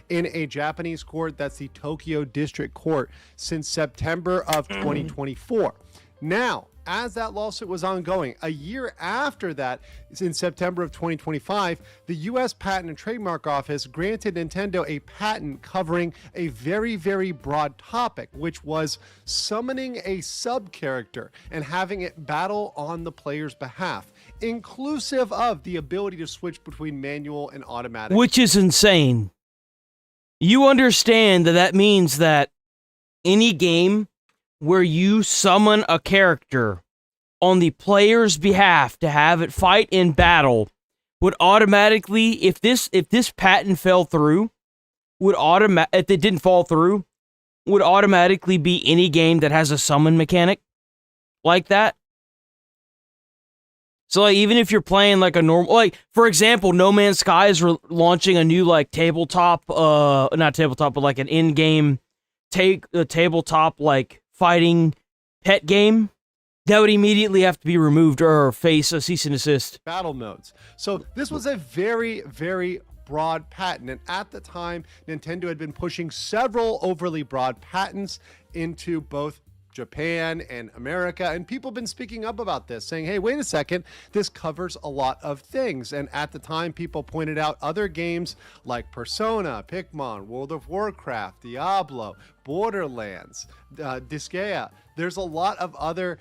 in a Japanese court. That's the Tokyo District Court since September of 2024. Now, as that lawsuit was ongoing, a year after that, in September of 2025, the U.S. Patent and Trademark Office granted Nintendo a patent covering a very, very broad topic, which was summoning a sub-character and having it battle on the player's behalf, inclusive of the ability to switch between manual and automatic. Which is insane. You understand that that means that any game where you summon a character on the player's behalf to have it fight in battle would automatically, if this patent fell through, if it didn't fall through, would automatically be any game that has a summon mechanic like that. So like, even if you're playing like a normal, like for example, No Man's Sky is launching a new like tabletop, not tabletop, but like an in-game tabletop like fighting pet game, that would immediately have to be removed or face a cease and desist. Battle modes. So this was a very, very broad patent. And at the time, Nintendo had been pushing several overly broad patents into both Japan and America, and people have been speaking up about this, saying, hey, wait a second, this covers a lot of things. And at the time, people pointed out other games like Persona, Pikmin, World of Warcraft, Diablo, Borderlands, Disgaea. There's a lot of other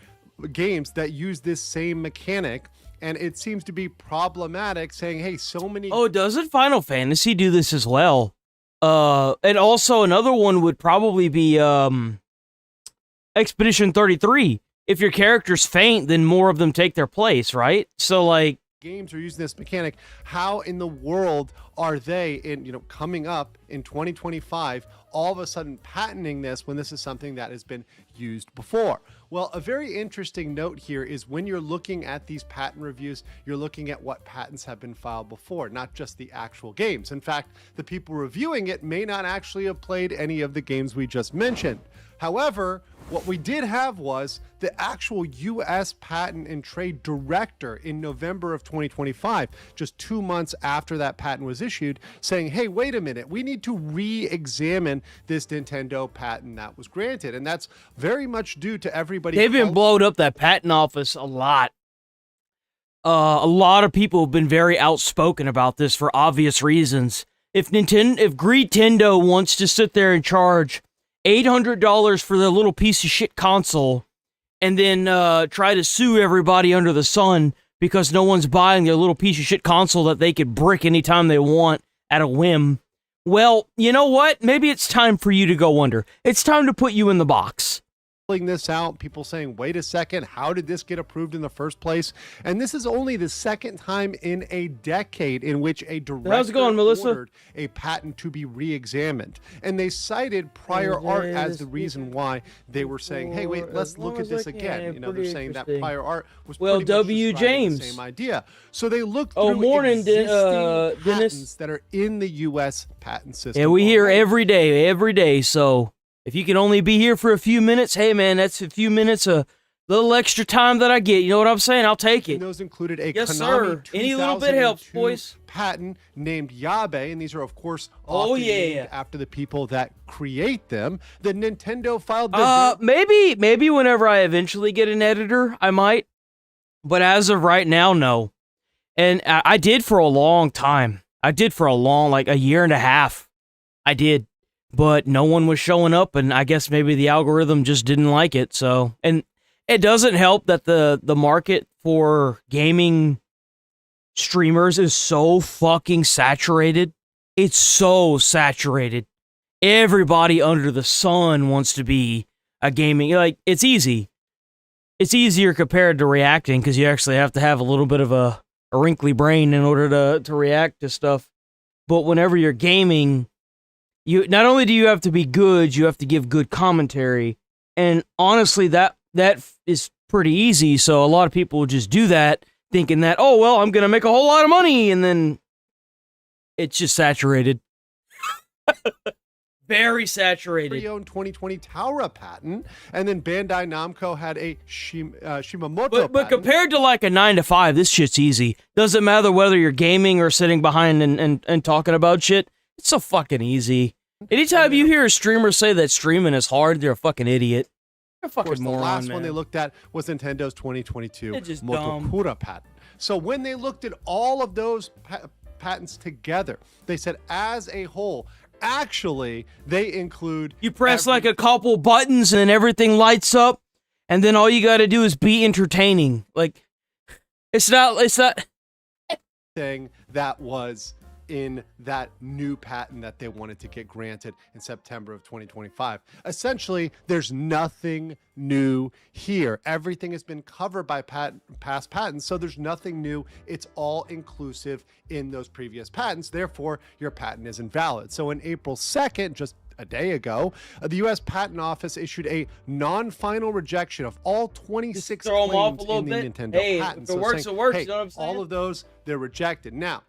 games that use this same mechanic, and it seems to be problematic, saying, hey, so many... Oh, doesn't Final Fantasy do this as well? And also another one would probably be Expedition 33. If your characters faint, then more of them take their place, right? So like games are using this mechanic. How in the world are they coming up in 2025 all of a sudden patenting this when this is something that has been used before? Well, a very interesting note here is when you're looking at these patent reviews, you're looking at what patents have been filed before, not just the actual games. In fact, the people reviewing it may not actually have played any of the games we just mentioned. However, what we did have was the actual U.S. Patent and Trade Director in November of 2025, just 2 months after that patent was issued, saying, hey, wait a minute, we need to re-examine this Nintendo patent that was granted. And that's very much due to everybody. They've been blowing up that patent office a lot. A lot of people have been very outspoken about this for obvious reasons. If Nintendo wants to sit there and charge $800 for the little piece of shit console and then try to sue everybody under the sun because no one's buying their little piece of shit console that they could brick anytime they want at a whim, well, you know what? Maybe it's time for you to go under. It's time to put you in the box. This out, people saying, wait a second, how did this get approved in the first place? And this is only the second time in a decade in which a director ordered a patent to be re-examined. And they cited prior art as the reason why they were saying, hey, wait, let's look at this again. They're saying that prior art was pretty much the same idea. So they looked through existing patents that are in the U.S. patent system. Yeah, we hear every day, so... If you can only be here for a few minutes, hey man, that's a few minutes, a little extra time that I get. You know what I'm saying? I'll take it. And those included a Konami Any little bit helps, boys. Patent named Yabe, and these are of course named after the people that create them. The Nintendo filed. Maybe whenever I eventually get an editor, I might. But as of right now, no. And I did for a long time. Like a year and a half. I did. But no one was showing up, and I guess maybe the algorithm just didn't like it. So, and it doesn't help that the market for gaming streamers is so fucking saturated. It's so saturated. Everybody under the sun wants to be a gaming, like, it's easy. It's easier compared to reacting, because you actually have to have a little bit of a wrinkly brain in order to react to stuff. But whenever you're gaming, you not only do you have to be good, you have to give good commentary. And honestly, that is pretty easy. So a lot of people will just do that, thinking that, oh, well, I'm going to make a whole lot of money. And then it's just saturated. Very saturated. Pre-owned 2020 Taura patent, and then Bandai Namco had a Shimamoto patent. But compared to like a 9 to 5, this shit's easy. Doesn't matter whether you're gaming or sitting behind and talking about shit. It's so fucking easy. Anytime you hear a streamer say that streaming is hard, they're a fucking idiot. They're a fucking course, moron, the last man. one they looked at was Nintendo's 2022 They're just dumb. Motokura patent. So when they looked at all of those patents together, they said as a whole, actually, they include... You press like a couple buttons and then everything lights up, and then all you gotta do is be entertaining. Like, it's not... thing that was in that new patent that they wanted to get granted in September of 2025. Essentially, there's nothing new here. Everything has been covered by past patents, so there's nothing new. It's all inclusive in those previous patents. Therefore, your patent is invalid. So on April 2nd, just a day ago, the U.S. Patent Office issued a non-final rejection of all 26 claims in the Nintendo patent. If it works, it works. Hey, you know what I'm saying? all of those, they're rejected. Now,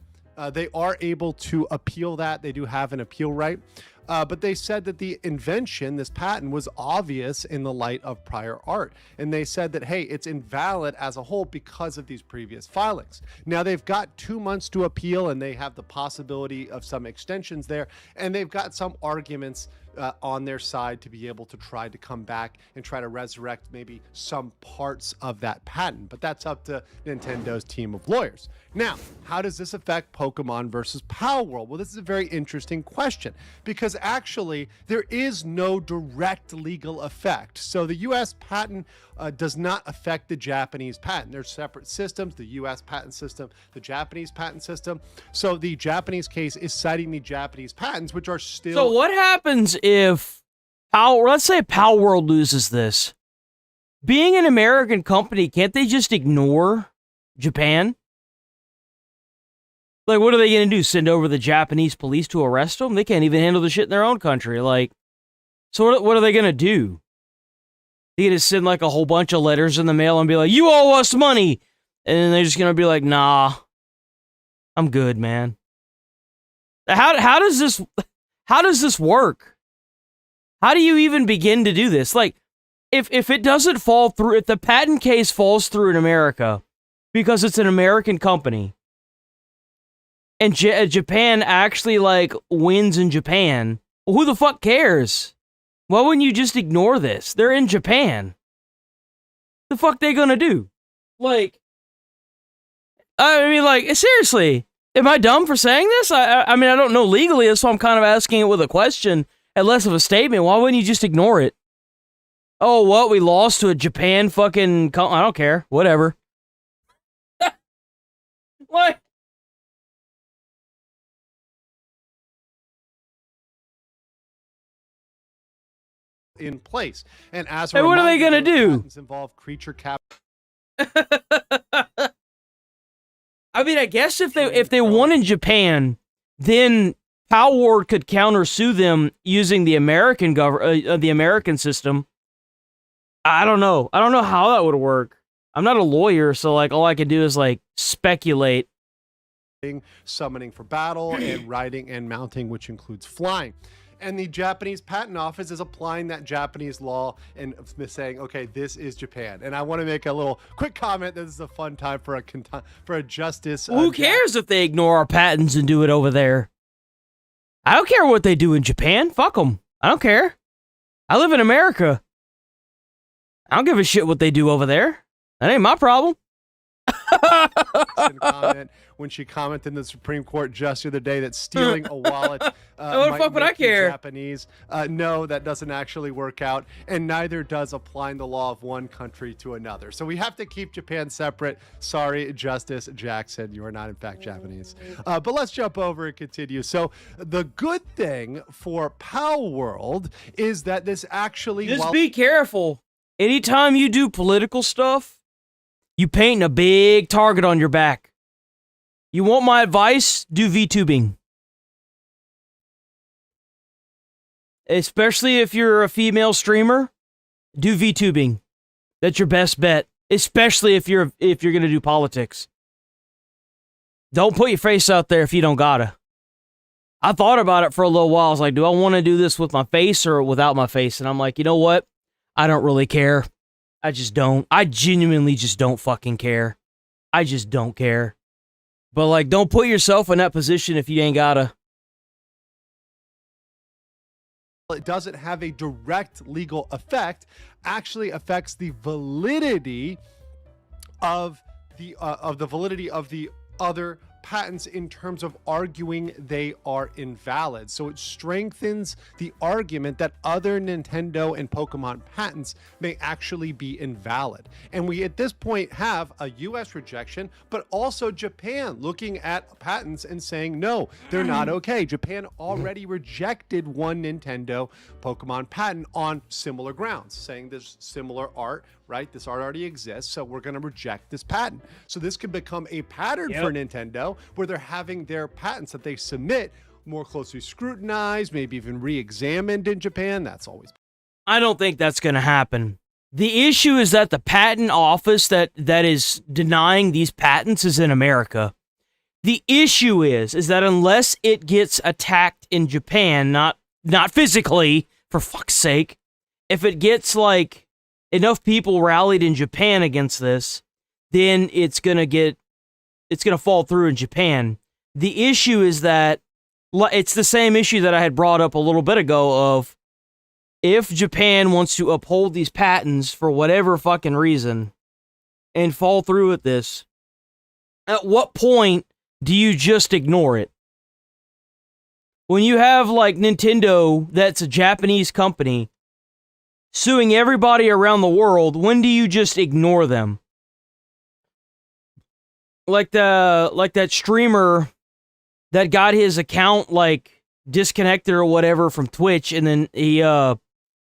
they are able to appeal that. They do have an appeal right. But they said that the invention, this patent, was obvious in the light of prior art. And they said that, hey, it's invalid as a whole because of these previous filings. Now, they've got 2 months to appeal, and they have the possibility of some extensions there. And they've got some arguments on their side to be able to try to come back and try to resurrect maybe some parts of that patent. But that's up to Nintendo's team of lawyers. Now, how does this affect Pokemon versus Pal World? Well, this is a very interesting question because actually there is no direct legal effect. So the U.S. patent does not affect the Japanese patent. There's separate systems, the U.S. patent system, the Japanese patent system. So the Japanese case is citing the Japanese patents, which are still... So what happens if let's say Pal World loses this? Being an American company, can't they just ignore Japan? Like, what are they going to do? Send over the Japanese police to arrest them? They can't even handle the shit in their own country. Like, so what are they going to do? They going to send, like, a whole bunch of letters in the mail and be like, you owe us money! And then they're just going to be like, nah, I'm good, man. How does this work? How do you even begin to do this? Like, if it doesn't fall through, if the patent case falls through in America because it's an American company, and Japan actually, like, wins in Japan, well, who the fuck cares? Why wouldn't you just ignore this? They're in Japan. The fuck they gonna do? Like, I mean, like, seriously, am I dumb for saying this? I mean, I don't know legally, so I'm kind of asking it with a question and less of a statement. Why wouldn't you just ignore it? Oh, what? We lost to a Japan fucking... I don't care. Whatever. What? In place, and as a hey, what are they gonna do? Involve creature cap. I mean, I guess if they won in Japan, then Pal World could countersue them using the American the American system. I don't know. I don't know how that would work. I'm not a lawyer, so like all I can do is like speculate. Summoning for battle and riding and mounting, which includes flying. And the Japanese Patent Office is applying that Japanese law and saying, okay, this is Japan. And I want to make a little quick comment. This is a fun time for a justice. Who cares if they ignore our patents and do it over there? I don't care what they do in Japan. Fuck them. I don't care. I live in America. I don't give a shit what they do over there. That ain't my problem. Comment when she commented in the Supreme Court just the other day that stealing a wallet what the fuck would I care? Japanese. No, that doesn't actually work out, and neither does applying the law of one country to another. So we have to keep Japan separate. Sorry, Justice Jackson, you are not in fact Japanese. But let's jump over and continue. So the good thing for Pal World is that this actually just be careful. Anytime you do political stuff, you paint a big target on your back. You want my advice? Do VTubing. Especially if you're a female streamer, do VTubing. That's your best bet. Especially if you're gonna do politics. Don't put your face out there if you don't gotta. I thought about it for a little while. I was like, do I want to do this with my face or without my face? And I'm like, you know what? I don't really care. I just don't. I genuinely just don't fucking care. I just don't care. But, like, don't put yourself in that position if you ain't gotta. it doesn't have a direct legal effect, actually affects the validity of the validity of the other patents in terms of arguing they are invalid. So it strengthens the argument that other Nintendo and Pokemon patents may actually be invalid. And we at this point have a US rejection, but also Japan looking at patents and saying, no, they're not okay. Japan already rejected one Nintendo Pokemon patent on similar grounds, saying there's similar art, right? This art already exists, so we're going to reject this patent. So this could become a pattern for Nintendo, where they're having their patents that they submit more closely scrutinized, maybe even re-examined in Japan. That's always... I don't think that's going to happen. The issue is that the patent office that is denying these patents is in America. The issue is that unless it gets attacked in Japan, not physically, for fuck's sake, if it gets like enough people rallied in Japan against this, then it's gonna fall through in Japan. The issue is that it's the same issue that I had brought up a little bit ago of if Japan wants to uphold these patents for whatever fucking reason and fall through with this, at what point do you just ignore it? When you have like Nintendo, that's a Japanese company, suing everybody around the world, when do you just ignore them? Like that streamer that got his account like disconnected or whatever from Twitch, and then he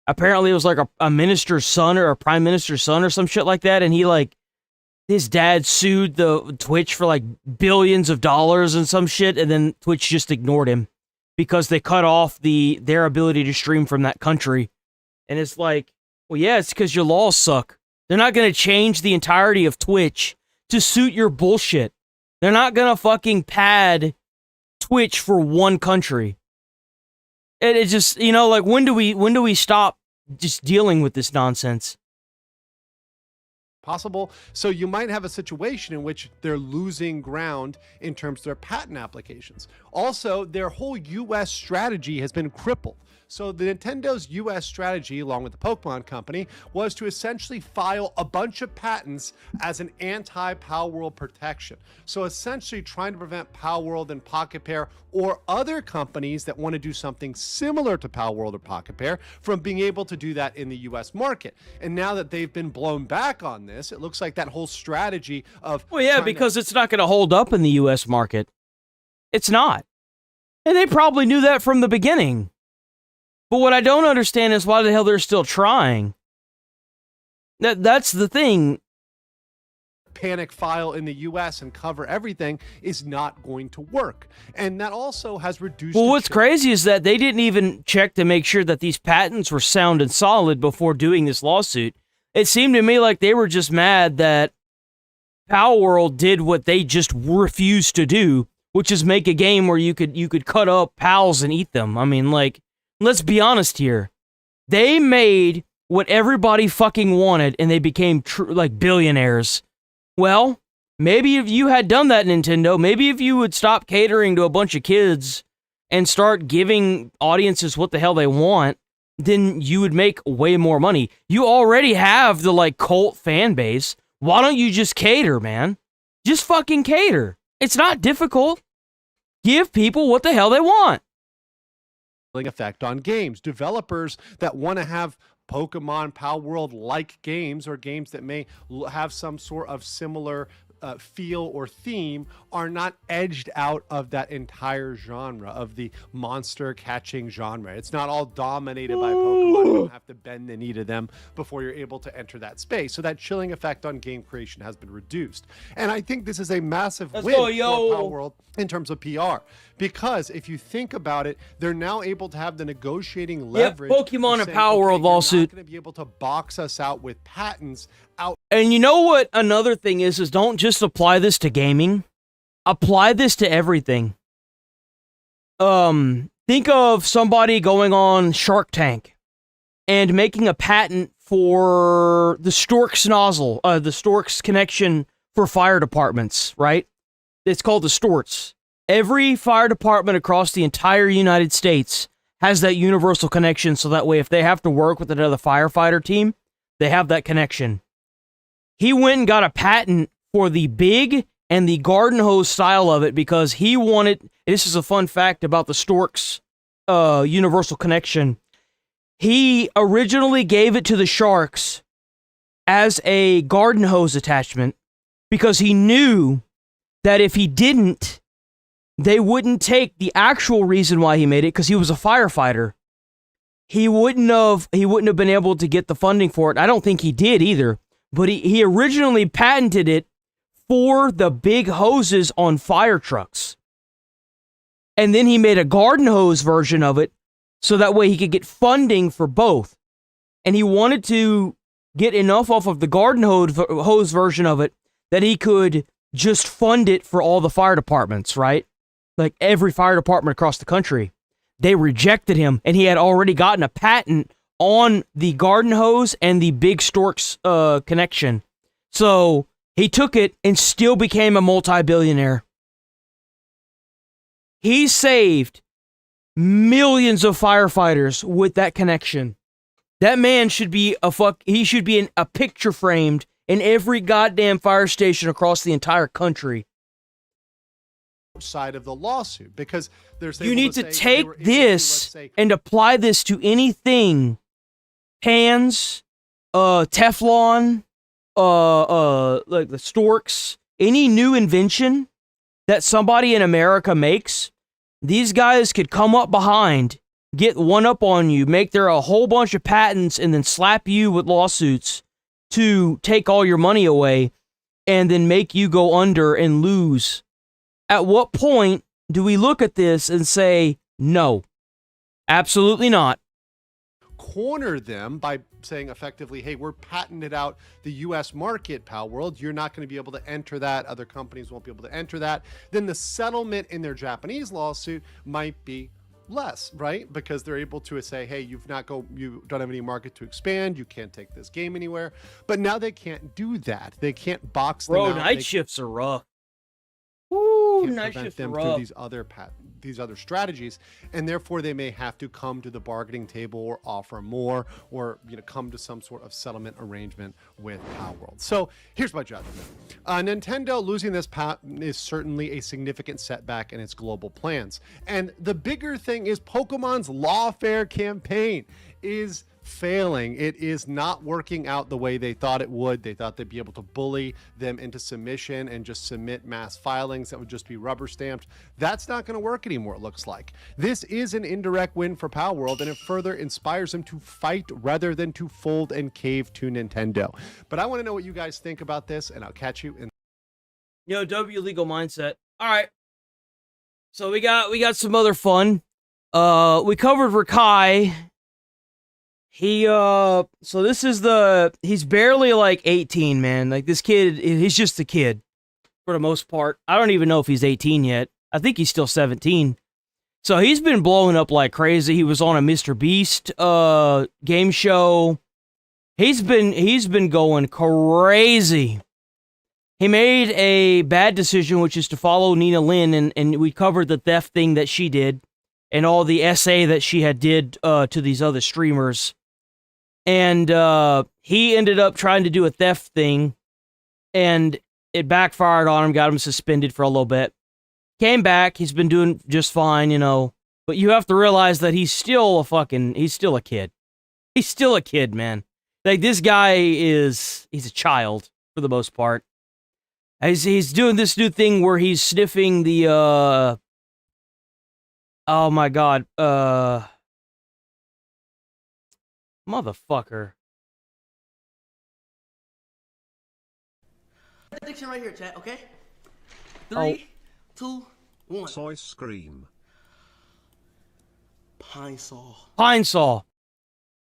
apparently it was like a minister's son or a prime minister's son or some shit like that, and he like his dad sued the Twitch for like billions of dollars and some shit, and then Twitch just ignored him because they cut off their ability to stream from that country. And it's like, well, yeah, it's because your laws suck. They're not going to change the entirety of Twitch to suit your bullshit. They're not going to fucking pad Twitch for one country. And it just, like, when do we stop just dealing with this nonsense? Possible. So you might have a situation in which they're losing ground in terms of their patent applications. Also, their whole US strategy has been crippled. So the Nintendo's US strategy, along with the Pokemon Company, was to essentially file a bunch of patents as an anti-Palworld protection. So essentially trying to prevent Palworld and Pocket Pair or other companies that want to do something similar to Palworld or Pocket Pair from being able to do that in the US market. And now that they've been blown back on this, it looks like that whole strategy of... Well, yeah, because it's not going to hold up in the US market. It's not. And they probably knew that from the beginning. But what I don't understand is why the hell they're still trying. That's the thing. Panic file in the US and cover everything is not going to work. And that also has reduced... Well, what's crazy is that they didn't even check to make sure that these patents were sound and solid before doing this lawsuit. It seemed to me like they were just mad that Palworld did what they just refused to do, which is make a game where you could cut up pals and eat them. I mean, like, let's be honest here. They made what everybody fucking wanted, and they became like billionaires. Well, maybe if you had done that, Nintendo, maybe if you would stop catering to a bunch of kids and start giving audiences what the hell they want, then you would make way more money. You already have the like cult fan base. Why don't you just cater, man? Just fucking cater. It's not difficult. Give people what the hell they want. Effect on games. Developers that want to have Pokemon Palworld like games or games that may have some sort of similar feel or theme are not edged out of that entire genre of the monster catching genre. It's not all dominated by Pokemon. You don't have to bend the knee to them before you're able to enter that space. So that chilling effect on game creation has been reduced. And I think this is a massive win for Palworld in terms of PR. Because if you think about it, they're now able to have the negotiating leverage. Pokemon and Palworld lawsuit. You're not going to be able to box us out with patents out. And you know what another thing is don't just apply this to gaming. Apply this to everything. Think of somebody going on Shark Tank and making a patent for the Stork's nozzle, the Stork's connection for fire departments, right? It's called the Storts. Every fire department across the entire United States has that universal connection, so that way if they have to work with another firefighter team, they have that connection. He went and got a patent for the big and the garden hose style of it because he wanted, this is a fun fact about the Stork's universal connection. He originally gave it to the Sharks as a garden hose attachment because he knew that if he didn't, they wouldn't take the actual reason why he made it, because he was a firefighter. He wouldn't have been able to get the funding for it. I don't think he did either. But he originally patented it for the big hoses on fire trucks. And then he made a garden hose version of it so that way he could get funding for both. And he wanted to get enough off of the garden hose version of it that he could just fund it for all the fire departments, right? Like every fire department across the country. They rejected him, and he had already gotten a patent on the garden hose and the big Stork's connection. So he took it and still became a multi-billionaire. He saved millions of firefighters with that connection. That man should be he should be a picture framed in every goddamn fire station across the entire country. Side of the lawsuit, because there's you need to take this and apply this to anything. Pans, Teflon, like the Storks, any new invention that somebody in America makes, these guys could come up behind, get one up on you, make there a whole bunch of patents, and then slap you with lawsuits to take all your money away, and then make you go under and lose. At what point do we look at this and say, no, absolutely not? Corner them by saying effectively, hey, we're patented out the U.S. market, Pal World. You're not going to be able to enter that. Other companies won't be able to enter that. Then the settlement in their Japanese lawsuit might be less, right? Because they're able to say, hey, you don't have any market to expand. You can't take this game anywhere. But now they can't do that. They can't box them out. Bro, night shifts are rough. Ooh, can't prevent them through these other strategies, and therefore they may have to come to the bargaining table or offer more, or come to some sort of settlement arrangement with Palworld. So here's my judgment: Nintendo losing this patent is certainly a significant setback in its global plans, and the bigger thing is Pokemon's lawfare campaign is failing. It is not working out the way they thought it would. They thought they'd be able to bully them into submission and just submit mass filings that would just be rubber stamped. That's not going to work anymore, it looks like. This is an indirect win for Palworld, and it further inspires them to fight rather than to fold and cave to Nintendo. But I want to know what you guys think about this, and I'll catch you in... W Legal Mindset. All right. So we got some other fun. We covered Rakai. So this is he's barely like 18, man. Like this kid, he's just a kid for the most part. I don't even know if he's 18 yet. I think he's still 17. So he's been blowing up like crazy. He was on a Mr. Beast game show. He's been going crazy. He made a bad decision, which is to follow Nina Lin, and we covered the theft thing that she did and all the SA that she had did to these other streamers. And he ended up trying to do a theft thing, and it backfired on him, got him suspended for a little bit. Came back, he's been doing just fine, but you have to realize that he's still a kid. He's still a kid, man. Like, this guy he's a child, for the most part. He's doing this new thing where he's sniffing the, oh my god, motherfucker. Prediction right here, chat, okay? 3, 2, 1. Soy scream. Pine saw. Pine saw.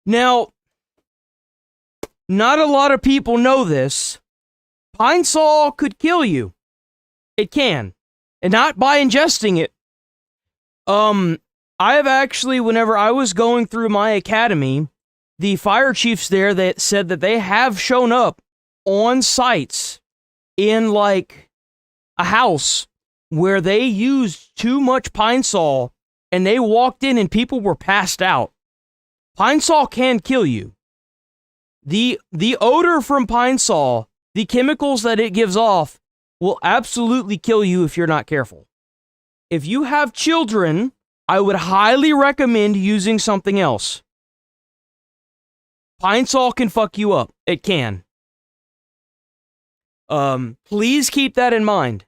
Now, not a lot of people know this. Pine saw could kill you. It can. And not by ingesting it. I have actually, whenever I was going through my academy, the fire chiefs there that said that they have shown up on sites in like a house where they used too much pine saw and they walked in and people were passed out, Pine Sol can kill you. The odor from Pine Sol, the chemicals that it gives off, will absolutely kill you if you're not careful. If you have children, I would highly recommend using something else. Pine Sol can fuck you up. It can. Please keep that in mind.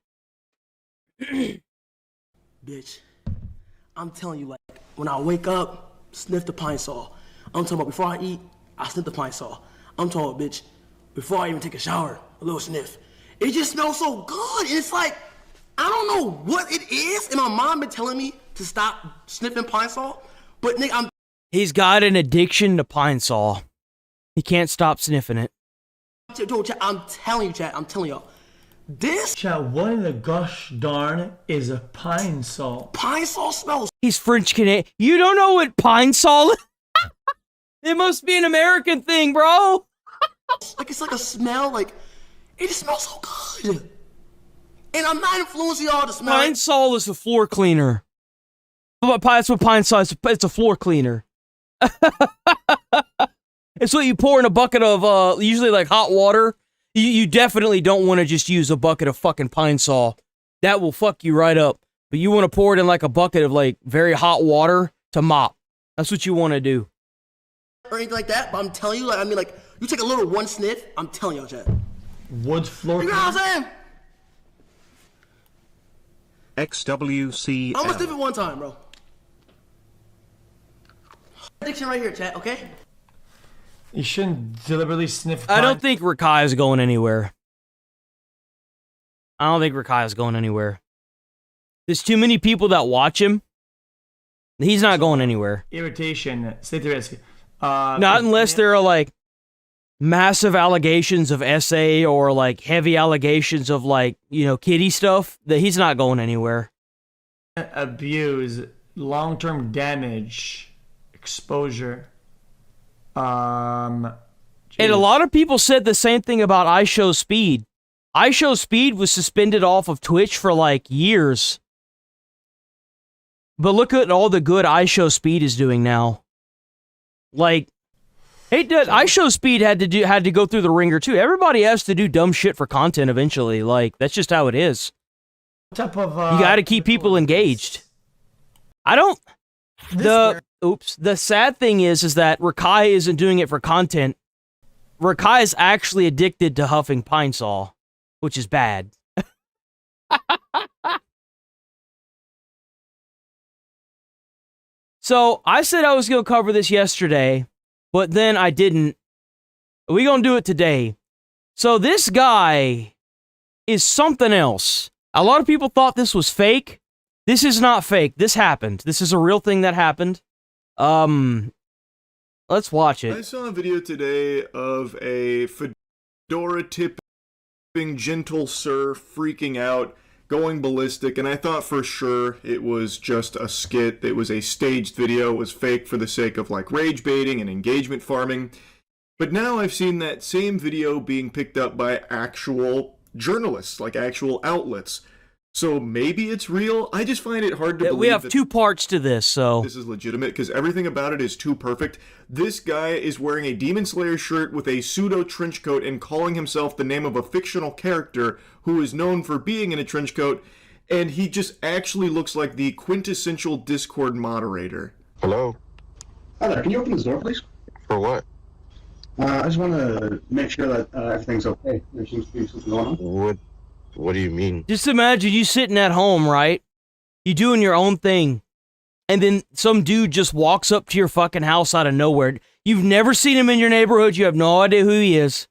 Bitch, I'm telling you, like, when I wake up, sniff the Pine Sol. I'm talking about before I eat, I sniff the Pine Sol. I'm talking about, bitch, before I even take a shower, a little sniff. It just smells so good. And it's like, I don't know what it is. And my mom been telling me to stop sniffing Pine Sol. But nigga, He's got an addiction to Pine Sol. He can't stop sniffing it. I'm telling you, chat. I'm telling y'all. This Chat, what in the gosh darn is a Pine Sol? Pine Sol smells. He's French Canadian. You don't know what Pine Sol is? It must be an American thing, bro. Like, it's like a smell, like, it just smells so good. And I'm not influencing y'all to smell Pine it. Sol is a floor cleaner. That's what Pine Sol is. It's a floor cleaner. It's what you pour in a bucket of, usually like hot water. You definitely don't want to just use a bucket of fucking Pine Sol. That will fuck you right up. But you want to pour it in like a bucket of like very hot water to mop. That's what you want to do. Or anything like that, but I'm telling you, like, I mean, like, you take a little one sniff, I'm telling y'all, chat. Wood floor You know what I'm saying? XWCL. I'm gonna sniff it one time, bro. Addiction right here, chat, okay? You shouldn't deliberately sniff. I don't think Rakai is going anywhere. I don't think Rakai is going anywhere. There's too many people that watch him. He's not going anywhere. Irritation. State the risk. Not unless there are like massive allegations of SA or like heavy allegations of like, you know, kiddie stuff. That he's not going anywhere. Abuse, long-term damage, exposure. And a lot of people said the same thing about iShow Speed. iShow Speed was suspended off of Twitch for like years. But look at all the good iShow Speed is doing now. Like, hey, iShow Speed had to go through the ringer too. Everybody has to do dumb shit for content eventually. Like, that's just how it is. Type of, You got to keep people engaged. I don't. The sad thing is that Rakai isn't doing it for content. Rakai is actually addicted to huffing Pine Sol, which is bad. So I said I was going to cover this yesterday, but then I didn't. We're going to do it today. So this guy is something else. A lot of people thought this was fake. This is not fake. This happened. This is a real thing that happened. Let's watch it. I saw a video today of a fedora tipping gentle sir freaking out, going ballistic, and I thought for sure it was just a skit. It was a staged video. It was fake for the sake of like rage baiting and engagement farming. But now I've seen that same video being picked up by actual journalists, like actual outlets. So maybe it's real. I just find it hard to believe. We have two parts to this, so This is legitimate because everything about it is too perfect. This guy is wearing a Demon Slayer shirt with a pseudo trench coat and calling himself the name of a fictional character who is known for being in a trench coat, and he just actually looks like the quintessential Discord moderator. Hello? Hi there, can you open this door, please? For what? I just want to make sure that everything's okay. There seems to be something going on. What do you mean? just imagine you sitting at home, right? You doing your own thing, and then some dude just walks up to your fucking house out of nowhere. You've never seen him in your neighborhood. You have no idea who he is.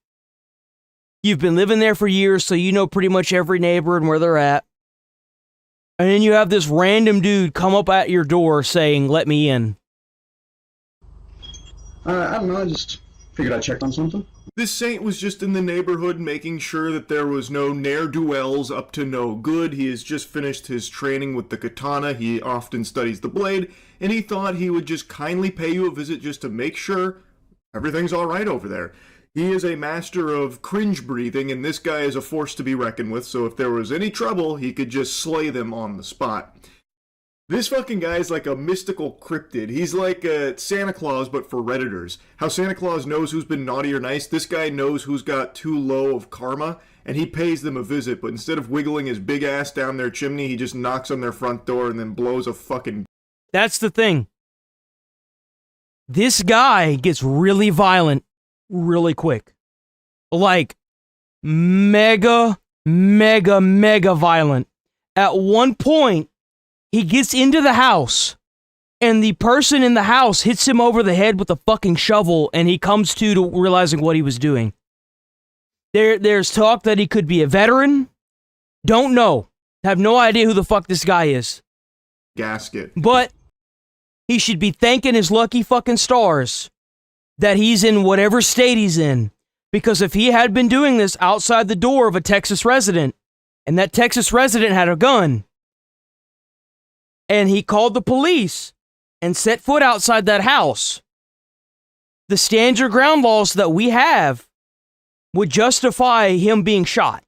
You've been living there for years, so you know pretty much every neighbor and where they're at. And then you have this random dude come up at your door saying, "Let me in." I don't know, I just figured I'd check on something. This saint was just in the neighborhood making sure that there was no ne'er-do-wells up to no good. He has just finished his training with the katana. He often studies the blade, and he thought he would just kindly pay you a visit just to make sure everything's all right over there. He is a master of cringe breathing, and this guy is a force to be reckoned with, so if there was any trouble, he could just slay them on the spot. This fucking guy is like a mystical cryptid. He's like Santa Claus, but for Redditors. How Santa Claus knows who's been naughty or nice, this guy knows who's got too low of karma, and he pays them a visit, but instead of wiggling his big ass down their chimney, he just knocks on their front door and then blows a fucking... That's the thing. This guy gets really violent really quick. Like, mega violent. At one point, he gets into the house, and the person in the house hits him over the head with a fucking shovel, and he comes to realizing what he was doing. There's talk that he could be a veteran. Don't know. Have no idea who the fuck this guy is. Gasket. But he should be thanking his lucky fucking stars that he's in whatever state he's in. Because if he had been doing this outside the door of a Texas resident, and that Texas resident had a gun, and he called the police and set foot outside that house, the stand your ground laws that we have would justify him being shot.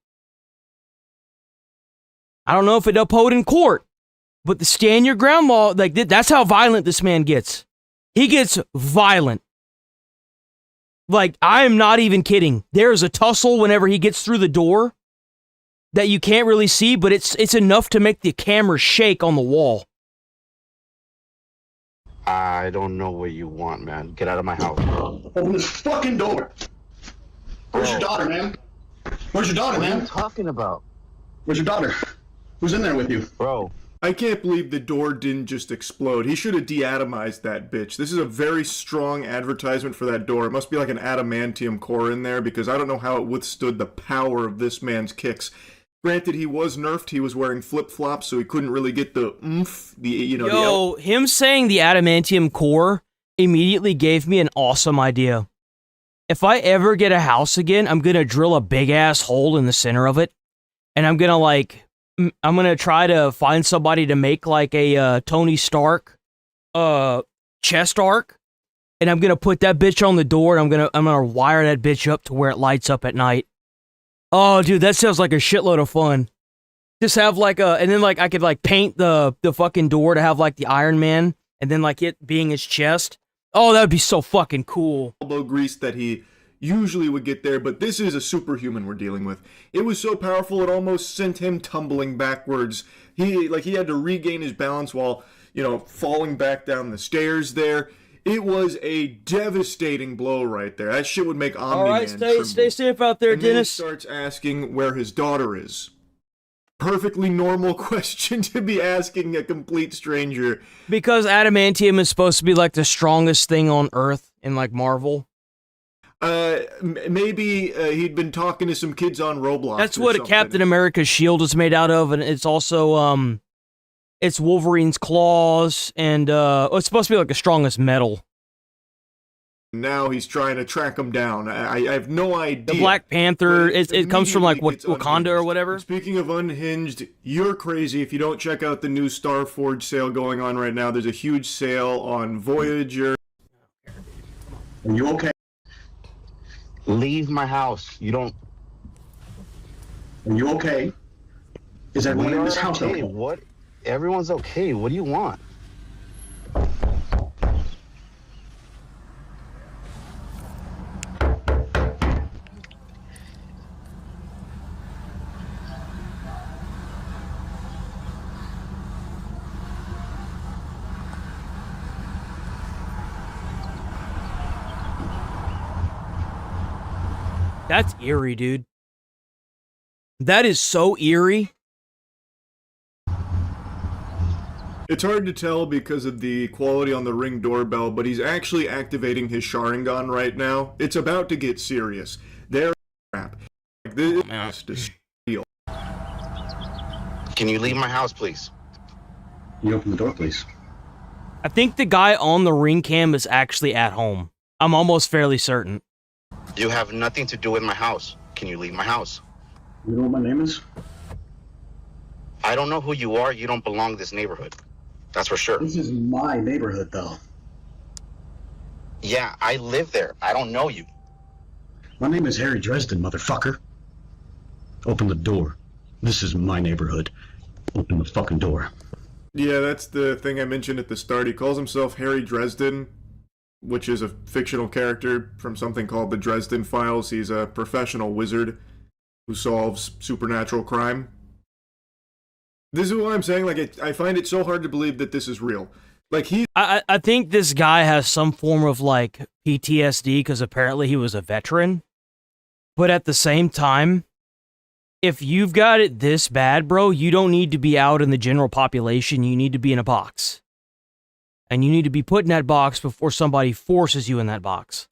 I don't know if it uphold in court, but the stand your ground law, like that's how violent this man gets. He gets violent. Like, I am not even kidding. There's a tussle whenever he gets through the door that you can't really see, but it's enough to make the camera shake on the wall. I don't know what you want, man. Get out of my house. Open this fucking door. Where's your daughter, man? Where's your daughter, What are man? you talking about? Where's your daughter? Who's in there with you? Bro, I can't believe the door didn't just explode. He should have deatomized that bitch. This is a very strong advertisement for that door. It must be like an adamantium core in there, because I don't know how it withstood the power of this man's kicks. Granted, he was nerfed. He was wearing flip-flops, so he couldn't really get the oomph. Him saying the adamantium core immediately gave me an awesome idea. If I ever get a house again, I'm gonna drill a big-ass hole in the center of it, and I'm gonna try to find somebody to make like a Tony Stark chest arc, and I'm gonna put that bitch on the door, and I'm gonna wire that bitch up to where it lights up at night. Oh, dude, that sounds like a shitload of fun. Just have like and then like I could like paint the fucking door to have like the Iron Man, and then like it being his chest. Oh, that would be so fucking cool. Elbow grease that he usually would get there, but this is a superhuman we're dealing with. It was so powerful it almost sent him tumbling backwards. He had to regain his balance while, falling back down the stairs there. It was a devastating blow right there. That shit would make Omni-Man tremble. Stay safe out there, and then he Dennis. starts asking where his daughter is. Perfectly normal question to be asking a complete stranger. Because adamantium is supposed to be like the strongest thing on Earth in like Marvel. Maybe he'd been talking to some kids on Roblox. That's what a Captain America's shield is made out of, and it's also it's Wolverine's claws, and it's supposed to be like the strongest metal. Now he's trying to track him down. I have no idea. The Black Panther, it comes from like Wakanda unhinged. or whatever. Speaking of unhinged, you're crazy if you don't check out the new Starforge sale going on right now. There's a huge sale on Voyager. Are you okay? leave my house. You don't... Are you okay? Is everyone in this house okay? What? Everyone's okay. What do you want? That's eerie, dude. That is so eerie. It's hard to tell because of the quality on the Ring doorbell, but he's actually activating his Sharingan right now. It's about to get serious. There, crap. This is steal. Can you leave my house, please? Can you open the door, please? I think the guy on the Ring cam is actually at home. I'm almost fairly certain. You have nothing to do with my house. Can you leave my house? You know what my name is? I don't know who you are. You don't belong to this neighborhood. That's for sure. This is my neighborhood, though. Yeah, I live there. I don't know you. My name is Harry Dresden, motherfucker. Open the door. This is my neighborhood. Open the fucking door. Yeah, that's the thing I mentioned at the start. He calls himself Harry Dresden, which is a fictional character from something called the Dresden Files. He's a professional wizard who solves supernatural crime. This is what I'm saying. Like, I find it so hard to believe that this is real. Like, I think this guy has some form of, like, PTSD because apparently he was a veteran. But at the same time, if you've got it this bad, bro, you don't need to be out in the general population. You need to be in a box. And you need to be put in that box before somebody forces you in that box.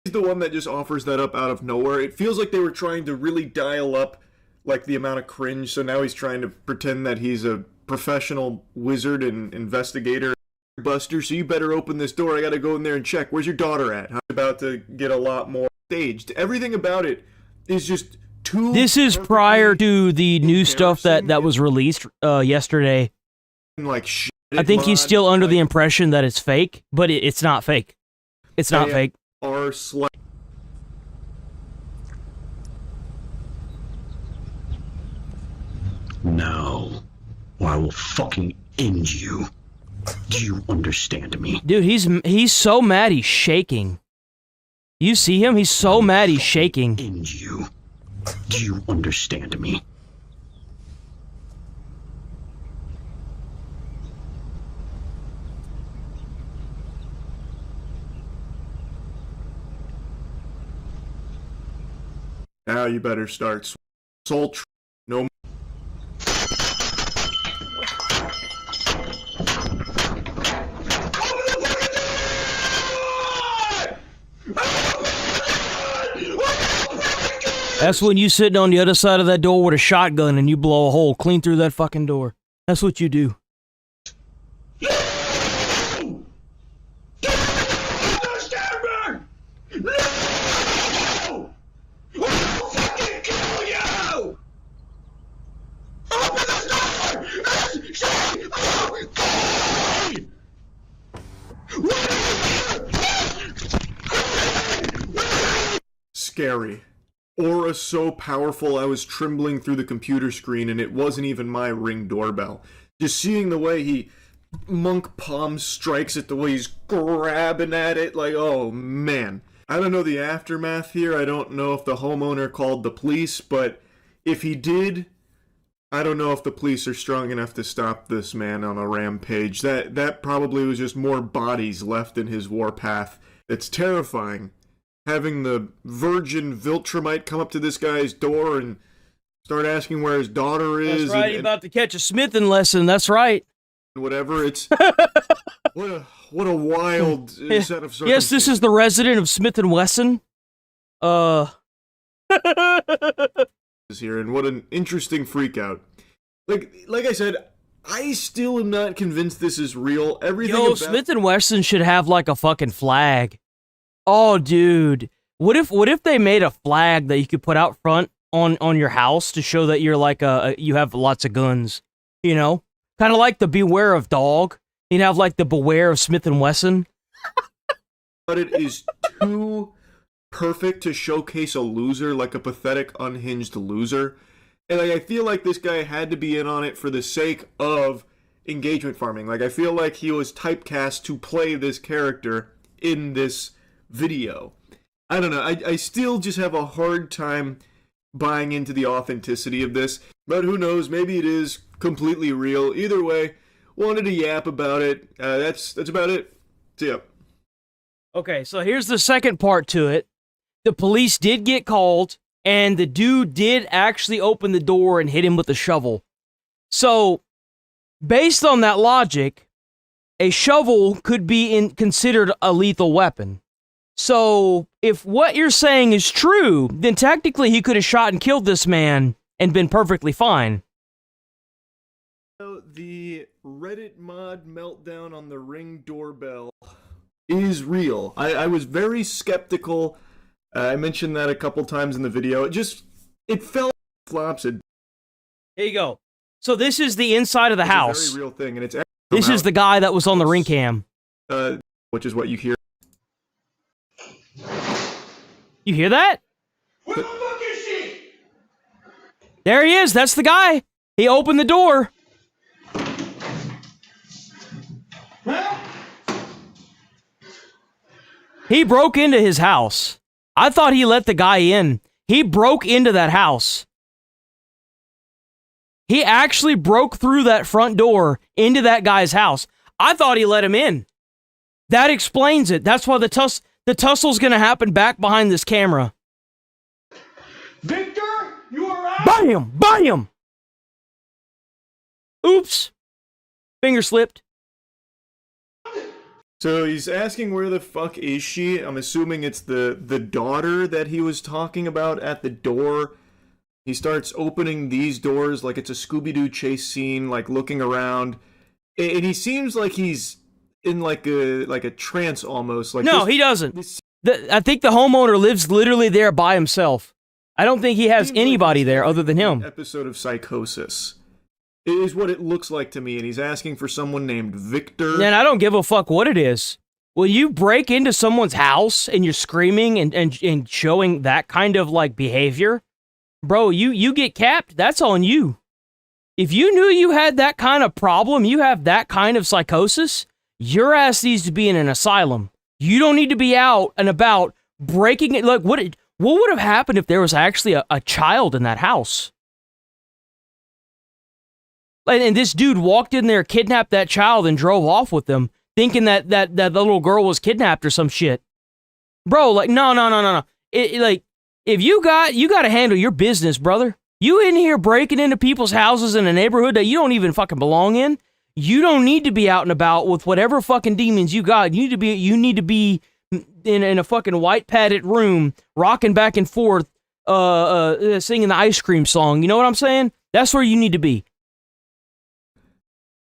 he's the one that just offers that up out of nowhere. It feels like they were trying to really dial up, like, the amount of cringe, so now he's trying to pretend that he's a professional wizard and investigator. Buster, so you better open this door. I gotta go in there and check. Where's your daughter at? I'm about to get a lot more staged. Everything about it is just too... This is prior to the new stuff that was released yesterday. Like, shit, I think he's still under the impression that it's fake, but it's not fake. It's not fake. Are Now, or I will fucking end you. Do you understand me? Dude, he's so mad he's shaking. You see him? He's so mad he's shaking. End you. Do you understand me? Now you better start soul. No. That's when you sitting on the other side of that door with a shotgun and you blow a hole clean through that fucking door. That's what you do. Scary. Aura so powerful I was trembling through the computer screen and it wasn't even my Ring doorbell. Just seeing the way he monk palm strikes it, the way he's grabbing at it, like, oh man. I don't know the aftermath here. I don't know if the homeowner called the police, but if he did, I don't know if the police are strong enough to stop this man on a rampage. That probably was just more bodies left in his warpath. It's terrifying. Having the virgin Viltrumite come up to this guy's door and start asking where his daughter is. That's right, he's about to catch a smithing lesson, that's right. Whatever, it's... what a wild set of circumstances. Yes, this is the resident of Smith & Wesson. Here, and what an interesting freakout. Like I said, I still am not convinced this is real. Everything Yo, about... Smith & Wesson should have, like, a fucking flag. Oh, dude. What if they made a flag that you could put out front on your house to show that you're like you have lots of guns, you know? Kind of like the Beware of Dog. You'd have like the Beware of Smith & Wesson. But it is too perfect to showcase a loser, like a pathetic, unhinged loser. And I feel like this guy had to be in on it for the sake of engagement farming. Like, I feel like he was typecast to play this character in this video. I don't know. I still just have a hard time buying into the authenticity of this. But who knows? Maybe it is completely real. Either way, wanted to yap about it. That's about it. See ya. Okay, so here's the second part to it. The police did get called, and the dude did actually open the door and hit him with a shovel. So, based on that logic, a shovel could be considered a lethal weapon. So, if what you're saying is true, then technically he could have shot and killed this man and been perfectly fine. The Reddit mod meltdown on the Ring doorbell is real. I was very skeptical. I mentioned that a couple times in the video. It fell flops. Here you go. So this is the inside of the house. It's a very real thing, and it's this is the guy that was on the Ring cam. Which is what you hear. You hear that? Where the fuck is she? There he is. That's the guy. He opened the door. He broke into his house. I thought he let the guy in. He broke into that house. He actually broke through that front door into that guy's house. I thought he let him in. That explains it. That's why the tussle's gonna happen back behind this camera. Victor, you are out! Bam! Bam! Oops. Finger slipped. So he's asking where the fuck is she? I'm assuming it's the daughter that he was talking about at the door. He starts opening these doors like it's a Scooby-Doo chase scene, like looking around. And he seems like he's in like a trance almost. Like No, he doesn't. I think the homeowner lives literally there by himself. I don't think he has anybody there other than him. Episode of Psychosis. It is what it looks like to me, and he's asking for someone named Victor. And I don't give a fuck what it is. When you break into someone's house and you're screaming and showing that kind of like behavior, bro, you get capped. That's on you. If you knew you had that kind of problem, you have that kind of psychosis, your ass needs to be in an asylum. You don't need to be out and about breaking it. Like, what would have happened if there was actually a child in that house? And this dude walked in there, kidnapped that child, and drove off with them, thinking that the little girl was kidnapped or some shit. Bro, like, no. Like, if you got to handle your business, brother. You in here breaking into people's houses in a neighborhood that you don't even fucking belong in. You don't need to be out and about with whatever fucking demons you got. You need to be in a fucking white padded room, rocking back and forth, singing the ice cream song. You know what I'm saying? That's where you need to be.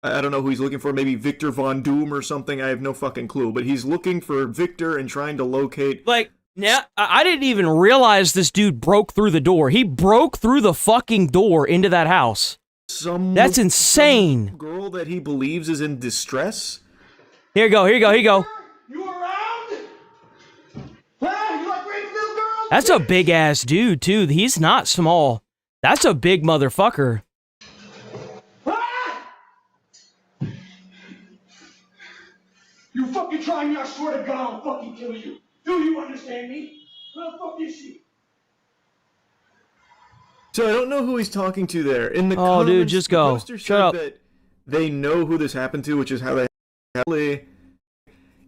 I don't know who he's looking for, maybe Victor Von Doom or something, I have no fucking clue, but he's looking for Victor and trying to locate... Like, now, I didn't even realize this dude broke through the door. He broke through the fucking door into that house. That's insane. Some girl that he believes is in distress? Here you go. You around? Huh? You like raping little girls? That's a big-ass dude, too. He's not small. That's a big motherfucker. You fucking try me, I swear to God I'll fucking kill you. Do you understand me? Where the fuck is she? So I don't know who he's talking to there. In the comments, dude, just go. The poster Shut up. That they know who this happened to, which is how they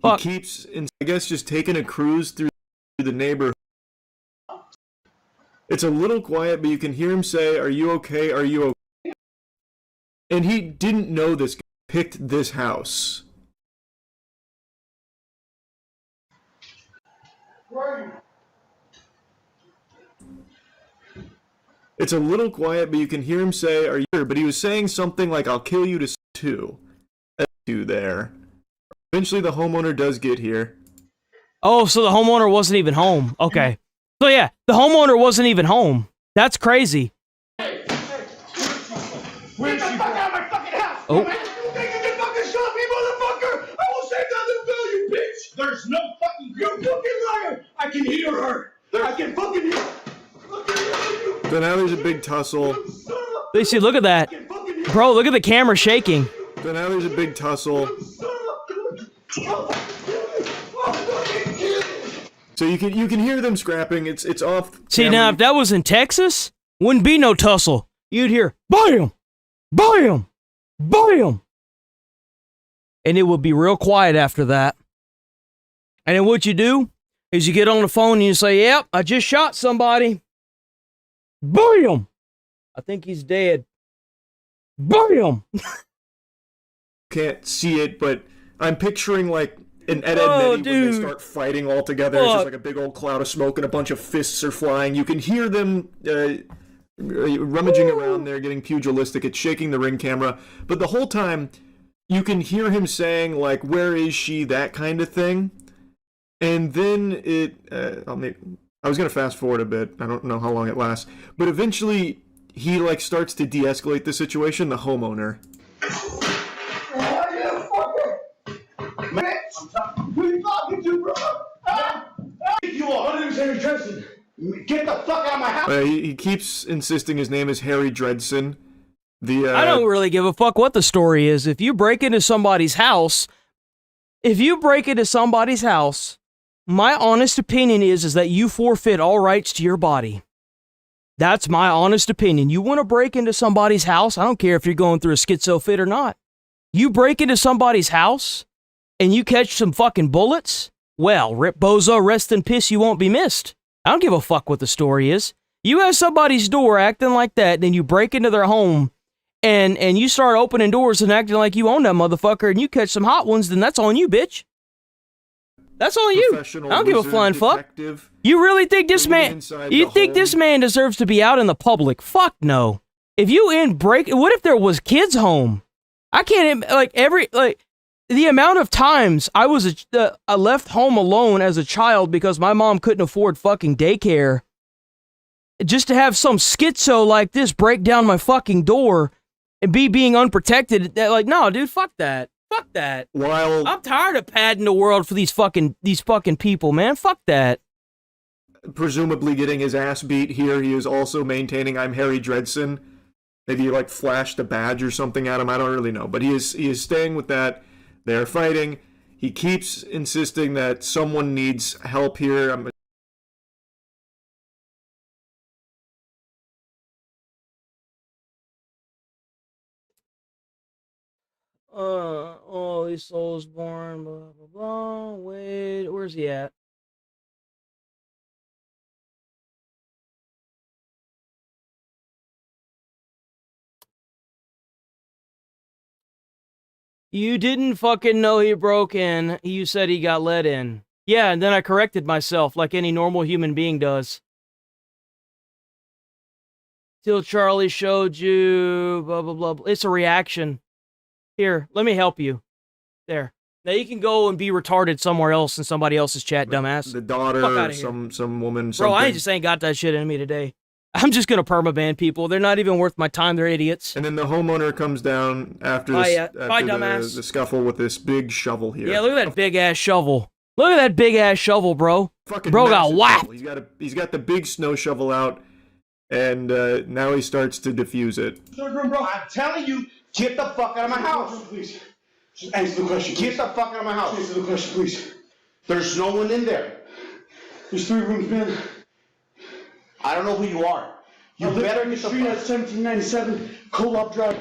he keeps, I guess, just taking a cruise through the neighborhood. It's a little quiet, but you can hear him say, "Are you okay? Are you okay?" And he didn't know this guy picked this house. It's a little quiet, but you can hear him say, "Are you?" But he was saying something like, "I'll kill you to too." There. Eventually, the homeowner does get here. Oh, so the homeowner wasn't even home. Okay. So yeah, the homeowner wasn't even home. That's crazy. Get the fuck out of my fucking house! Oh. You think you can fucking shot me, motherfucker? I will save that little girl, you bitch! There's no fucking... You fucking liar! I can hear her! I can fucking hear her! So now there's a big tussle. They see, look at that. Bro, look at the camera shaking. So now there's a big tussle. So you can hear them scrapping. It's off. See, camera. now if that was in Texas, wouldn't be no tussle. You'd hear bam, bam, bam, and it would be real quiet after that. And then what you do is you get on the phone and you say, "Yep, I just shot somebody." Bam! I think he's dead. Bam! Can't see it, but I'm picturing like an Ed, Edd n Eddy when they start fighting all together. It's just like a big old cloud of smoke and a bunch of fists are flying. You can hear them rummaging around there, getting pugilistic. It's shaking the ring camera. But the whole time, you can hear him saying, like, "Where is she?" That kind of thing. And then I was going to fast forward a bit. I don't know how long it lasts. But eventually, he, like, starts to de-escalate the situation, the homeowner. Who are you talking to, bro? You 100% interested. Get the fuck out of my house. He keeps insisting his name is Harry Dredson. I don't really give a fuck what the story is. If you break into somebody's house, My honest opinion is that you forfeit all rights to your body. That's my honest opinion. You want to break into somebody's house? I don't care if you're going through a schizo fit or not. You break into somebody's house and you catch some fucking bullets? Well, Rip Bozo, rest in piss, you won't be missed. I don't give a fuck what the story is. You have somebody's door acting like that, then you break into their home and you start opening doors and acting like you own that motherfucker and you catch some hot ones, then that's on you, bitch. That's on you. I don't give a flying fuck. You really think this man, you think this man deserves to be out in the public? Fuck no. If you what if there was kids home? I can't, the amount of times I left home alone as a child because my mom couldn't afford fucking daycare, just to have some schizo like this break down my fucking door and being unprotected. Like, no, dude, fuck that. Fuck that. While I'm tired of padding the world for these fucking people, man. Fuck that. Presumably getting his ass beat here, he is also maintaining I'm Harry Dredson. Maybe he flashed a badge or something at him. I don't really know, but he is staying with that. They are fighting. He keeps insisting that someone needs help here. His soul's born, blah, blah, blah. Wait, where's he at? You didn't fucking know he broke in. You said he got let in. Yeah, and then I corrected myself like any normal human being does. Till Charlie showed you, blah, blah, blah. It's a reaction. Here, let me help you. There. Now you can go and be retarded somewhere else in somebody else's chat, dumbass. The daughter, some woman, something. Bro, I just ain't got that shit in me today. I'm just gonna permaban people. They're not even worth my time. They're idiots. And then the homeowner comes down after the scuffle with this big shovel here. Yeah, look at that big ass shovel. Look at that big ass shovel, bro. Fucking bro got whacked. He's got the big snow shovel out, and now he starts to defuse it. Bro, I'm telling you, get the fuck out of my house. Please. Just answer the question. Get the fuck out of my house. Answer the question, please. There's no one in there. There's 3 rooms, man. I don't know who you are. You better get the street at 1797 Co-op Drive.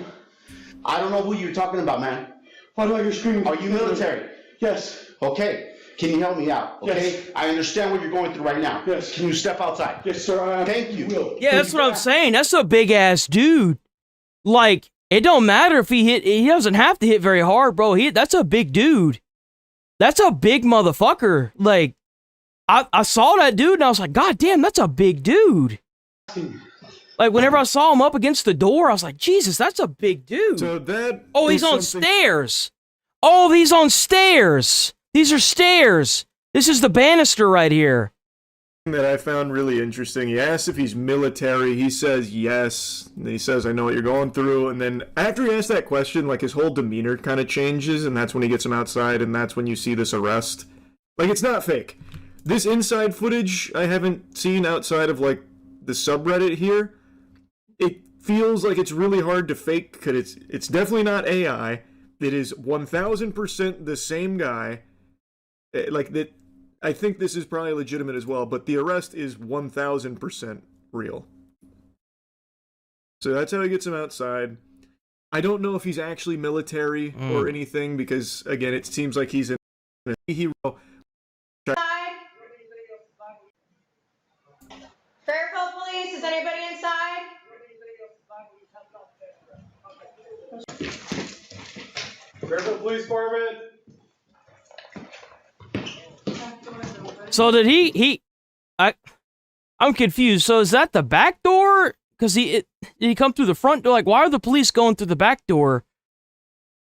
I don't know who you're talking about, man. Why do I hear screaming? Are you military? Yes. Okay. Can you help me out? Okay. Yes. I understand what you're going through right now. Yes. Can you step outside? Yes, sir. Thank you. Yeah, that's what I'm saying. That's a big ass dude. Like, it don't matter if he doesn't have to hit very hard, bro. That's a big dude. That's a big motherfucker. Like, I saw that dude and I was like, God damn, that's a big dude. Like, whenever I saw him up against the door, I was like, Jesus, that's a big dude. So that oh, he's on stairs. Oh, he's on stairs. These are stairs. This is the banister right here. That I found really interesting. He asks if he's military. He says yes. And he says, I know what you're going through. And then after he asks that question, like, his whole demeanor kind of changes, and that's when he gets him outside, and that's when you see this arrest. Like, it's not fake. This inside footage I haven't seen outside of, like, the subreddit here. It feels like it's really hard to fake, because it's definitely not AI. It is 1000% the same guy. Like, that. I think this is probably legitimate as well, but the arrest is 1000% real. So that's how he gets him outside. I don't know if he's actually military or anything, because, again, it seems like he's a hero. Fairfield Police, is anybody inside? Fairfield Police Department. So did I'm confused. So is that the back door? Because did he come through the front door? Like, why are the police going through the back door?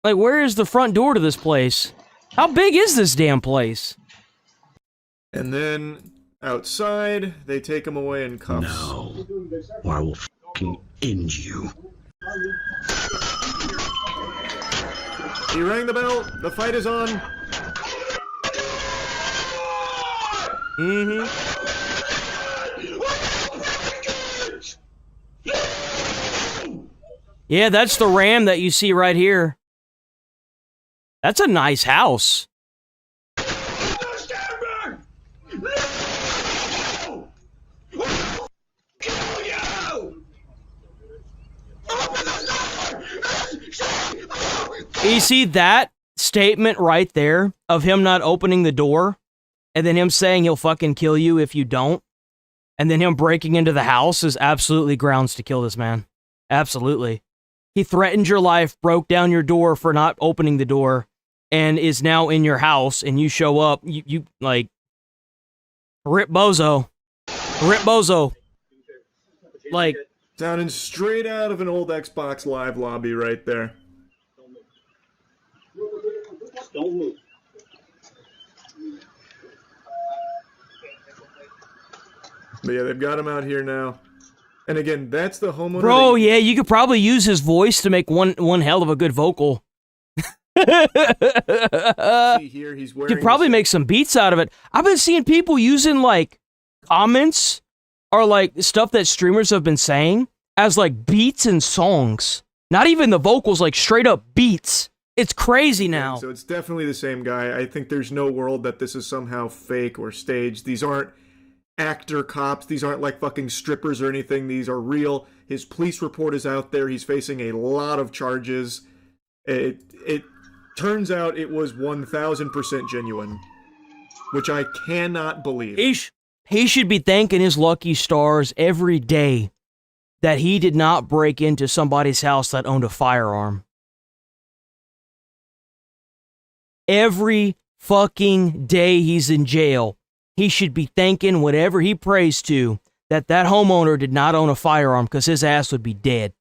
Like, where is the front door to this place? How big is this damn place? And then outside, they take him away in cuffs. No, or I will fucking end you. He rang the bell. The fight is on. Mm-hmm. Yeah, that's the ram that you see right here. That's a nice house. You see that statement right there of him not opening the door and then him saying he'll fucking kill you if you don't, and then him breaking into the house is absolutely grounds to kill this man. Absolutely. He threatened your life, broke down your door for not opening the door, and is now in your house, and you show up, you like, rip bozo. Rip bozo. Like, sounding straight out of an old Xbox Live lobby right there. Don't move. But yeah, they've got him out here now. And again, that's the homeowner. bro, yeah, you could probably use his voice to make one hell of a good vocal. See here, he's wearing You could probably make some beats out of it. I've been seeing people using, like, comments or, like, stuff that streamers have been saying as, like, beats and songs. Not even the vocals, like, straight up beats. It's crazy now. So it's definitely the same guy. I think there's no world that this is somehow fake or staged. These aren't actor cops. These aren't like fucking strippers or anything. These are real. His police report is out there. He's facing a lot of charges. It turns out it was 1000% genuine, which I cannot believe. He should be thanking his lucky stars every day that he did not break into somebody's house that owned a firearm. Every fucking day he's in jail, he should be thanking whatever he prays to that homeowner did not own a firearm, because his ass would be dead.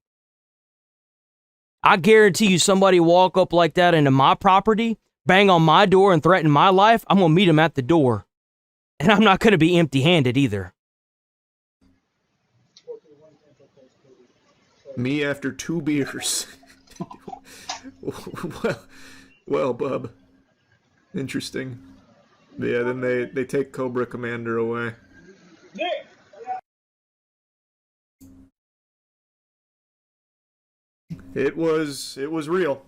I guarantee you, somebody walk up like that into my property, bang on my door and threaten my life, I'm going to meet him at the door. And I'm not going to be empty-handed either. Me after 2 beers. well, bub. Interesting. But yeah, then they take Cobra Commander away. It was real.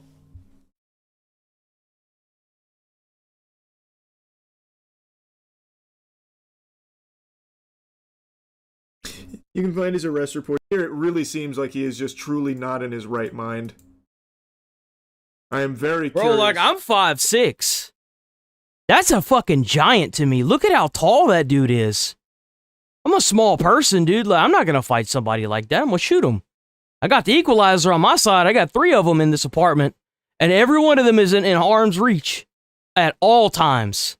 You can find his arrest report here. It really seems like he is just truly not in his right mind. I am very curious. Bro, like, I'm 5'6". That's a fucking giant to me. Look at how tall that dude is. I'm a small person, dude. Like, I'm not gonna fight somebody like that. I'm gonna shoot him. I got the equalizer on my side. I got 3 of them in this apartment, and every one of them is in harm's reach at all times.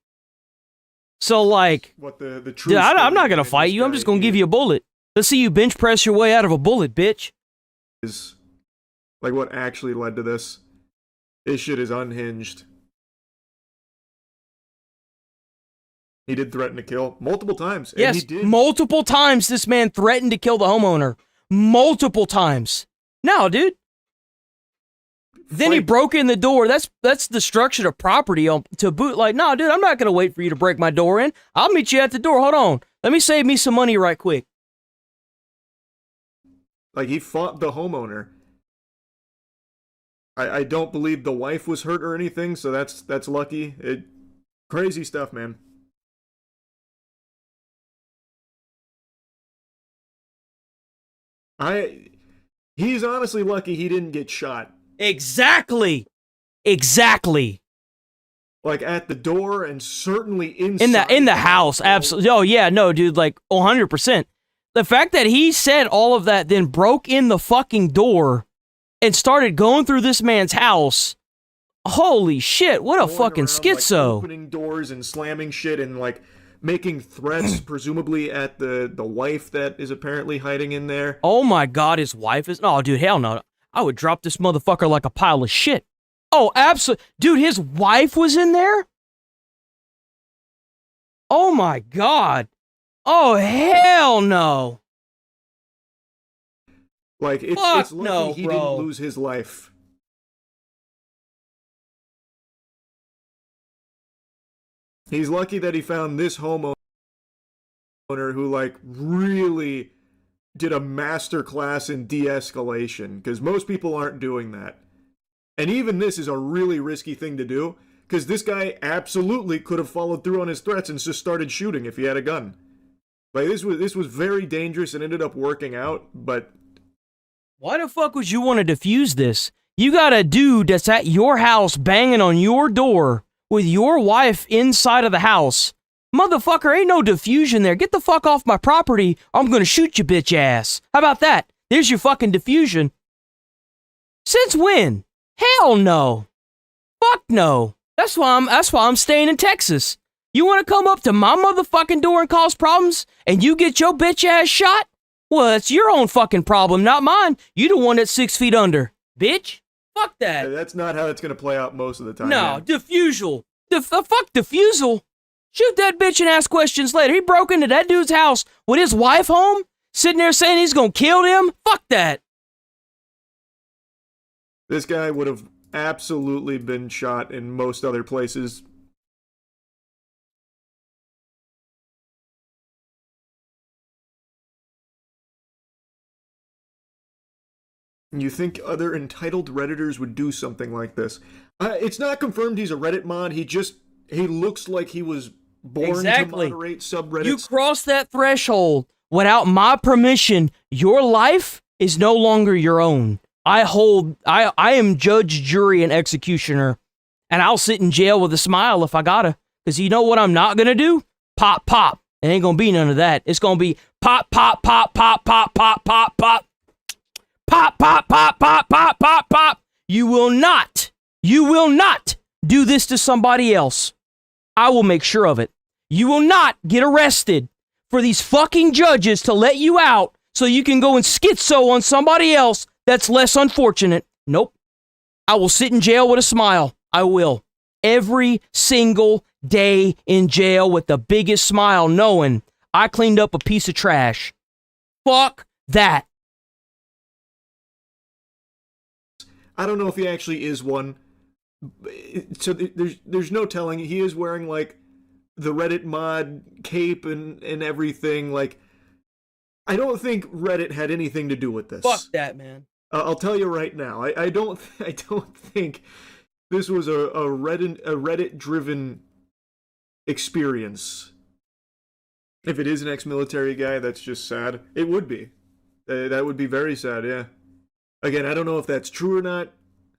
So, like, what the dude, I'm not gonna fight you. I'm just gonna give you a bullet. Let's see you bench press your way out of a bullet, bitch. Is like what actually led to this. This shit is unhinged. He did threaten to kill multiple times. And yes, he did. Multiple times this man threatened to kill the homeowner. Multiple times. No, dude. Then he broke in the door. That's destruction of property to boot. Like, no, dude, I'm not going to wait for you to break my door in. I'll meet you at the door. Hold on. Let me save me some money right quick. Like, he fought the homeowner. I don't believe the wife was hurt or anything, so that's lucky. Crazy stuff, man. He's honestly lucky he didn't get shot. Exactly. Like at the door and certainly inside. In the house, absolutely. Oh yeah, no, dude, like 100%. The fact that he said all of that, then broke in the fucking door and started going through this man's house. Holy shit! What a fucking schizo! Like, opening doors and slamming shit and like making threats, presumably at the wife that is apparently hiding in there. Oh my god, his wife is... Oh, dude, hell no. I would drop this motherfucker like a pile of shit. Oh, absolutely. Dude, his wife was in there? Oh my god. Oh, hell no. Like, it's lucky no, he bro. didn't lose his life. He's lucky that he found this homeowner who, like, really did a master class in de-escalation, because most people aren't doing that. And even this is a really risky thing to do, because this guy absolutely could have followed through on his threats and just started shooting if he had a gun. Like, this was very dangerous and ended up working out, but... Why the fuck would you want to defuse this? You got a dude that's at your house banging on your door with your wife inside of the house. Motherfucker, ain't no diffusion there. Get the fuck off my property or I'm gonna shoot you, bitch ass. How about that? There's your fucking diffusion. Since when? Hell no. Fuck no. That's why I'm staying in Texas. You wanna come up to my motherfucking door and cause problems and you get your bitch ass shot? Well, that's your own fucking problem, not mine. You the one that's 6 feet under. Bitch. Fuck that. That's not how it's gonna play out most of the time. No, man. diffusal. Fuck diffusal. Shoot that bitch and ask questions later. He broke into that dude's house with his wife home, sitting there saying he's gonna kill them. Fuck that. This guy would have absolutely been shot in most other places. You think other entitled Redditors would do something like this? It's not confirmed he's a Reddit mod. He looks like he was born to moderate subreddits. You cross that threshold without my permission, your life is no longer your own. I am judge, jury, and executioner, and I'll sit in jail with a smile if I gotta. Because you know what I'm not gonna do? Pop, pop. It ain't gonna be none of that. It's gonna be pop, pop, pop, pop, pop, pop, pop, pop. Pop, pop, pop, pop, pop, pop, pop. You will not do this to somebody else. I will make sure of it. You will not get arrested for these fucking judges to let you out so you can go and schizo on somebody else that's less unfortunate. Nope. I will sit in jail with a smile. I will. Every single day in jail with the biggest smile, knowing I cleaned up a piece of trash. Fuck that. I don't know if he actually is one. So there's no telling. He is wearing like the Reddit mod cape and everything. Like, I don't think Reddit had anything to do with this. Fuck that, man. I'll tell you right now. I don't think this was a Reddit driven experience. If it is an ex-military guy, that's just sad. It would be. That would be very sad. Yeah. Again, I don't know if that's true or not.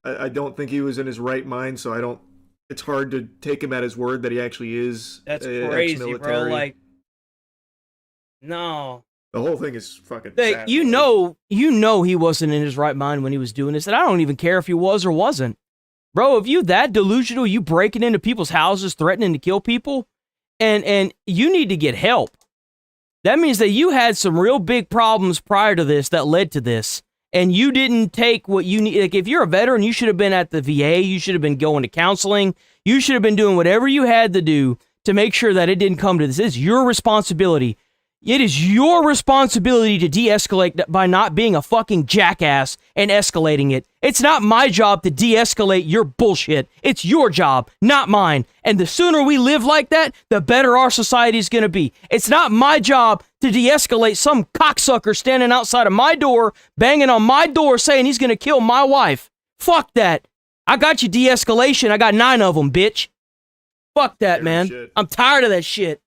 I don't think he was in his right mind, so I don't. It's hard to take him at his word that he actually is. That's crazy, ex-military. bro. Like, no. The whole thing is fucking Like, sad. you know he wasn't in his right mind when he was doing this, and I don't even care if he was or wasn't. Bro, if you that delusional, you breaking into people's houses, threatening to kill people, and you need to get help. That means that you had some real big problems prior to this that led to this. And you didn't take what you need. Like, if you're a veteran, you should have been at the VA. You should have been going to counseling. You should have been doing whatever you had to do to make sure that it didn't come to this. It's your responsibility. It is your responsibility to de-escalate by not being a fucking jackass and escalating it. It's not my job to de-escalate your bullshit. It's your job, not mine. And the sooner we live like that, the better our society is going to be. It's not my job to de-escalate some cocksucker standing outside of my door, banging on my door saying he's going to kill my wife. Fuck that. I got you de-escalation. I got 9 of them, bitch. Fuck that, man. Shit. I'm tired of that shit.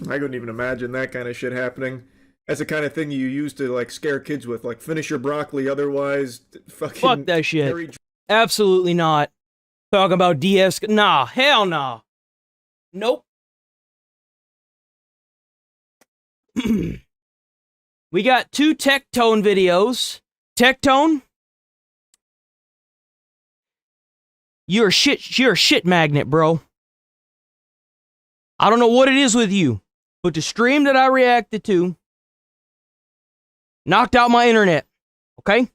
I couldn't even imagine that kind of shit happening. That's the kind of thing you use to like scare kids with, like finish your broccoli, otherwise fucking Fuck that shit. Absolutely not. Talking about nah, hell nah. Nope. We got 2 Tectone videos. Tectone, you're a shit magnet, bro. I don't know what it is with you, but the stream that I reacted to knocked out my internet. Okay?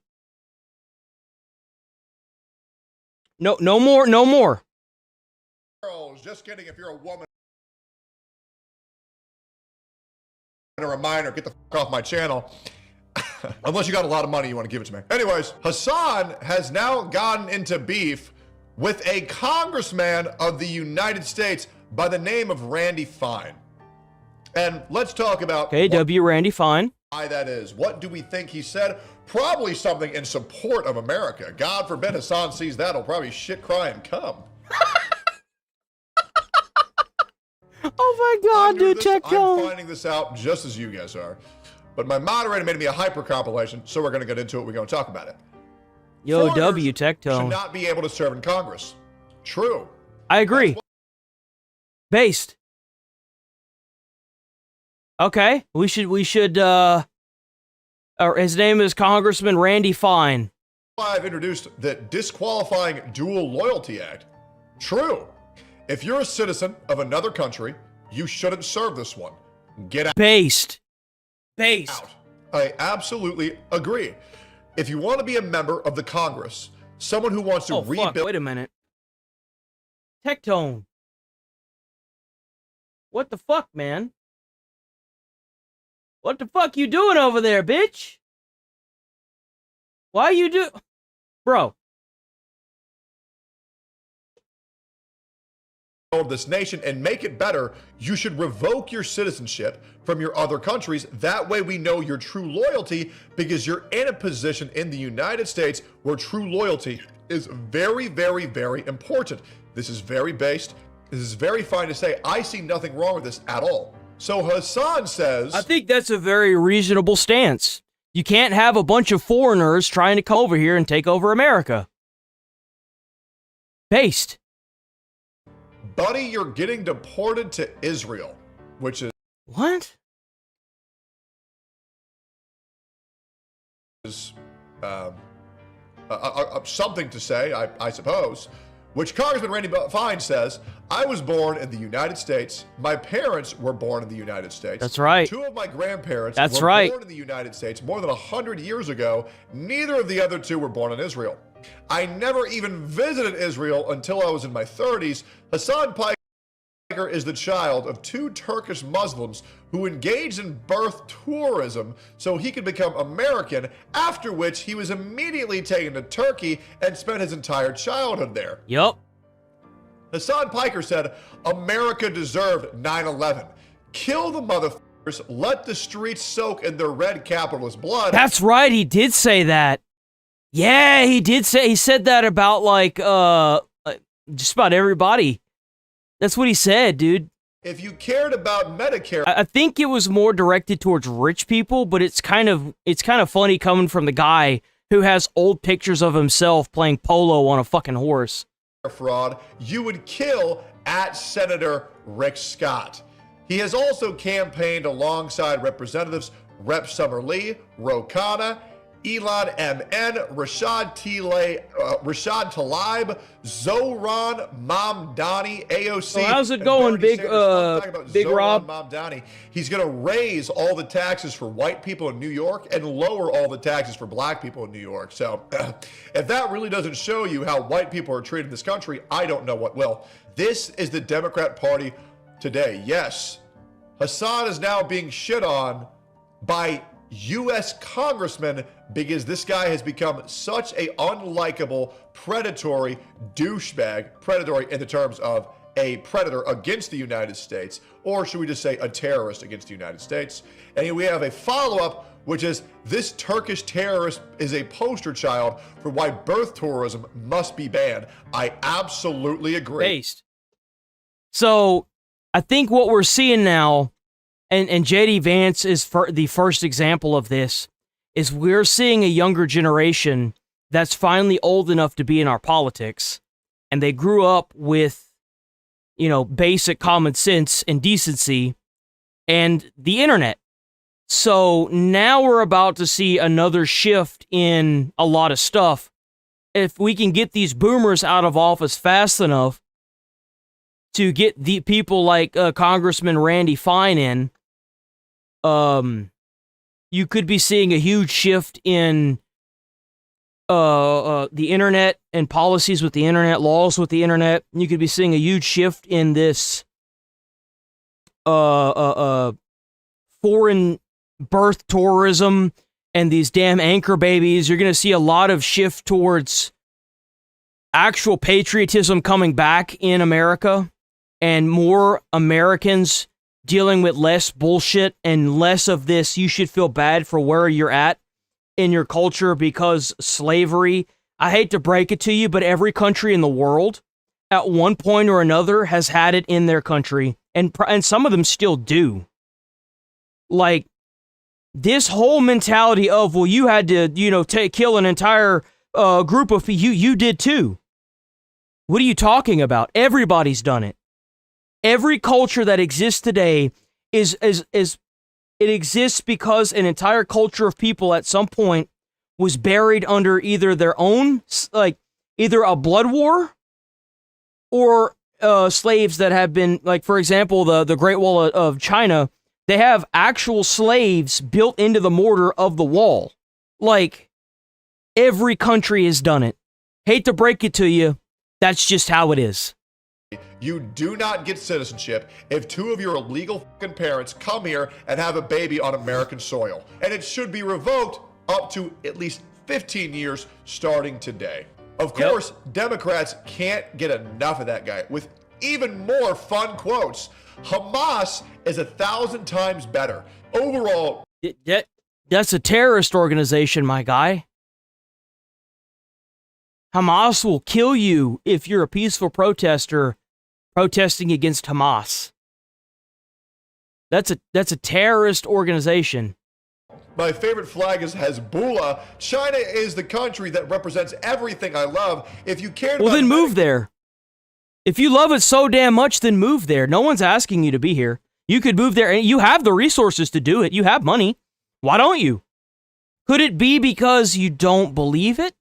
No more. Girls, just kidding. If you're a woman, a reminder, get the fuck off my channel. Unless you got a lot of money you want to give it to me. Anyways, Hassan has now gotten into beef with a congressman of the United States by the name of Randy Fine. And let's talk about Randy Fine. why that is. What do we think he said? Probably something in support of America. God forbid Hassan sees that, he'll probably shit, cry, and come. Oh my god, Under dude, this, Tech I'm Tone. finding this out just as you guys are. But my moderator made me a hyper compilation, so we're going to get into it. We're going to talk about it. Yo, Foreigners W, Tech should Tone. not be able to serve in Congress. True. I agree. Based. Okay, we should, his name is Congressman Randy Fine. I've introduced the Disqualifying Dual Loyalty Act. True. If you're a citizen of another country, you shouldn't serve this one. Get out. Based. I absolutely agree. If you want to be a member of the Congress, someone who wants to Oh, rebuild... fuck, wait a minute. Tech Tone. What the fuck, man? What the fuck you doing over there, bitch? Why you do... Bro. this nation and make it better, you should revoke your citizenship from your other countries. That way we know your true loyalty, because you're in a position in the United States where true loyalty is very, very, very important. This is very based. This is very fine to say. I see nothing wrong with this at all. So Hassan says... I think that's a very reasonable stance. You can't have a bunch of foreigners trying to come over here and take over America. Based. Buddy, you're getting deported to Israel, which is... What? Is something to say, I suppose. Which Congressman Randy Fine says, I was born in the United States. My parents were born in the United States. That's right. Two of my grandparents That's were right. born in the United States more than 100 years ago. Neither of the other two were born in Israel. I never even visited Israel until I was in my 30s. Hassan Piker is the child of two Turkish Muslims who engaged in birth tourism so he could become American, after which he was immediately taken to Turkey and spent his entire childhood there. Yup. Hassan Piker said, America deserved 9/11. Kill the motherfuckers, let the streets soak in their red capitalist blood. That's right, he did say that. Yeah, he said that about, like, just about everybody. That's what he said, dude. If you cared about Medicare... I think it was more directed towards rich people, but it's kind of funny coming from the guy who has old pictures of himself playing polo on a fucking horse. Fraud, you would kill at Senator Rick Scott. He has also campaigned alongside Representatives Rep. Summer Lee, Ro Khanna, Elon M.N., Rashad Tlaib, Zohran Mamdani, AOC. So how's it going, Big Rob? Mamdani. He's going to raise all the taxes for white people in New York and lower all the taxes for black people in New York. So if that really doesn't show you how white people are treated in this country, I don't know what will. This is the Democrat Party today. Yes, Hassan is now being shit on by U.S. congressmen because this guy has become such a unlikable, predatory douchebag. Predatory in the terms of a predator against the United States, or should we just say a terrorist against the United States? And here we have a follow-up, which is this Turkish terrorist is a poster child for why birth tourism must be banned. I absolutely agree. Based. So I think what we're seeing now, and JD Vance is the first example of this, is we're seeing a younger generation that's finally old enough to be in our politics, and they grew up with, basic common sense and decency and the internet. So now we're about to see another shift in a lot of stuff. If we can get these boomers out of office fast enough to get the people like Congressman Randy Fine in, you could be seeing a huge shift in the internet and policies with the internet, laws with the internet. You could be seeing a huge shift in this foreign birth tourism and these damn anchor babies. You're going to see a lot of shift towards actual patriotism coming back in America and more Americans dealing with less bullshit and less of this, you should feel bad for where you're at in your culture because slavery, I hate to break it to you, but every country in the world at one point or another has had it in their country. and some of them still do. Like, this whole mentality of, well, you had to, kill an entire group of people. You did too. What are you talking about? Everybody's done it. Every culture that exists today is it exists because an entire culture of people at some point was buried under either their own, like, either a blood war or slaves that have been, like, for example, the Great Wall of China. They have actual slaves built into the mortar of the wall. Like, every country has done it. Hate to break it to you, that's just how it is. You do not get citizenship if two of your legal fucking parents come here and have a baby on American soil. And it should be revoked up to at least 15 years starting today. Of course, Democrats can't get enough of that guy with even more fun quotes. Hamas is 1,000 times better. Overall, that's a terrorist organization, my guy. Hamas will kill you if you're a peaceful protester protesting against Hamas. That's a terrorist organization. My favorite flag is Hezbollah. China is the country that represents everything I love. If you cared well, then move there. If you love it so damn much, then move there. No one's asking you to be here. You could move there, and you have the resources to do it. You have money. Why don't you? Could it be because you don't believe it?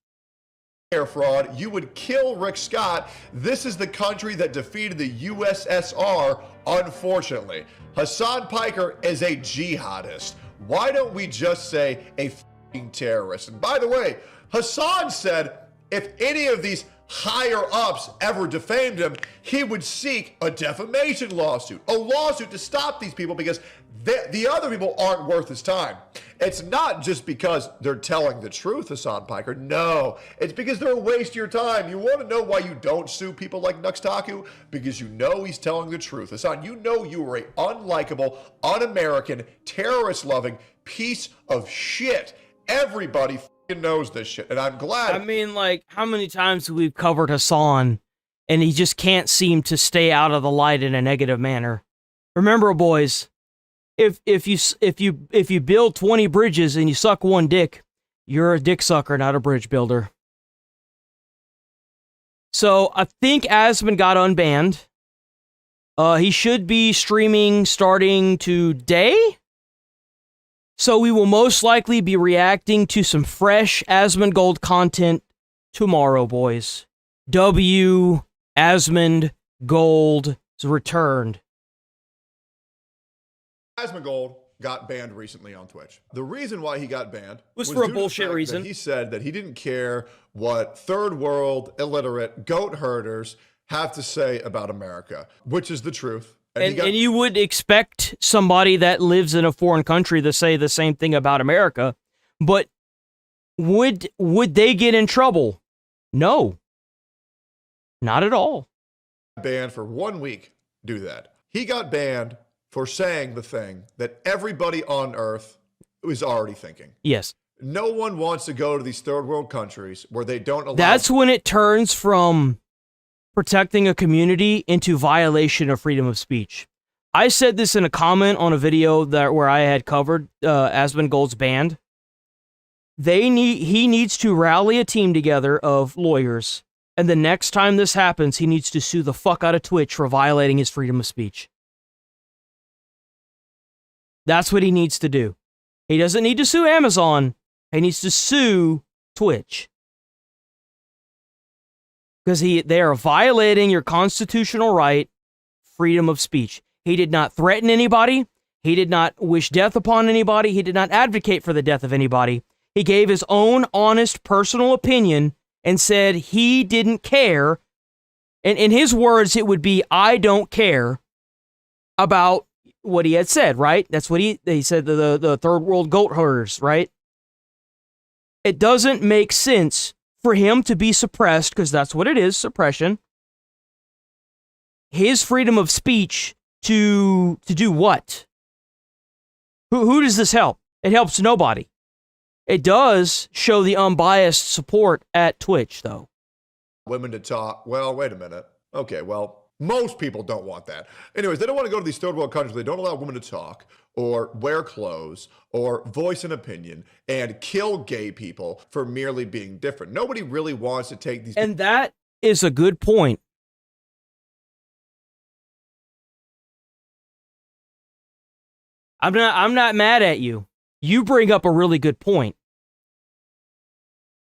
Air fraud, you would kill Rick Scott. This is the country that defeated the USSR, unfortunately. Hassan Piker is a jihadist. Why don't we just say a f***ing terrorist? And by the way, Hassan said if any of these higher ups ever defamed him, he would seek a defamation lawsuit, a lawsuit to stop these people because the other people aren't worth his time. It's not just because they're telling the truth, Hassan Piker. No, it's because they're a waste of your time. You want to know why you don't sue people like Nuxtaku? Because you know he's telling the truth. Hassan, you know you were an unlikable, un-American, terrorist-loving piece of shit. Everybody knows this shit, and I'm glad. I mean, like, how many times we've covered Hassan, and he just can't seem to stay out of the light in a negative manner. Remember, boys, if you build 20 bridges and you suck one dick, you're a dick sucker, not a bridge builder. So I think Asmund got unbanned. He should be streaming starting today. So we will most likely be reacting to some fresh Asmund Gold content tomorrow, boys. Asmund Gold is returned. Asmund Gold got banned recently on Twitch. The reason why he got banned was for a due to the bullshit fact reason. that he said that he didn't care what third world illiterate goat herders have to say about America, which is the truth. And you would expect somebody that lives in a foreign country to say the same thing about America, but would they get in trouble? No. Not at all. Banned for 1 week, do that. He got banned for saying the thing that everybody on Earth is already thinking. Yes. No one wants to go to these third world countries where they don't allow... That's when it turns from protecting a community into violation of freedom of speech. I said this in a comment on a video where I had covered Asmund Gold's band. He needs to rally a team together of lawyers, and the next time this happens, he needs to sue the fuck out of Twitch for violating his freedom of speech. That's what he needs to do. He doesn't need to sue Amazon. He needs to sue Twitch. Because they are violating your constitutional right, freedom of speech. He did not threaten anybody. He did not wish death upon anybody. He did not advocate for the death of anybody. He gave his own honest personal opinion and said he didn't care. And in his words, it would be, I don't care about what he had said, right? That's what he said, the third world goat herders, right? It doesn't make sense for him to be suppressed, because that's what it is, suppression. His freedom of speech to do what? Who does this help? It helps nobody. It does show the unbiased support at Twitch, though. Women to talk. Well, wait a minute. Okay, well, Most people don't want that. Anyways, they don't want to go to these third world countries where they don't allow women to talk or wear clothes or voice an opinion and kill gay people for merely being different. Nobody really wants to take these. And that is a good point. I'm not mad at you. You bring up a really good point.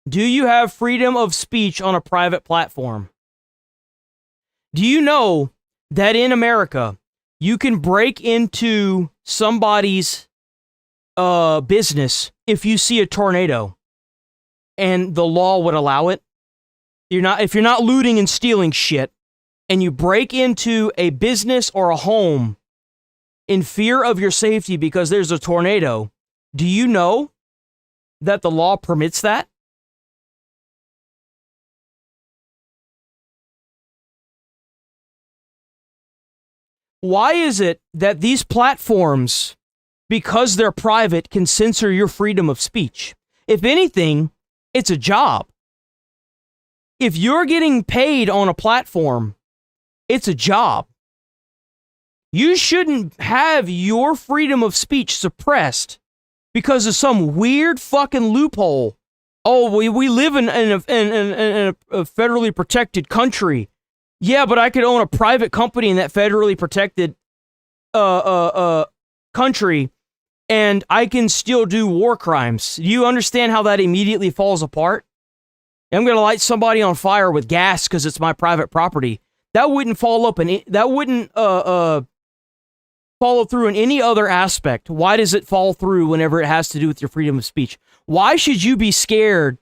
Do you have freedom of speech on a private platform? Do you know that in America, you can break into somebody's business if you see a tornado and the law would allow it? If you're not looting and stealing shit and you break into a business or a home in fear of your safety because there's a tornado, do you know that the law permits that? Why is it that these platforms, because they're private, can censor your freedom of speech? If anything, it's a job. If you're getting paid on a platform, it's a job. You shouldn't have your freedom of speech suppressed because of some weird fucking loophole. Oh, we live in a federally protected country. Yeah, but I could own a private company in that federally protected country, and I can still do war crimes. Do you understand how that immediately falls apart? I'm going to light somebody on fire with gas because it's my private property. That wouldn't follow through in any other aspect. Why does it fall through whenever it has to do with your freedom of speech? Why should you be scared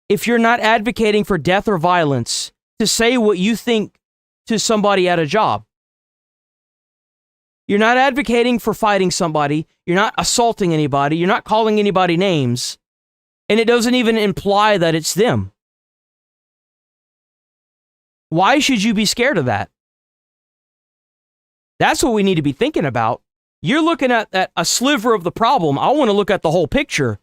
if you're not advocating for death or violence to say what you think to somebody at a job? You're not advocating for fighting somebody. You're not assaulting anybody. You're not calling anybody names. And it doesn't even imply that it's them. Why should you be scared of that? That's what we need to be thinking about. You're looking at a sliver of the problem. I want to look at the whole picture.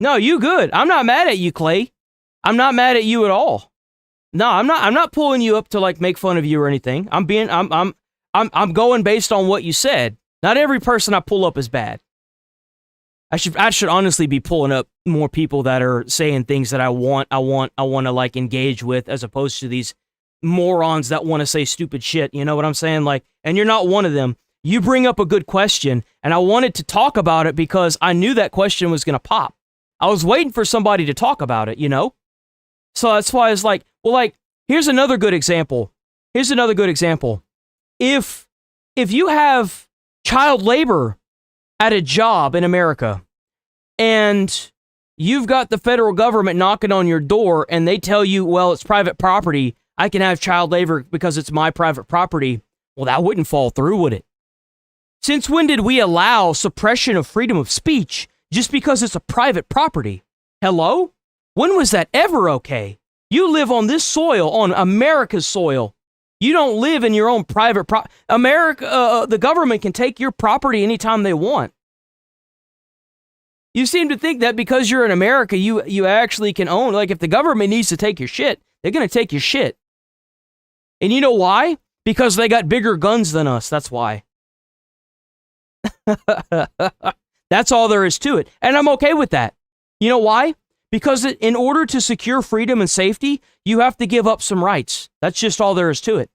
No, you good. I'm not mad at you, Clay. I'm not mad at you at all. No, I'm not pulling you up to like make fun of you or anything. I'm going based on what you said. Not every person I pull up is bad. I should honestly be pulling up more people that are saying things that I want to like engage with, as opposed to these morons that want to say stupid shit. You know what I'm saying? Like, and you're not one of them. You bring up a good question, and I wanted to talk about it because I knew that question was going to pop. I was waiting for somebody to talk about it, you know? So that's why I was like, well, like, here's another good example. If you have child labor at a job in America, and you've got the federal government knocking on your door, and they tell you, well, it's private property, I can have child labor because it's my private property, well, that wouldn't fall through, would it? Since when did we allow suppression of freedom of speech just because it's a private property? Hello? When was that ever okay? You live on this soil, on America's soil. You don't live in your own private property. America, the government can take your property anytime they want. You seem to think that because you're in America, you actually can own. Like, if the government needs to take your shit, they're going to take your shit. And you know why? Because they got bigger guns than us. That's why. That's all there is to it. And I'm okay with that. You know why? Because in order to secure freedom and safety, you have to give up some rights. That's just all there is to it.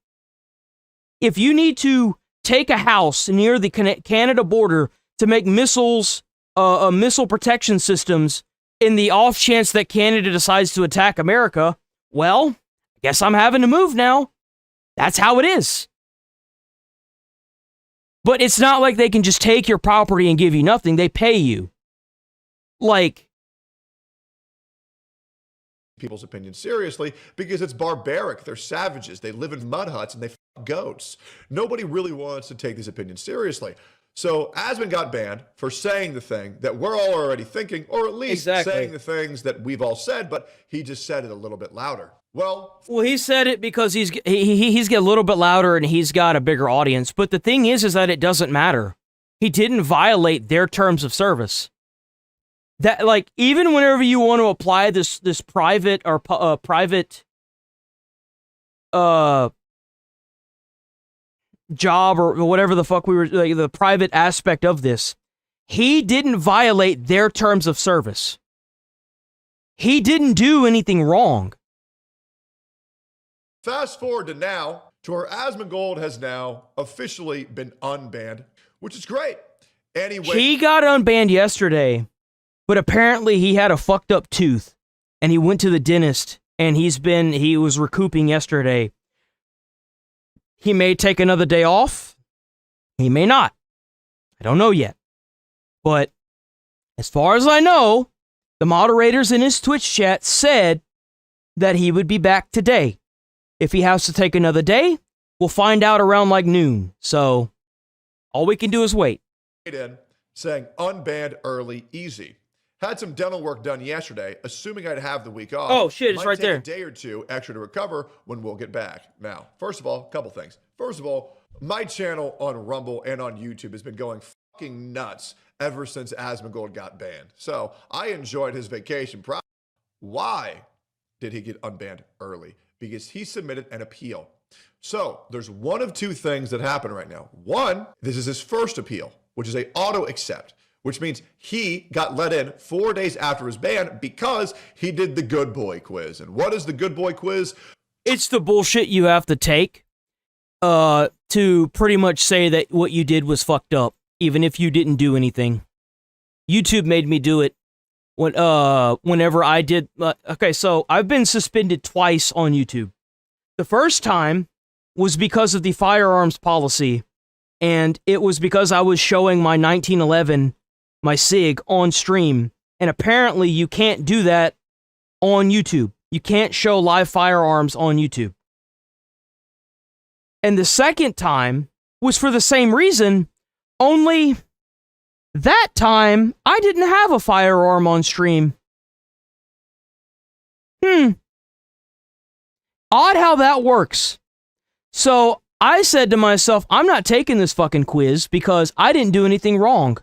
If you need to take a house near the Canada border to make missiles, missile protection systems, in the off chance that Canada decides to attack America, well, I guess I'm having to move now. That's how it is. But it's not like they can just take your property and give you nothing. They pay you. Like, people's opinions seriously because it's barbaric. They're savages. They live in mud huts and they f*** goats. Nobody really wants to take these opinions seriously. So Asmund got banned for saying the thing that we're all already thinking, or at least saying the things that we've all said, but he just said it a little bit louder. Well, he said it because he's got a little bit louder and he's got a bigger audience. But the thing is that it doesn't matter. He didn't violate their terms of service. That, like, even whenever you want to apply this private or private job or whatever the fuck we were, like, the private aspect of this, he didn't violate their terms of service. He didn't do anything wrong. Fast forward to now, to where Asmongold has now officially been unbanned, which is great. Anyway, he got unbanned yesterday, but apparently he had a fucked up tooth, and he went to the dentist, and he was recouping yesterday. He may take another day off. He may not. I don't know yet. But as far as I know, the moderators in his Twitch chat said that he would be back today. If he has to take another day, we'll find out around like noon. So all we can do is wait. In saying unbanned early, easy. Had some dental work done yesterday, assuming I'd have the week off. Oh shit, it's right there. A day or two extra to recover when we'll get back. Now, first of all, a couple things. First of all, my channel on Rumble and on YouTube has been going fucking nuts ever since Asmongold got banned. So I enjoyed his vacation. Why did he get unbanned early? Because he submitted an appeal. So there's one of two things that happen right now. One, this is his first appeal, which is a auto accept, which means he got let in 4 days after his ban because he did the good boy quiz. And what is the good boy quiz? It's the bullshit you have to take to pretty much say that what you did was fucked up, even if you didn't do anything. YouTube made me do it whenever I did. Okay, so I've been suspended twice on YouTube. The first time was because of the firearms policy, and it was because I was showing my 1911, my SIG, on stream, and apparently you can't do that on YouTube. You can't show live firearms on YouTube. And the second time was for the same reason, only that time I didn't have a firearm on stream. Odd how that works. So I said to myself, I'm not taking this fucking quiz because I didn't do anything wrong.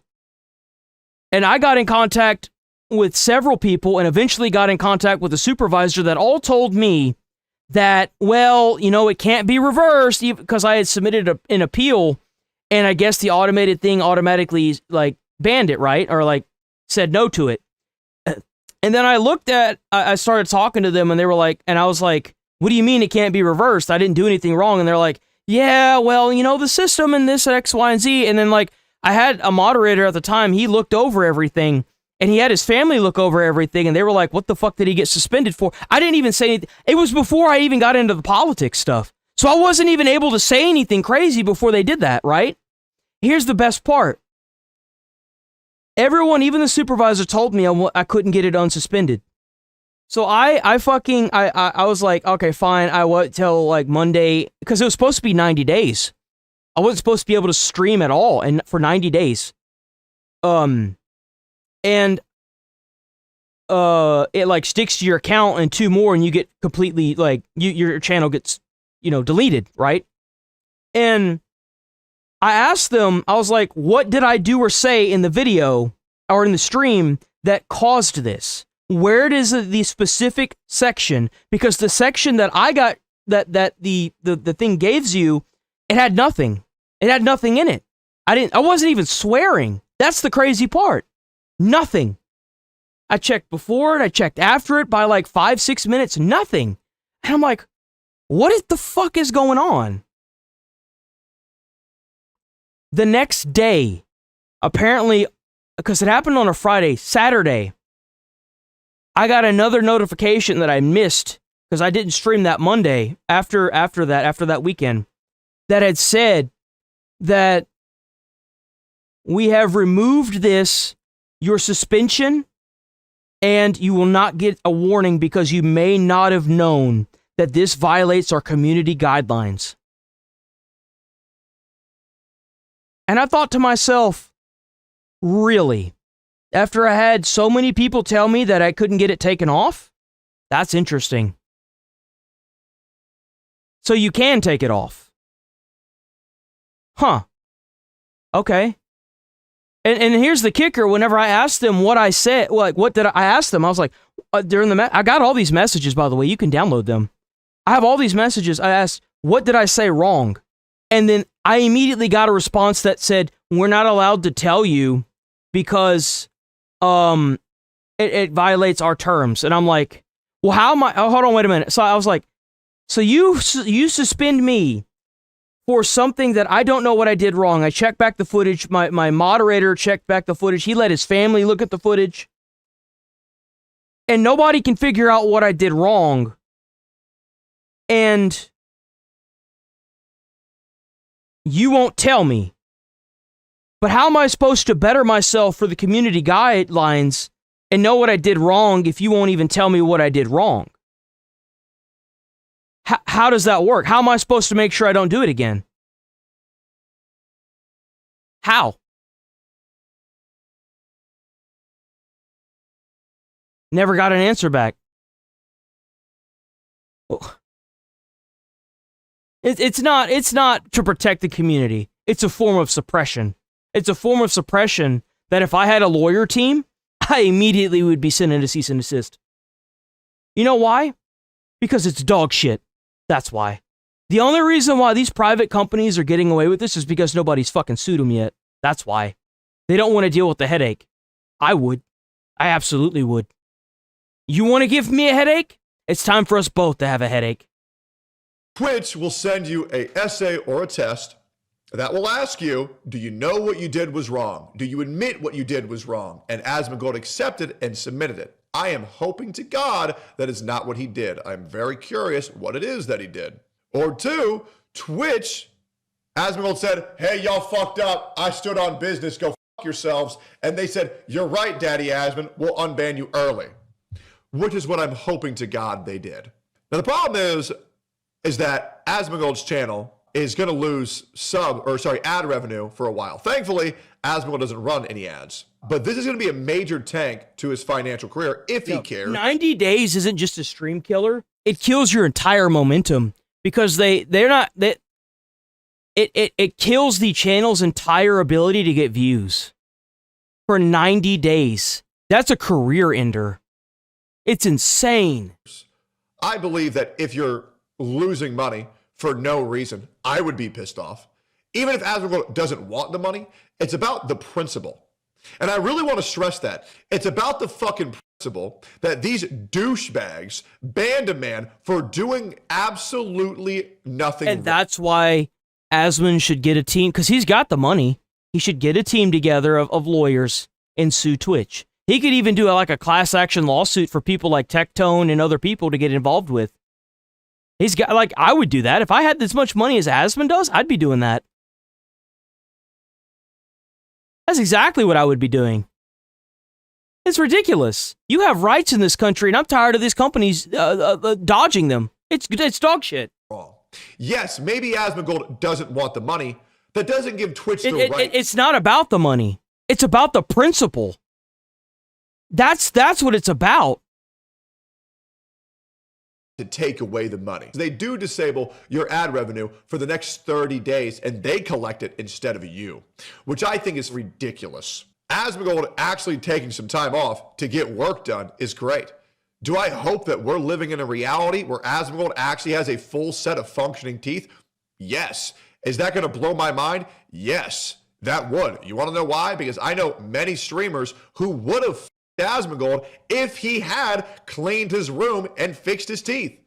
And I got in contact with several people and eventually got in contact with a supervisor that all told me that, well, you know, it can't be reversed because I had submitted an appeal, and I guess the automated thing automatically, like, banned it, right? Or, like, said no to it. And then I started talking to them, and they were like, and I was like, what do you mean it can't be reversed? I didn't do anything wrong. And they're like, yeah, well, you know, the system and this X, Y, and Z. And then, like, I had a moderator at the time, he looked over everything, and he had his family look over everything, and they were like, what the fuck did he get suspended for? I didn't even say anything. It was before I even got into the politics stuff. So I wasn't even able to say anything crazy before they did that, right? Here's the best part. Everyone, even the supervisor, told me I couldn't get it unsuspended. So I was like, okay, fine, I wait till like Monday, because it was supposed to be 90 days. I wasn't supposed to be able to stream at all and for 90 days. And it like sticks to your account and 2 more and you get completely like your channel gets, you know, deleted, right? And I asked them, I was like, what did I do or say in the video or in the stream that caused this? Where is the specific section? Because the section that I got, that the thing gives you, it had nothing. It had nothing in it. I wasn't even swearing. That's the crazy part. Nothing. I checked before it, I checked after it by like 5-6 minutes, nothing. And I'm like, what the fuck is going on? The next day, apparently, because it happened on a Friday, Saturday, I got another notification that I missed because I didn't stream that Monday after that weekend, that had said that we have removed your suspension, and you will not get a warning because you may not have known that this violates our community guidelines. And I thought to myself, really? After I had so many people tell me that I couldn't get it taken off? That's interesting. So you can take it off. Huh. Okay. And here's the kicker. Whenever I asked them what I said, like, what did I ask them? I was like, during I got all these messages, by the way. You can download them. I have all these messages. I asked, what did I say wrong? And then I immediately got a response that said, we're not allowed to tell you because it violates our terms. And I'm like, well, how am I? Oh, hold on, wait a minute. So I was like, so you suspend me for something that I don't know what I did wrong. I checked back the footage. My moderator checked back the footage. He let his family look at the footage. And nobody can figure out what I did wrong. And you won't tell me. But how am I supposed to better myself for the community guidelines and know what I did wrong if you won't even tell me what I did wrong? How does that work? How am I supposed to make sure I don't do it again? How? Never got an answer back. Well, it's not to protect the community. It's a form of suppression. It's a form of suppression that if I had a lawyer team, I immediately would be sending a cease and desist. You know why? Because it's dog shit. That's why. The only reason why these private companies are getting away with this is because nobody's fucking sued them yet. That's why. They don't want to deal with the headache. I would. I absolutely would. You want to give me a headache? It's time for us both to have a headache. Twitch will send you an essay or a test that will ask you, do you know what you did was wrong? Do you admit what you did was wrong? And Asmongold accepted and submitted it. I am hoping to God that is not what he did. I'm very curious what it is that he did. Or two, Twitch, Asmongold said, hey, y'all fucked up. I stood on business. Go fuck yourselves. And they said, you're right, Daddy Asmon. We'll unban you early. Which is what I'm hoping to God they did. Now, the problem is that Asmongold's channel is going to lose ad revenue for a while. Thankfully, Asmongold doesn't run any ads. But this is going to be a major tank to his financial career if he cares. 90 days isn't just a stream killer. It kills your entire momentum because it kills the channel's entire ability to get views for 90 days. That's a career ender. It's insane. I believe that if you're losing money for no reason, I would be pissed off. Even if Asmongold doesn't want the money, it's about the principle. And I really want to stress that. It's about the fucking principle that these douchebags banned a man for doing absolutely nothing. And that's why Asmon should get a team, because he's got the money. He should get a team together of lawyers and sue Twitch. He could even do a class action lawsuit for people like Tectone and other people to get involved with. He's got, I would do that. If I had as much money as Asmon does, I'd be doing that. That's exactly what I would be doing. It's ridiculous. You have rights in this country, and I'm tired of these companies dodging them. It's dog shit. Yes, maybe Asmongold doesn't want the money. That doesn't give Twitch the right. It's not about the money. It's about the principle. That's what it's about. To take away the money. They do disable your ad revenue for the next 30 days and they collect it instead of you, which I think is ridiculous. Asmongold actually taking some time off to get work done is great. Do I hope that we're living in a reality where Asmongold actually has a full set of functioning teeth? Yes. Is that going to blow my mind? Yes, that would. You want to know why? Because I know many streamers who would have Asmongold if he had cleaned his room and fixed his teeth.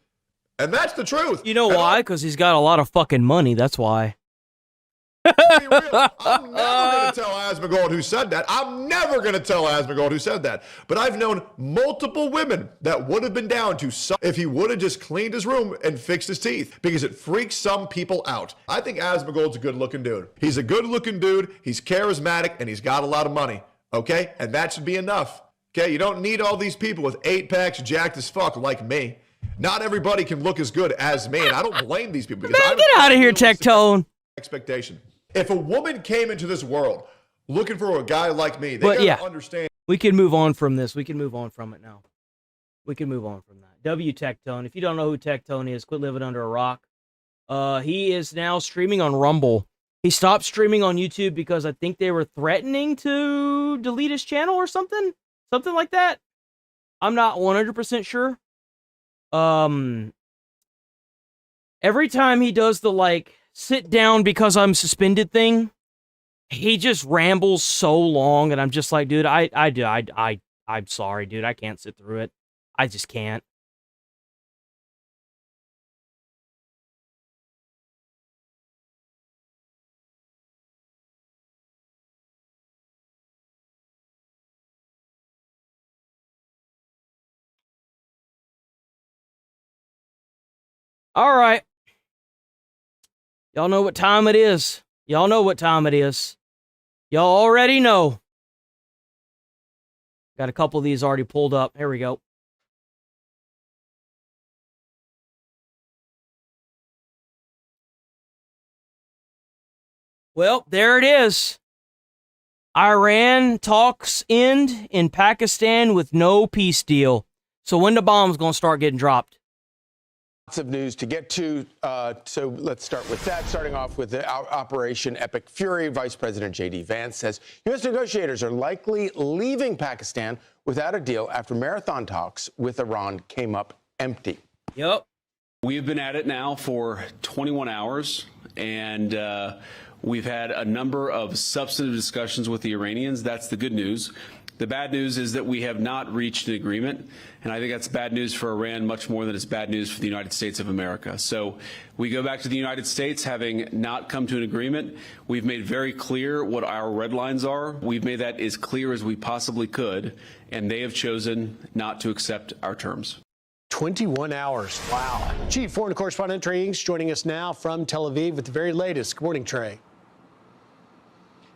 And that's the truth. You know why? Because he's got a lot of fucking money. That's why. Be real. I'm never going to tell Asmongold who said that. I'm never going to tell Asmongold who said that. But I've known multiple women that would have been down to if he would have just cleaned his room and fixed his teeth, because it freaks some people out. I think Asmongold's a good-looking dude. He's a good-looking dude. He's charismatic, and he's got a lot of money. Okay? And that should be enough. Okay? You don't need all these people with 8-packs jacked as fuck like me. Not everybody can look as good as me, and I don't blame these people. Because Man, get out of here, Tectone. Expectation. If a woman came into this world looking for a guy like me, they But, gotta yeah. understand. We can move on from this. We can move on from it now. We can move on from that. W Tectone. If you don't know who Tectone is, quit living under a rock. He is now streaming on Rumble. He stopped streaming on YouTube because I think they were threatening to delete his channel or something. Something like that. I'm not 100% sure. Every time he does the, like, sit down because I'm suspended thing, he just rambles so long, and I'm just like, dude, I'm sorry, dude. I can't sit through it. I just can't. All right. Y'all know what time it is. Y'all know what time it is. Y'all already know. Got a couple of these already pulled up. Here we go. Well, there it is. Iran talks end in Pakistan with no peace deal. So when the bomb's going to start getting dropped? Lots of news to get to, so let's start with that. Starting off with the Operation Epic Fury, Vice President J.D. Vance says U.S. negotiators are likely leaving Pakistan without a deal after marathon talks with Iran came up empty. Yep. We have been at it now for 21 hours, and we've had a number of substantive discussions with the Iranians. That's the good news. The bad news is that we have not reached an agreement, and I think that's bad news for Iran much more than it's bad news for the United States of America. So we go back to the United States having not come to an agreement. We've made very clear what our red lines are. We've made that as clear as we possibly could, and they have chosen not to accept our terms. 21 hours. Wow. Chief Foreign Correspondent Trey Inks joining us now from Tel Aviv with the very latest. Good morning, Trey.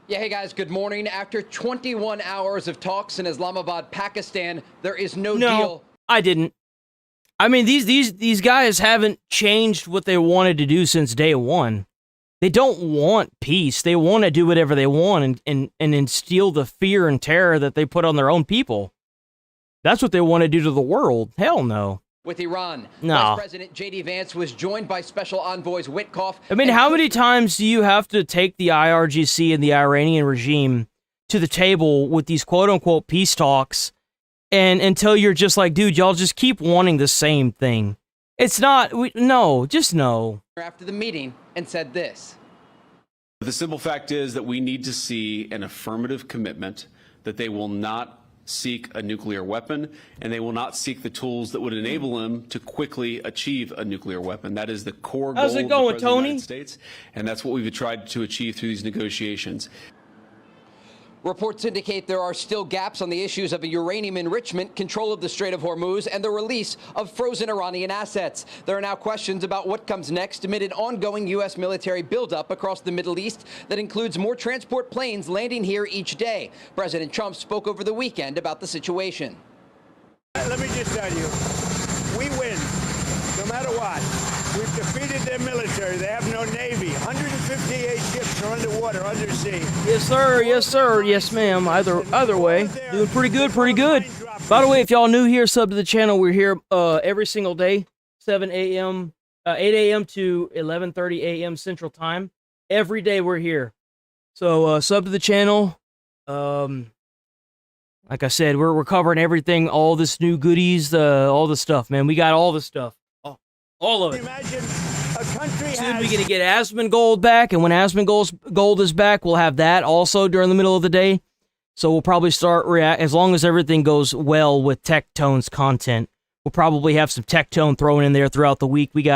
Yeah, hey guys, good morning. After 21 hours of talks in Islamabad, Pakistan, there is no deal. I didn't. I mean, these guys haven't changed what they wanted to do since day one. They don't want peace. They want to do whatever they want and instill the fear and terror that they put on their own people. That's what they want to do to the world. Hell no. With Iran, No. Vice President J.D. Vance was joined by Special Envoys Witkoff. I mean, how many times do you have to take the IRGC and the Iranian regime to the table with these quote-unquote peace talks and until you're just like, dude, y'all just keep wanting the same thing? It's not, no, just no. After the meeting and said this. The simple fact is that we need to see an affirmative commitment that they will not seek a nuclear weapon, and they will not seek the tools that would enable them to quickly achieve a nuclear weapon. That is the core goal How's it of going, the President of the Tony? United States, and that's what we've tried to achieve through these negotiations. Reports indicate there are still gaps on the issues of uranium enrichment, control of the Strait of Hormuz, and the release of frozen Iranian assets. There are now questions about what comes next amid an ongoing U.S. military buildup across the Middle East that includes more transport planes landing here each day. President Trump spoke over the weekend about the situation. Let me just tell you, we win, no matter what. We've defeated their military. They have no navy. 158 ships are underwater, undersea. Yes, sir. Yes, sir. Yes, ma'am. Either way, doing pretty good. Pretty good. By the way, if y'all new here, sub to the channel. We're here every single day, 8 a.m. to 11:30 a.m. Central Time. Every day we're here. So sub to the channel. Like I said, we're covering everything, all this new goodies, all the stuff, man. We got all the stuff. All of it. Imagine a country Soon we're going to get Asmongold back, and when Asmongold is back, we'll have that also during the middle of the day. So we'll probably start as long as everything goes well with Tectone's content. We'll probably have some Tectone thrown in there throughout the week. We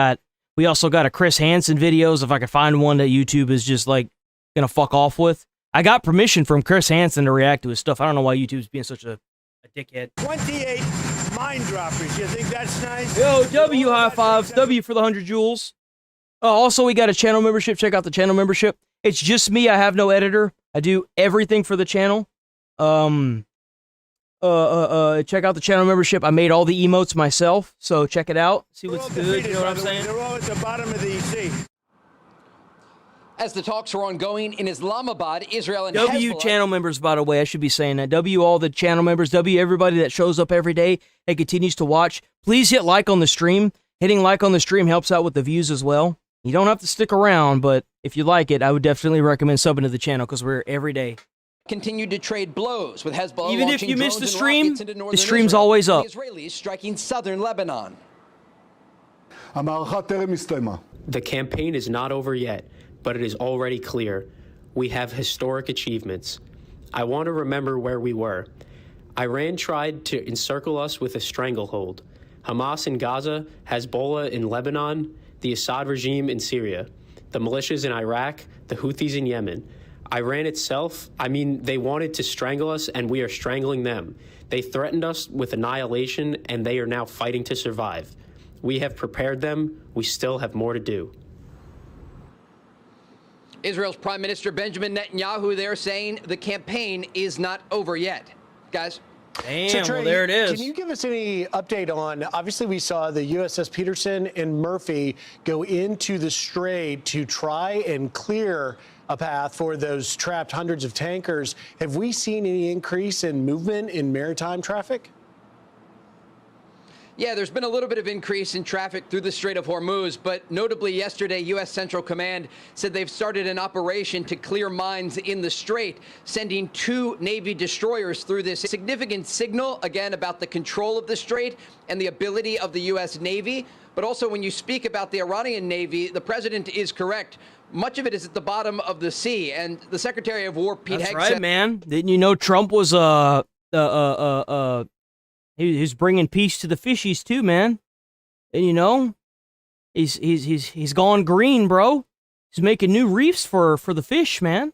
also got a Chris Hansen videos, if I can find one that YouTube is just like going to fuck off with. I got permission from Chris Hansen to react to his stuff. I don't know why YouTube's being such a dickhead. 28 mine droppers. You think that's nice? Yo, W high fives. W for the 100 joules. Also, we got a channel membership. Check out the channel membership. It's just me. I have no editor. I do everything for the channel. Check out the channel membership. I made all the emotes myself, so check it out. See what's good. You know what I'm saying? They're all at the bottom of the sea. As the talks are ongoing in Islamabad, Israel and W Hezbollah... channel members, by the way, I should be saying that. W all the channel members, W everybody that shows up every day and continues to watch. Please hit like on the stream. Hitting like on the stream helps out with the views as well. You don't have to stick around, but if you like it, I would definitely recommend subbing to the channel because we're every day. Continued to trade blows with Hezbollah Even if launching you miss drones the and stream, rockets into the northern stream's Israel, always and up. the Israelis striking southern Lebanon. The campaign is not over yet, but it is already clear. We have historic achievements. I want to remember where we were. Iran tried to encircle us with a stranglehold. Hamas in Gaza, Hezbollah in Lebanon, the Assad regime in Syria, the militias in Iraq, the Houthis in Yemen. Iran itself, they wanted to strangle us, and we are strangling them. They threatened us with annihilation, and they are now fighting to survive. We have prepared them. We still have more to do. Israel's Prime Minister Benjamin Netanyahu there saying the campaign is not over yet. Guys? Damn, So, Trey, well, there it is. Can you give us any update on, obviously we saw the USS Peterson and Murphy go into the Strait to try and clear a path for those trapped hundreds of tankers. Have we seen any increase in movement in maritime traffic? Yeah, there's been a little bit of increase in traffic through the Strait of Hormuz, but notably yesterday, U.S. Central Command said they've started an operation to clear mines in the Strait, sending 2 Navy destroyers through this significant signal, again, about the control of the Strait and the ability of the U.S. Navy. But also, when you speak about the Iranian Navy, the president is correct. Much of it is at the bottom of the sea, and the Secretary of War, Pete That's Hegg, right, said, man. Didn't you know Trump was he's bringing peace to the fishies too, man. And you know, he's gone green, bro. He's making new reefs for the fish, man.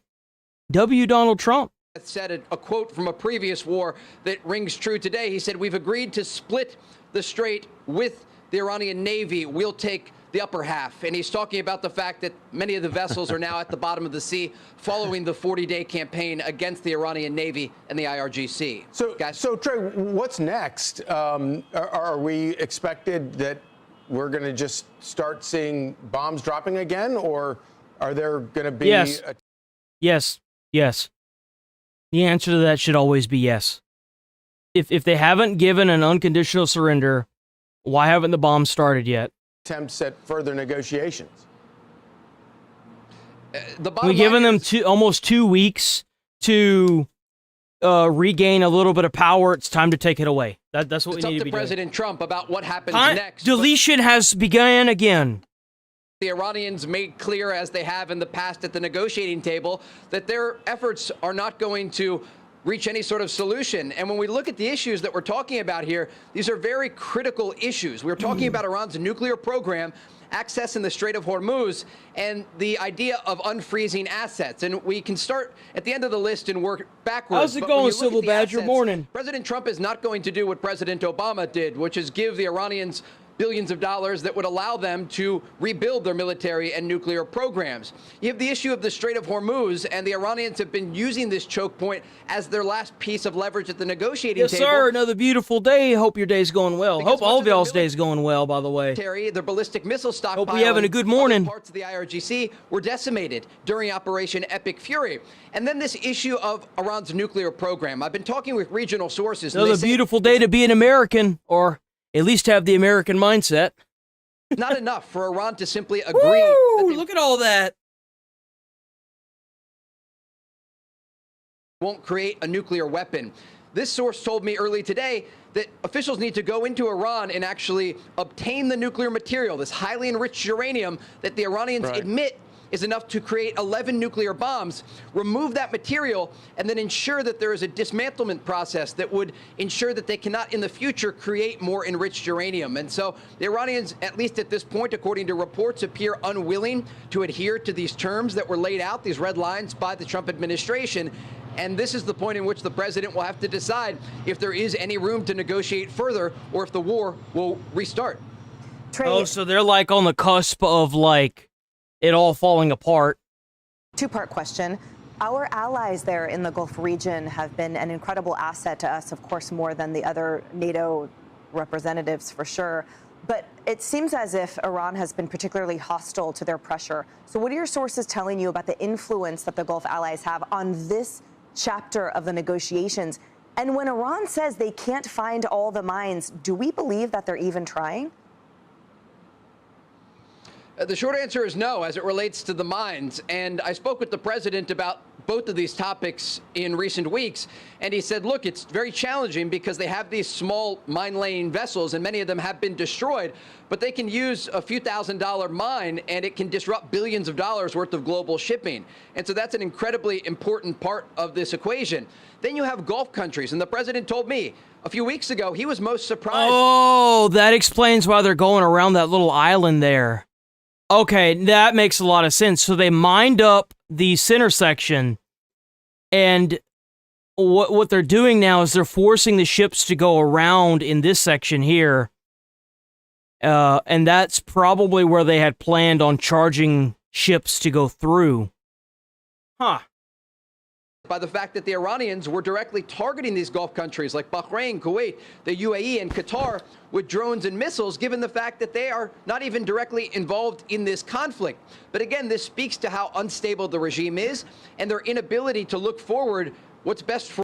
W. Donald Trump said a quote from a previous war that rings true today. He said, "We've agreed to split the strait with the Iranian Navy. We'll take the upper half." And he's talking about the fact that many of the vessels are now at the bottom of the sea following the 40-day campaign against the Iranian Navy and the IRGC. So Trey, what's next? Are we expected that we're going to just start seeing bombs dropping again, or are there going to be... Yes. Yes. The answer to that should always be yes. If they haven't given an unconditional surrender, why haven't the bombs started yet? Attempts at further negotiations? We've given them almost 2 weeks to regain a little bit of power. It's time to take it away. That's what we need to be doing. President Trump about what happens next. Deletion has begun again. The Iranians made clear, as they have in the past at the negotiating table, that their efforts are not going to reach any sort of solution. And when we look at the issues that we're talking about here, these are very critical issues. We're talking about Iran's nuclear program, access in the Strait of Hormuz, and the idea of unfreezing assets. And we can start at the end of the list and work backwards. How's it going, Civil Badger? Morning. President Trump is not going to do what President Obama did, which is give the Iranians billions of dollars that would allow them to rebuild their military and nuclear programs. You have the issue of the Strait of Hormuz, and the Iranians have been using this choke point as their last piece of leverage at the negotiating table. Yes, sir. Another beautiful day. Hope your day's going well. Hope all of y'all's day's going well, by the way. Their ballistic missile stockpile. Hope we having a good morning. Parts of the IRGC were decimated during Operation Epic Fury. And then this issue of Iran's nuclear program. I've been talking with regional sources. Another beautiful day to be an American, or at least have the American mindset. Not enough for Iran to simply agree. Woo, look at all that. Won't create a nuclear weapon. This source told me early today that officials need to go into Iran and actually obtain the nuclear material, this highly enriched uranium that the Iranians admit is enough to create 11 nuclear bombs, remove that material, and then ensure that there is a dismantlement process that would ensure that they cannot in the future create more enriched uranium. And so the Iranians, at least at this point, according to reports, appear unwilling to adhere to these terms that were laid out, these red lines by the Trump administration. And this is the point in which the president will have to decide if there is any room to negotiate further or if the war will restart. Oh, so they're like on the cusp of like it all falling apart. Two-part question. Our allies there in the Gulf region have been an incredible asset to us, of course, more than the other NATO representatives for sure. But it seems as if Iran has been particularly hostile to their pressure. So what are your sources telling you about the influence that the Gulf allies have on this chapter of the negotiations? And when Iran says they can't find all the mines, do we believe that they're even trying? The short answer is no, as it relates to the mines. And I spoke with the president about both of these topics in recent weeks, and he said, look, it's very challenging because they have these small mine-laying vessels, and many of them have been destroyed, but they can use a few $1,000 mine, and it can disrupt billions of dollars worth of global shipping. And so that's an incredibly important part of this equation. Then you have Gulf countries, and the president told me a few weeks ago he was most surprised. Oh, that explains why they're going around that little island there. Okay, that makes a lot of sense. So they mined up the center section, and what they're doing now is they're forcing the ships to go around in this section here. And that's probably where they had planned on charging ships to go through. Huh. By the fact that the Iranians were directly targeting these Gulf countries like Bahrain, Kuwait, the UAE, and Qatar with drones and missiles, given the fact that they are not even directly involved in this conflict. But again, this speaks to how unstable the regime is and their inability to look forward what's best for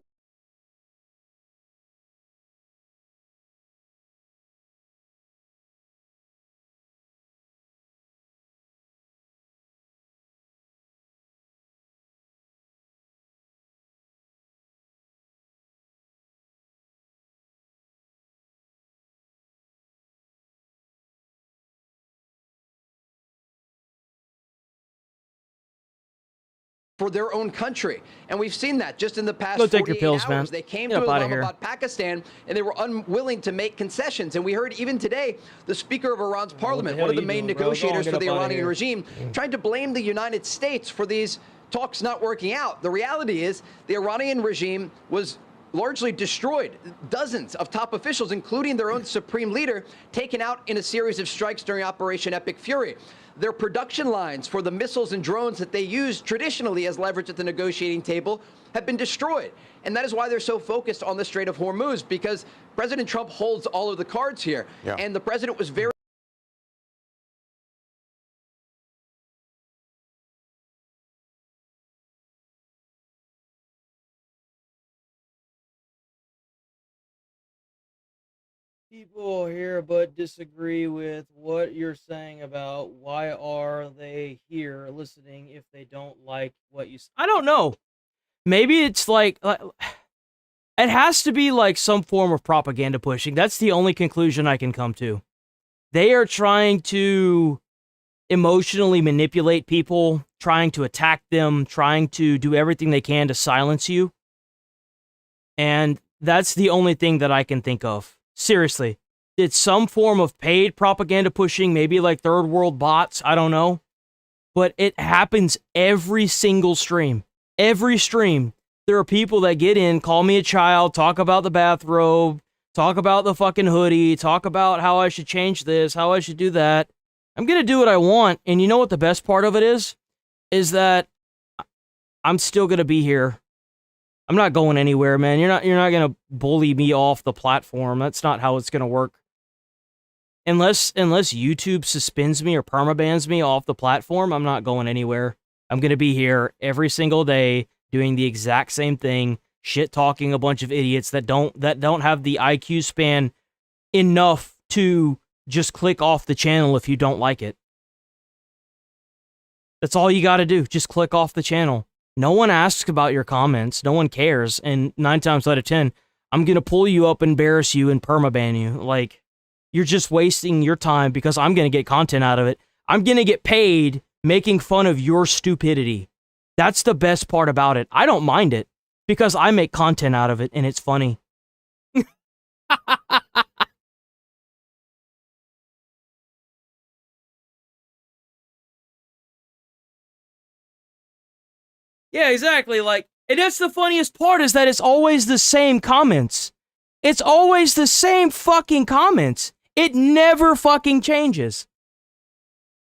their own country. And we've seen that just in the past Go take your 48 pills, hours. man. They came Get to up outta here. Islamabad, Pakistan, and they were unwilling to make concessions. And we heard even today, the Speaker of Iran's parliament, one of the main negotiators for the Iranian regime, trying to blame the United States for these talks not working out. The reality is the Iranian regime was largely destroyed. Dozens of top officials, including their own supreme leader, taken out in a series of strikes during Operation Epic Fury. Their production lines for the missiles and drones that they used traditionally as leverage at the negotiating table have been destroyed. And that is why they're so focused on the Strait of Hormuz, because President Trump holds all of the cards here. Yeah. And the president was very People here but disagree with what you're saying about why are they here listening if they don't like what you say. I don't know. Maybe it's like it has to be like some form of propaganda pushing. That's the only conclusion I can come to. They are trying to emotionally manipulate people, trying to attack them, trying to do everything they can to silence you. And that's the only thing that I can think of. Seriously, it's some form of paid propaganda pushing, maybe like third world bots, I don't know. But it happens every single stream. Every stream, there are people that get in, call me a child, talk about the bathrobe, talk about the fucking hoodie, talk about how I should change this, how I should do that. I'm going to do what I want, and you know what the best part of it is? Is that I'm still going to be here. I'm not going anywhere, man. You're not going to bully me off the platform. That's not how it's going to work. Unless YouTube suspends me or permabans me off the platform, I'm not going anywhere. I'm going to be here every single day doing the exact same thing, shit talking a bunch of idiots that don't have the IQ span enough to just click off the channel if you don't like it. That's all you got to do. Just click off the channel. No one asks about your comments. No one cares. And 9 times out of 10, I'm going to pull you up, embarrass you, and permaban you. Like, you're just wasting your time because I'm going to get content out of it. I'm going to get paid making fun of your stupidity. That's the best part about it. I don't mind it because I make content out of it and it's funny. Yeah, exactly. Like, and that's the funniest part is that it's always the same comments. It's always the same fucking comments. It never fucking changes.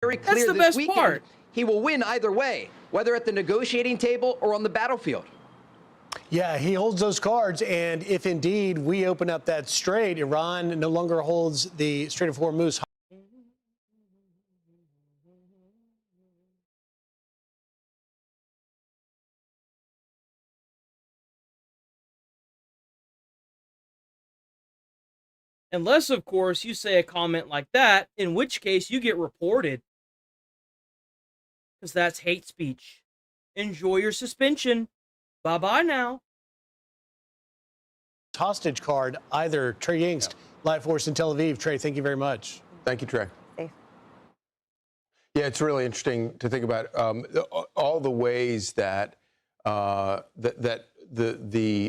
very clear That's the this best weekend. part. He will win either way, whether at the negotiating table or on the battlefield. Yeah, he holds those cards, and if indeed we open up that strait, Iran no longer holds the Strait of Hormuz. Unless, of course, you say a comment like that, in which case you get reported. Because that's hate speech. Enjoy your suspension. Bye-bye now. Hostage card, either. Trey Yingst, Live Force in Tel Aviv. Trey, thank you very much. Thank you, Trey. Safe. Yeah, it's really interesting to think about all the ways that the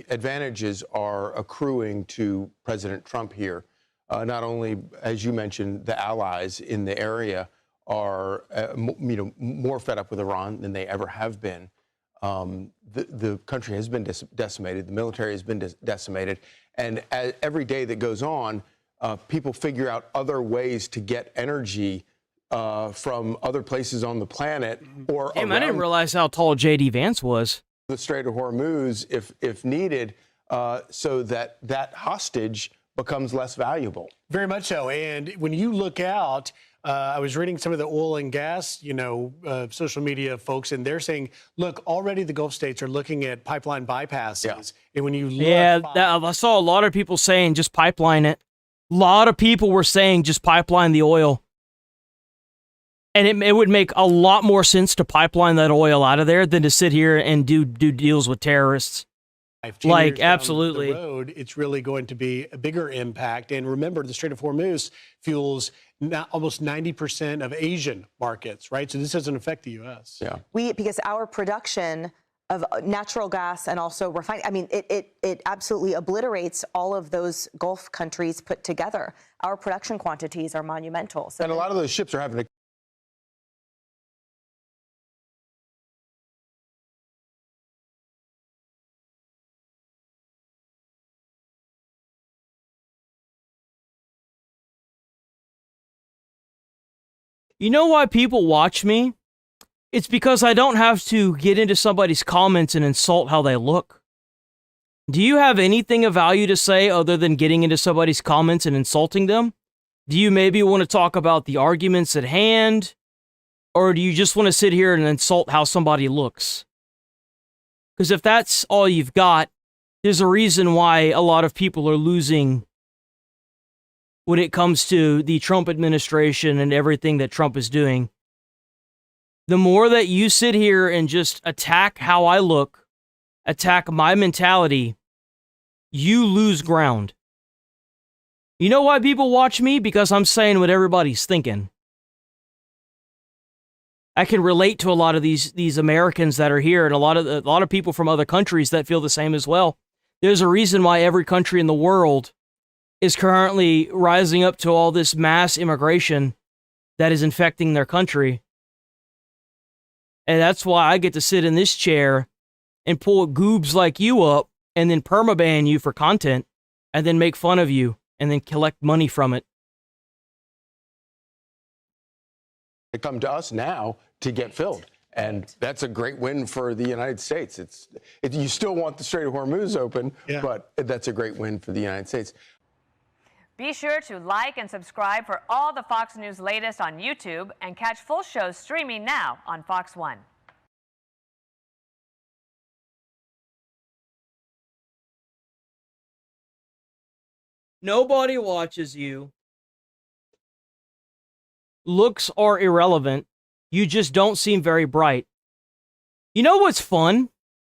advantages are accruing to President Trump here. Not only, as you mentioned, the allies in the area are more fed up with Iran than they ever have been. The country has been decimated. The military has been decimated. And every day that goes on, people figure out other ways to get energy from other places on the planet. Or Damn, I didn't realize how tall J.D. Vance was. The Strait of Hormuz, if needed, so that hostage becomes less valuable. Very much so. And when you look out, I was reading some of the oil and gas, social media folks, and they're saying, look, already the Gulf states are looking at pipeline bypasses. Yeah. And when you look, I saw a lot of people saying just pipeline it. A lot of people were saying just pipeline the oil. And it would make a lot more sense to pipeline that oil out of there than to sit here and do deals with terrorists. Like, absolutely. The road, it's really going to be a bigger impact. And remember, the Strait of Hormuz fuels almost 90% of Asian markets, right? So this doesn't affect the U.S. Yeah. Because our production of natural gas and also refining, I mean, it absolutely obliterates all of those Gulf countries put together. Our production quantities are monumental. So and a lot of those ships are having to You know why people watch me? It's because I don't have to get into somebody's comments and insult how they look. Do you have anything of value to say other than getting into somebody's comments and insulting them? Do you maybe want to talk about the arguments at hand? Or do you just want to sit here and insult how somebody looks? Because if that's all you've got, there's a reason why a lot of people are losing when it comes to the Trump administration and everything that Trump is doing. The more that you sit here and just attack how I look, attack my mentality, you lose ground. You know why people watch me? Because I'm saying what everybody's thinking. I can relate to a lot of these Americans that are here and a lot of people from other countries that feel the same as well. There's a reason why every country in the world is currently rising up to all this mass immigration that is infecting their country. And that's why I get to sit in this chair and pull goobs like you up and then permaban you for content and then make fun of you and then collect money from it. They come to us now to get filled. And that's a great win for the United States. You still want the Strait of Hormuz open, but that's a great win for the United States. Be sure to like and subscribe for all the Fox News latest on YouTube and catch full shows streaming now on Fox One. Nobody watches you. Looks are irrelevant. You just don't seem very bright. You know what's fun?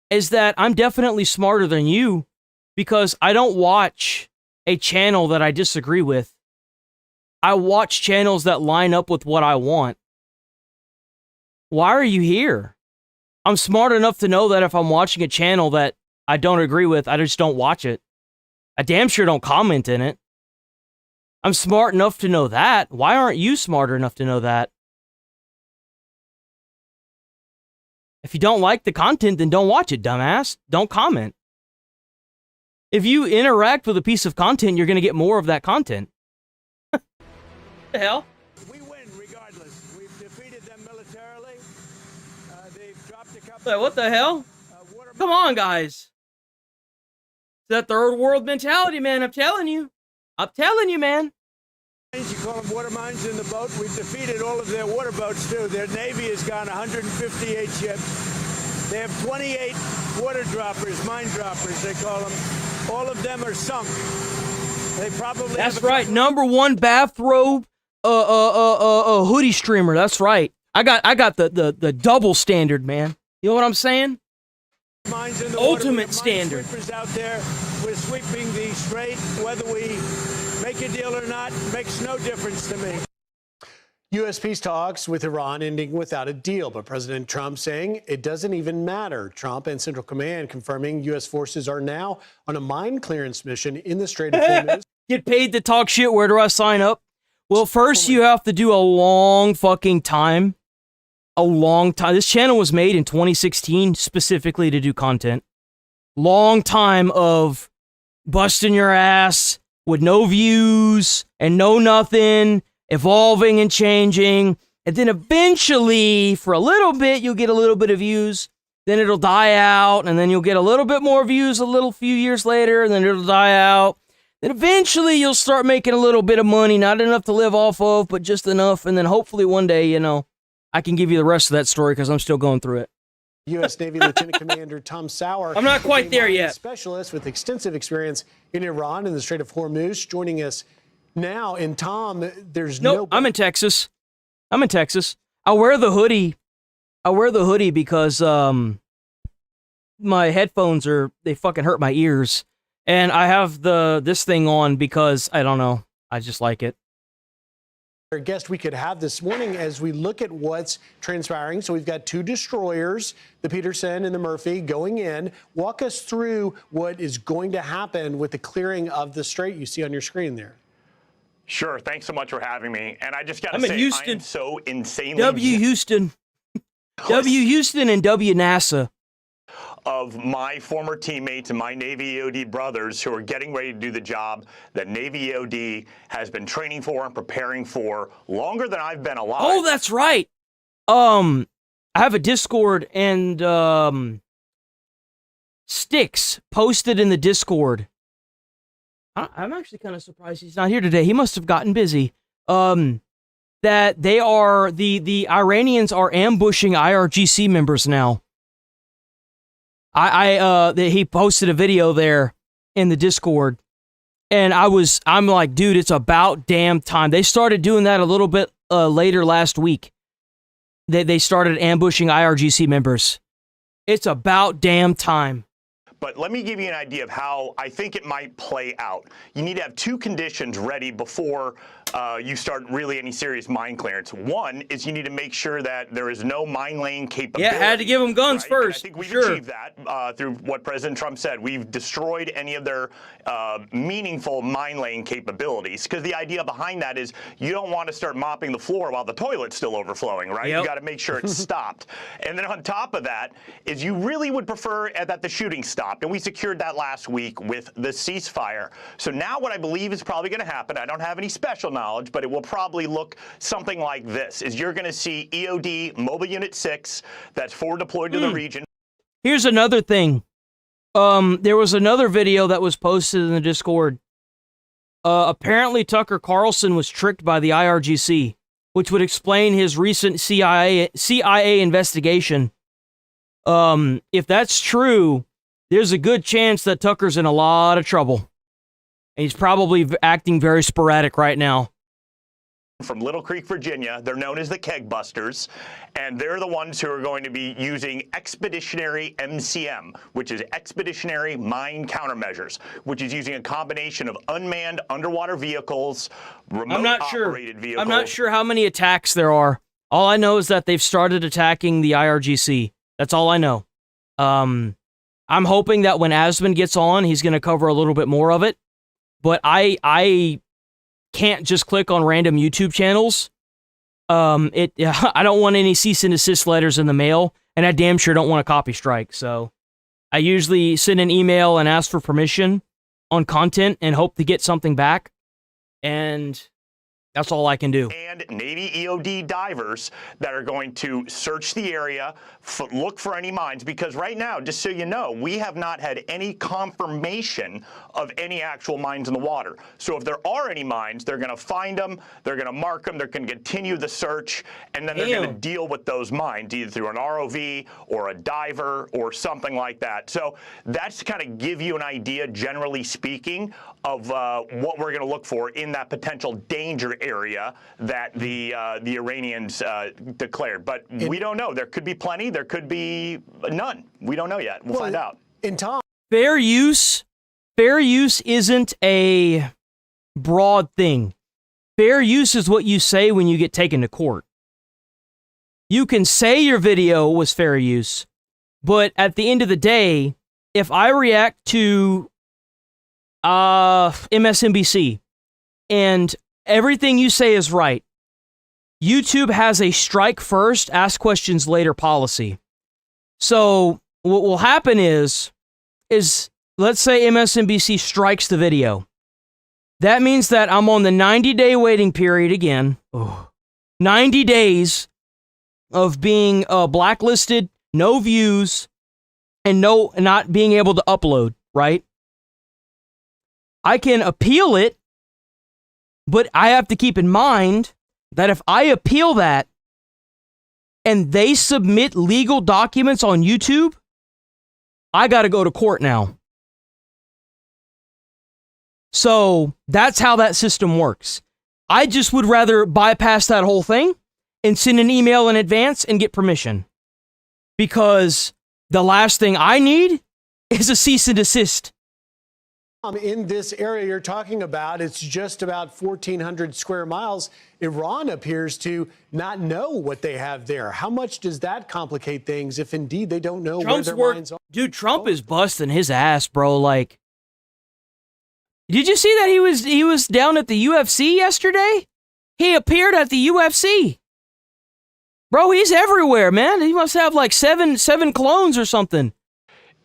Is that I'm definitely smarter than you because I don't watch a channel that I disagree with. I watch channels that line up with what I want. Why are you here? I'm smart enough to know that if I'm watching a channel that I don't agree with, I just don't watch it. I damn sure don't comment in it. I'm smart enough to know that. Why aren't you smart enough to know that? If you don't like the content, then don't watch it, dumbass. Don't comment. If you interact with a piece of content, you're going to get more of that content. What the hell? We win regardless. We've defeated them militarily. They've dropped a couple. What the hell? Come on, guys. that third world mentality, man. I'm telling you, man. You call them water mines in the boat. We've defeated all of their water boats, too. Their Navy has gone 158 ships. They have 28 water droppers, mine droppers, they call them. All of them are sunk. They probably That's right. Number one bathrobe, hoodie streamer. That's right. I got the double standard, man. You know what I'm saying? Mines in the Ultimate water. standard. Sweepers out there. We're sweeping the strait. Whether we make a deal or not makes no difference to me. U.S. peace talks with Iran ending without a deal, but President Trump saying it doesn't even matter. Trump and Central Command confirming U.S. forces are now on a mine clearance mission in the Strait of Hormuz. Get paid to talk shit. Where do I sign up? Well, first you have to do a long fucking time. A long time. This channel was made in 2016 specifically to do content. Long time of busting your ass with no views and no nothing, evolving and changing. And then eventually, for a little bit, you'll get a little bit of views. Then it'll die out. And then you'll get a little bit more views a few years later. And then it'll die out. Then eventually you'll start making a little bit of money. Not enough to live off of, but just enough. And then hopefully one day, you know, I can give you the rest of that story because I'm still going through it. U.S. Navy Lieutenant Commander Tom Sauer. I'm not quite there yet. Specialist with extensive experience in Iran and the Strait of Hormuz joining us now. And Tom, there's no... I'm in Texas. I wear the hoodie. Because my headphones they fucking hurt my ears. And I have this thing on because, I don't know, I just like it. Our guest we could have this morning as we look at what's transpiring. So we've got two destroyers, the Peterson and the Murphy, going in. Walk us through what is going to happen with the clearing of the strait you see on your screen there. Sure. Thanks so much for having me. And I just got to I'm in say, Houston. I am so insanely W Houston. W Houston and W NASA. Of my former teammates and my Navy EOD brothers who are getting ready to do the job that Navy EOD has been training for and preparing for longer than I've been alive. Oh, that's right. I have a Discord and Sticks posted in the Discord. I'm actually kind of surprised he's not here today. He must have gotten busy. That they are the Iranians are ambushing IRGC members now. He posted a video there in the Discord, and I'm like, dude, it's about damn time. They started doing that a little bit later last week. They started ambushing IRGC members. It's about damn time. But let me give you an idea of how I think it might play out. You need to have two conditions ready before you start really any serious mine clearance. One is you need to make sure that there is no mine lane capability. Yeah, had to give them guns first. And I think we've achieved that through what President Trump said. We've destroyed any of their meaningful mine lane capabilities. Because the idea behind that is you don't want to start mopping the floor while the toilet's still overflowing, right? Yep. You got to make sure it's stopped. And then on top of that is you really would prefer that the shooting stopped. And we secured that last week with the ceasefire. So now what I believe is probably going to happen, I don't have any special knowledge, but it will probably look something like this, is you're going to see EOD Mobile Unit 6 that's forward deployed to the region. Here's another thing. There was another video that was posted in the Discord. Apparently Tucker Carlson was tricked by the IRGC, which would explain his recent CIA investigation. If that's true, there's a good chance that Tucker's in a lot of trouble. And he's probably acting very sporadic right now. From Little Creek, Virginia. They're known as the Keg Busters, and they're the ones who are going to be using expeditionary MCM, which is expeditionary mine countermeasures, which is using a combination of unmanned underwater vehicles, remote operated vehicles. I'm not sure how many attacks there are. All I know is that they've started attacking the IRGC. That's all I know. I'm hoping that when Asman gets on, he's going to cover a little bit more of it. But I can't just click on random YouTube channels. I don't want any cease and desist letters in the mail, and I damn sure don't want a copy strike. So I usually send an email and ask for permission on content and hope to get something back. And That's all I can do. And Navy EOD divers that are going to search the area, look for any mines, because right now, just so you know, we have not had any confirmation of any actual mines in the water. So if there are any mines, they're going to find them, they're going to mark them, they're going to continue the search, and then they're going to deal with those mines, either through an ROV or a diver or something like that. So that's to kind of give you an idea, generally speaking, of what we're going to look for in that potential danger area that the Iranians declared. But we don't know. There could be plenty. There could be none. We don't know yet. We'll find out. In Tom, fair use isn't a broad thing. Fair use is what you say when you get taken to court. You can say your video was fair use, but at the end of the day, if I react to MSNBC and everything you say is right, YouTube has a strike first, ask questions later policy. So what will happen is let's say MSNBC strikes the video. That means that I'm on the 90-day waiting period again. 90 days of being blacklisted, no views, and not being able to upload, right? I can appeal it, but I have to keep in mind that if I appeal that and they submit legal documents on YouTube, I got to go to court now. So that's how that system works. I just would rather bypass that whole thing and send an email in advance and get permission. Because the last thing I need is a cease and desist. In this area you're talking about, it's just about 1,400 square miles. Iran appears to not know what they have there. How much does that complicate things if indeed they don't know where their mines are? Dude, Trump is busting his ass, bro. Like, did you see that he was down at the UFC yesterday? He appeared at the UFC. Bro, he's everywhere, man. He must have like seven clones or something.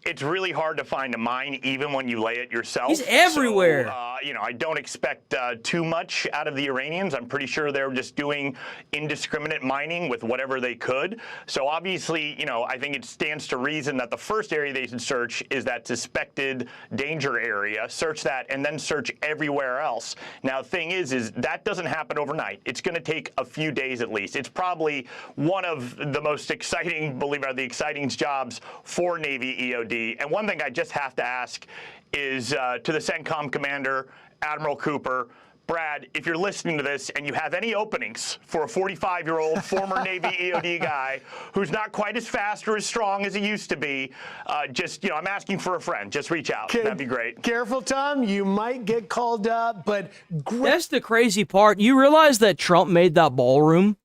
It's really hard to find a mine even when you lay it yourself. He's everywhere. So, I don't expect too much out of the Iranians. I'm pretty sure they're just doing indiscriminate mining with whatever they could. So obviously, I think it stands to reason that the first area they should search is that suspected danger area. Search that and then search everywhere else. Now, the thing is that doesn't happen overnight. It's going to take a few days at least. It's probably one of the most exciting, the exciting jobs for Navy EOD. And one thing I just have to ask is to the CENTCOM commander, Admiral Cooper, Brad, if you're listening to this and you have any openings for a 45-year-old former Navy EOD guy who's not quite as fast or as strong as he used to be, I'm asking for a friend. Just reach out. That'd be great. Careful, Tom. You might get called up, but that's the crazy part. You realize that Trump made that ballroom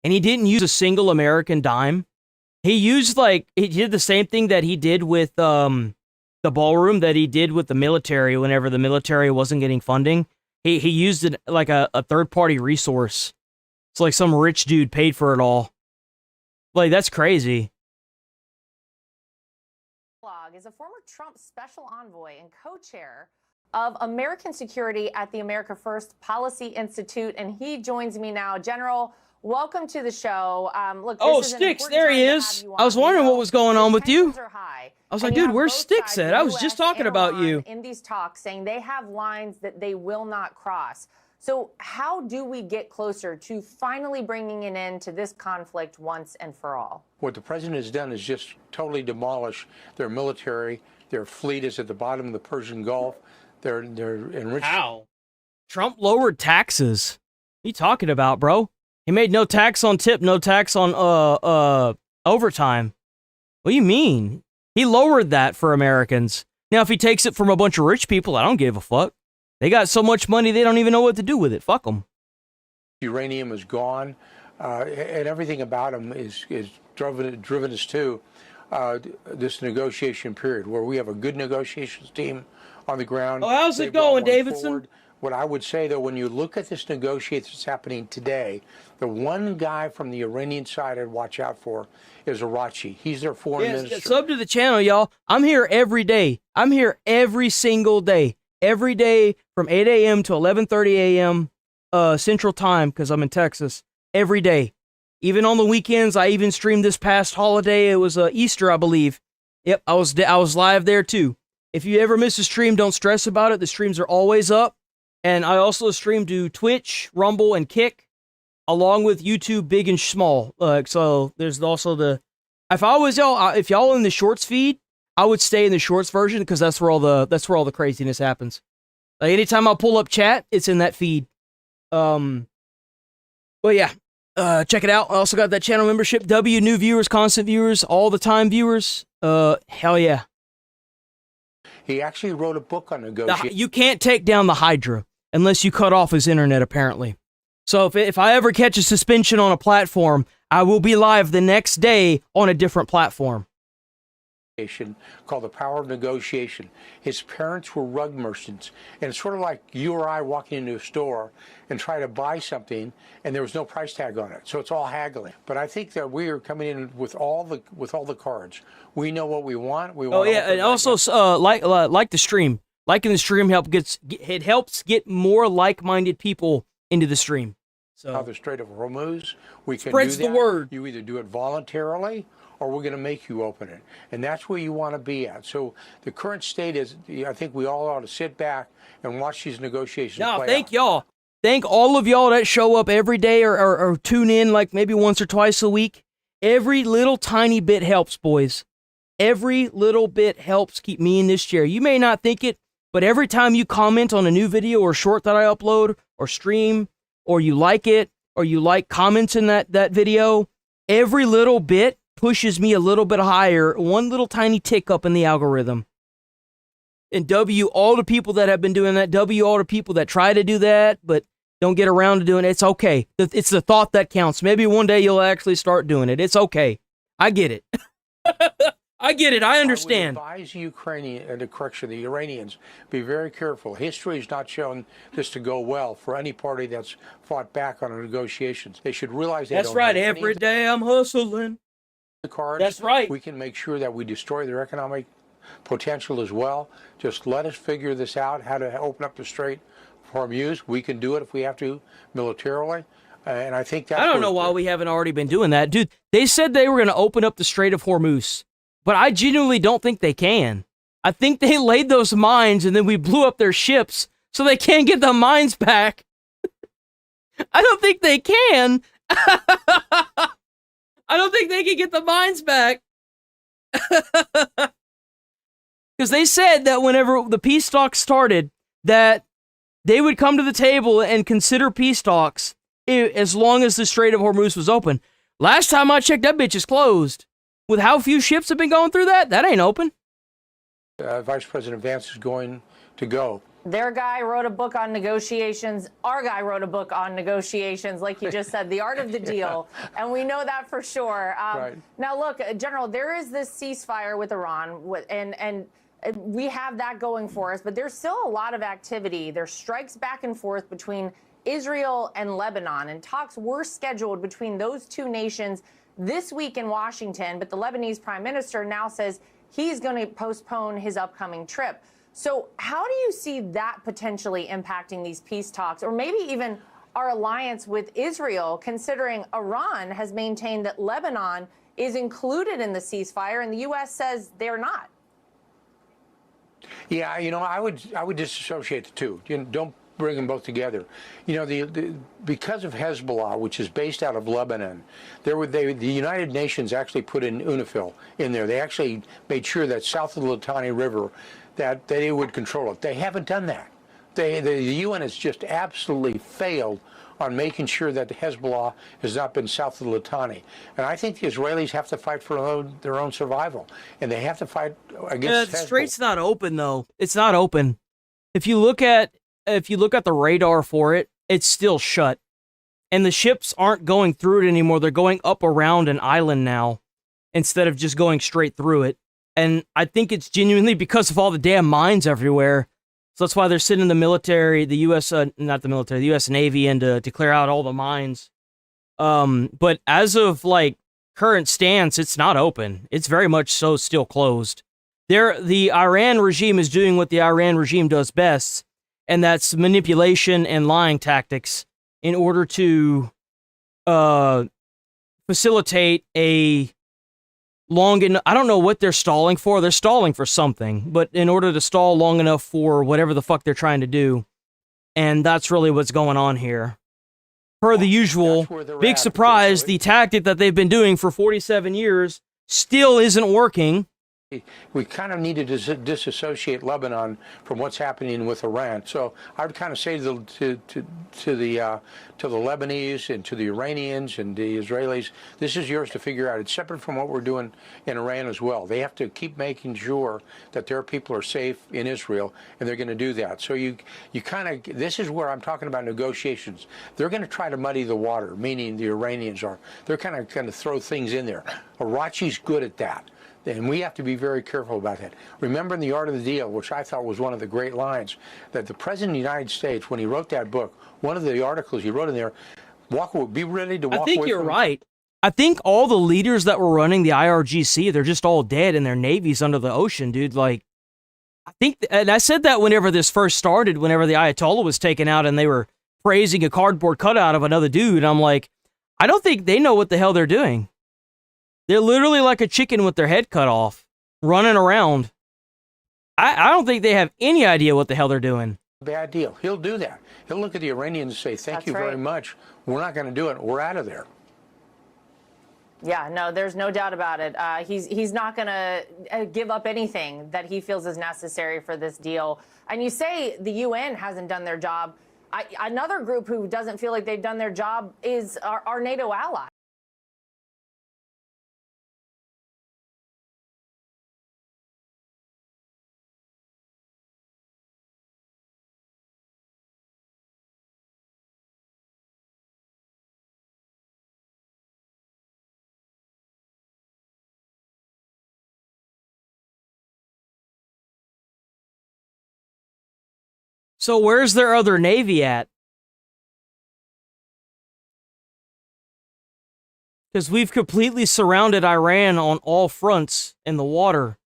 and he didn't use a single American dime? He used, he did the same thing that he did with the ballroom that he did with the military whenever the military wasn't getting funding. He used it like a third-party resource. It's like some rich dude paid for it all. Like, that's crazy. Is a former Trump special envoy and co-chair of American Security at the America First Policy Institute, and he joins me now. General, welcome to the show. Look, Sticks, there he is. I was wondering what was going on with you. I was like, dude, where's Sticks at? I was just talking about you. In these talks, saying they have lines that they will not cross. So how do we get closer to finally bringing an end to this conflict once and for all? What the president has done is just totally demolish their military. Their fleet is at the bottom of the Persian Gulf. They're enriched. How? Trump lowered taxes. What are you talking about, bro? He made no tax on tip, no tax on overtime. What do you mean? He lowered that for Americans. Now, if he takes it from a bunch of rich people, I don't give a fuck. They got so much money, they don't even know what to do with it. Fuck them. Uranium is gone, and everything about him is driven us to this negotiation period where we have a good negotiations team on the ground. Oh, how's it going, Davidson? Forward. What I would say, though, when you look at this negotiation that's happening today, the one guy from the Iranian side I'd watch out for is Arachi. He's their foreign minister. Sub to the channel, y'all. I'm here every day. I'm here every single day. Every day from 8 a.m. to 11:30 a.m. Central Time, because I'm in Texas, every day. Even on the weekends, I even streamed this past holiday. It was Easter, I believe. Yep, I was live there too. If you ever miss a stream, don't stress about it. The streams are always up. And I also stream to Twitch, Rumble, and Kick, along with YouTube, big and small. So there's also the. If y'all in the Shorts feed, I would stay in the Shorts version because that's where all the craziness happens. Like anytime I pull up chat, it's in that feed. But yeah, check it out. I also got that channel membership. New viewers, constant viewers, all the time viewers. Hell yeah. He actually wrote a book on negotiation. You can't take down the Hydra unless you cut off his internet, apparently. So if I ever catch a suspension on a platform, I will be live the next day on a different platform. Called The Power of Negotiation. His parents were rug merchants, and it's sort of like you or I walking into a store and try to buy something and there was no price tag on it, so it's all haggling. But I think that we are coming in with all the cards. We know what we want. Oh yeah, and also like the stream. Liking the stream helps get more like-minded people into the stream. So the Strait of Hormuz, we can spreads do that. the word. You either do it voluntarily, or we're going to make you open it. And that's where you want to be at. So the current state is, I think we all ought to sit back and watch these negotiations play out. Thank y'all. Thank all of y'all that show up every day or tune in like maybe once or twice a week. Every little tiny bit helps, boys. Every little bit helps keep me in this chair. You may not think it, but every time you comment on a new video or short that I upload or stream, or you like it, or you like comments in that video, every little bit pushes me a little bit higher, one little tiny tick up in the algorithm. And W all the people that have been doing that, W all the people that try to do that, but don't get around to doing it. It's okay. It's the thought that counts. Maybe one day you'll actually start doing it. It's okay. I get it. I get it. I understand. I would advise the Iranians, be very careful. History has not shown this to go well for any party that's fought back on negotiations. They should realize they That's don't right. have Every day I'm hustling. The cards. That's right. We can make sure that we destroy their economic potential as well. Just let us figure this out, how to open up the Strait of Hormuz. We can do it if we have to militarily. And I think that's I don't know why we haven't already been doing that. Dude, they said they were going to open up the Strait of Hormuz, but I genuinely don't think they can. I think they laid those mines and then we blew up their ships so they can't get the mines back. I don't think they can. I don't think they can get the mines back. Because they said that whenever the peace talks started, that they would come to the table and consider peace talks as long as the Strait of Hormuz was open. Last time I checked, that bitch is closed. With how few ships have been going through that ain't open. Vice President Vance is going to go. Their guy wrote a book on negotiations. Our guy wrote a book on negotiations, like you just said, the art of the deal. And we know that for sure. Right. Now, look, General, there is this ceasefire with Iran, and we have that going for us. But there's still a lot of activity. There's strikes back and forth between Israel and Lebanon. And talks were scheduled between those two nations this week in Washington. But the Lebanese prime minister now says he's going to postpone his upcoming trip. So how do you see that potentially impacting these peace talks, or maybe even our alliance with Israel, considering Iran has maintained that Lebanon is included in the ceasefire and the U.S. says they're not? Yeah, I would disassociate the two. Don't bring them both together. Because of Hezbollah, which is based out of Lebanon, the United Nations actually put in UNIFIL in there. They actually made sure that south of the Litani River, that they would control it. They haven't done that. The UN has just absolutely failed on making sure that the Hezbollah has not been south of the Litani. And I think the Israelis have to fight for their own survival. And they have to fight against the Strait's not open, though. It's not open. If you look at the radar for it, it's still shut. And the ships aren't going through it anymore. They're going up around an island now instead of just going straight through it. And I think it's genuinely because of all the damn mines everywhere. So that's why they're sending the military, the U.S., not the military, the U.S. Navy in to clear out all the mines. But as of, current stance, it's not open. It's very much so still closed. The Iran regime is doing what the Iran regime does best, and that's manipulation and lying tactics in order to facilitate a I don't know what they're stalling for. They're stalling for something, but in order to stall long enough for whatever the fuck they're trying to do. And that's really what's going on here. Per the usual, big surprise, the tactic that they've been doing for 47 years still isn't working. We kind of need to disassociate Lebanon from what's happening with Iran. So I would kind of say to the Lebanese and to the Iranians and the Israelis, this is yours to figure out. It's separate from what we're doing in Iran as well. They have to keep making sure that their people are safe in Israel, and they're going to do that. So you kind of, this is where I'm talking about negotiations. They're going to try to muddy the water, meaning the Iranians are. They're kind of going to throw things in there. Arachi's good at that. And we have to be very careful about that. Remember in The Art of the Deal, which I thought was one of the great lines, that the President of the United States, when he wrote that book, one of the articles he wrote in there, be ready to walk away. I think you're right. I think all the leaders that were running the IRGC, they're just all dead and their navies under the ocean, dude. Like, I think, and I said that whenever this first started, whenever the Ayatollah was taken out and they were praising a cardboard cutout of another dude. I'm like, I don't think they know what the hell they're doing. They're literally like a chicken with their head cut off, running around. I don't think they have any idea what the hell they're doing. Bad deal. He'll do that. He'll look at the Iranians and say, thank you very much. We're not going to do it. We're out of there. Yeah, no, there's no doubt about it. He's not going to give up anything that he feels is necessary for this deal. And you say the UN hasn't done their job. Another group who doesn't feel like they've done their job is our NATO ally. So where's their other navy at? Because we've completely surrounded Iran on all fronts in the water.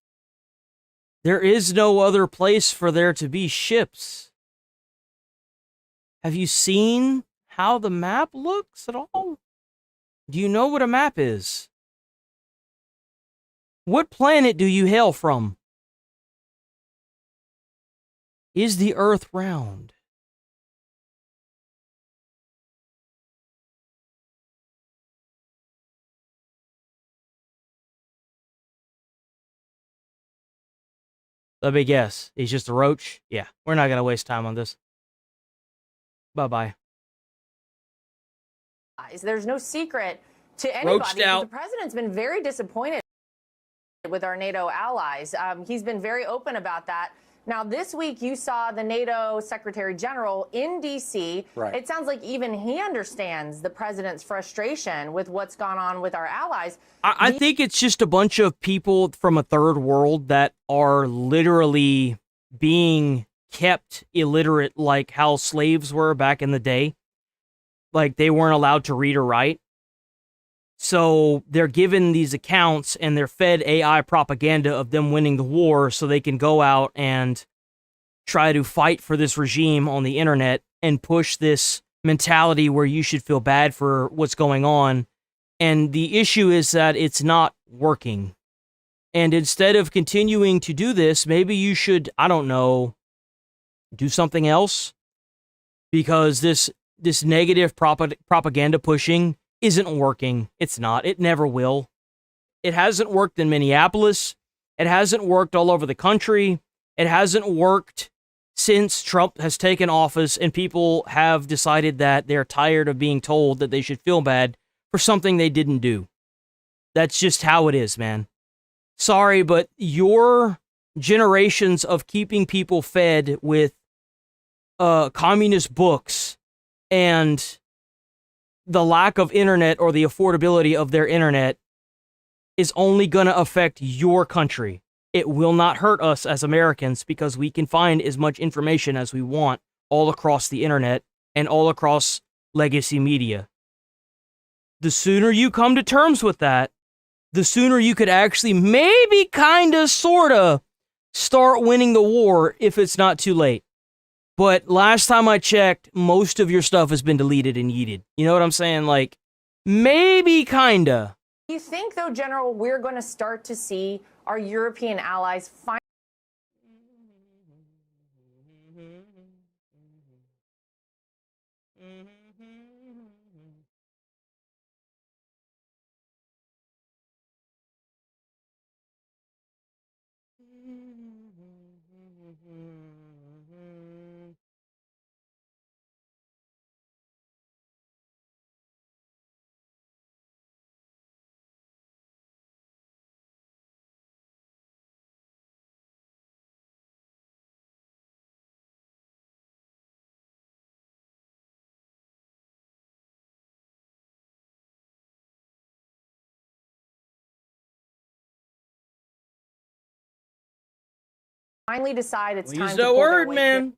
There is no other place for there to be ships. Have you seen how the map looks at all? Do you know what a map is? What planet do you hail from? Is the Earth round? Let me guess. He's just a roach? Yeah, we're not going to waste time on this. Bye-bye. There's no secret to anybody. out. The president's been very disappointed with our NATO allies. He's been very open about that. Now, this week, you saw the NATO Secretary General in D.C. Right. It sounds like even he understands the president's frustration with what's gone on with our allies. I think it's just a bunch of people from a third world that are literally being kept illiterate like how slaves were back in the day. Like, they weren't allowed to read or write. So they're given these accounts and they're fed AI propaganda of them winning the war so they can go out and try to fight for this regime on the internet and push this mentality where you should feel bad for what's going on. And the issue is that it's not working. And instead of continuing to do this, maybe you should, I don't know, do something else. Because this negative propaganda pushing isn't working. It's not. It never will. It hasn't worked in Minneapolis. It hasn't worked all over the country. It hasn't worked since Trump has taken office and people have decided that they're tired of being told that they should feel bad for something they didn't do. That's just how it is, man. Sorry, but your generations of keeping people fed with communist books and the lack of internet or the affordability of their internet is only going to affect your country. It will not hurt us as Americans because we can find as much information as we want all across the internet and all across legacy media. The sooner you come to terms with that, the sooner you could actually maybe kind of sort of start winning the war if it's not too late. But last time I checked, most of your stuff has been deleted and yeeted. You know what I'm saying? Like, maybe, kinda. Do you think, though, General, we're going to start to see our European allies finally decide it's Don't time use to that pull their word, weight? man.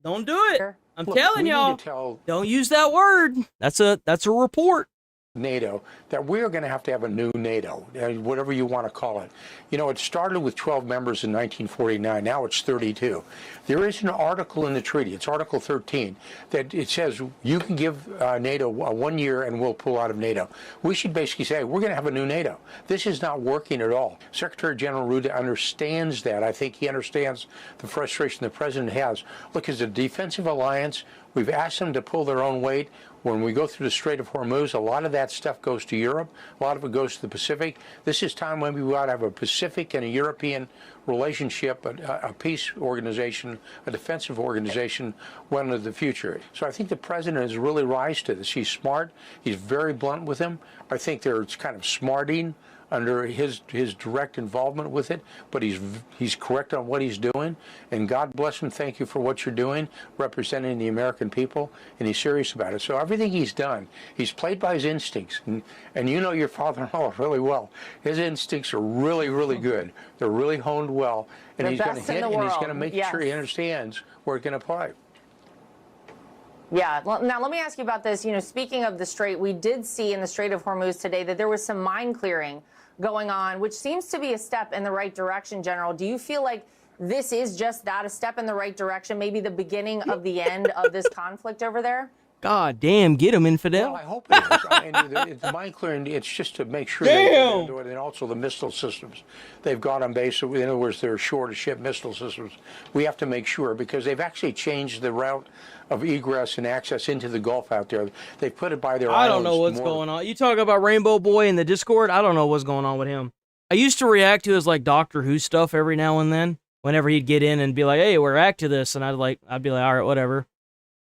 Don't do it. I'm Look, telling we need y'all. to tell Don't use that word. That's a report. NATO that we're going to have a new NATO, whatever you want to call it. You know, it started with 12 members in 1949. Now it's 32. There is an article in the treaty, it's Article 13, that it says you can give NATO 1 year and we'll pull out of NATO. We should basically say we're going to have a new NATO. This is not working at all. Secretary General Ruda understands that. I think he understands the frustration the president has. Look, as a defensive alliance, we've asked them to pull their own weight. When we go through the Strait of Hormuz, a lot of that stuff goes to Europe. A lot of it goes to the Pacific. This is time when we ought to have a Pacific and a European relationship, a peace organization, a defensive organization, one of the future. So I think the president has really rise to this. He's smart. He's very blunt with him. I think there's kind of smarting under his direct involvement with it, but he's correct on what he's doing, and God bless him. Thank you for what you're doing, representing the American people, and he's serious about it. So everything he's done, he's played by his instincts, and you know your father-in-law really well. His instincts are really, really good. They're really honed well, and he's going to hit, and he's going to make sure he understands where it's going to play. Yeah. Well, now let me ask you about this. You know, speaking of the Strait, we did see in the Strait of Hormuz today that there was some mine clearing going on, which seems to be a step in the right direction, General. Do you feel like this is just that, a step in the right direction, maybe the beginning of the end of this conflict over there? God damn, get him, infidel. Well, I hope it is. It's mine clearing. It's just to make sure they do it, and also the missile systems they've got on base. In other words, they're shore-to-ship missile systems. We have to make sure because they've actually changed the route of egress and access into the Gulf out there. They put it by their I islands. don't know what's going on. You talk about Rainbow Boy in the Discord? I don't know what's going on with him. I used to react to his like Doctor Who stuff every now and then. Whenever he'd get in and be like, "Hey, we're react to this," and I'd be like, "All right, whatever."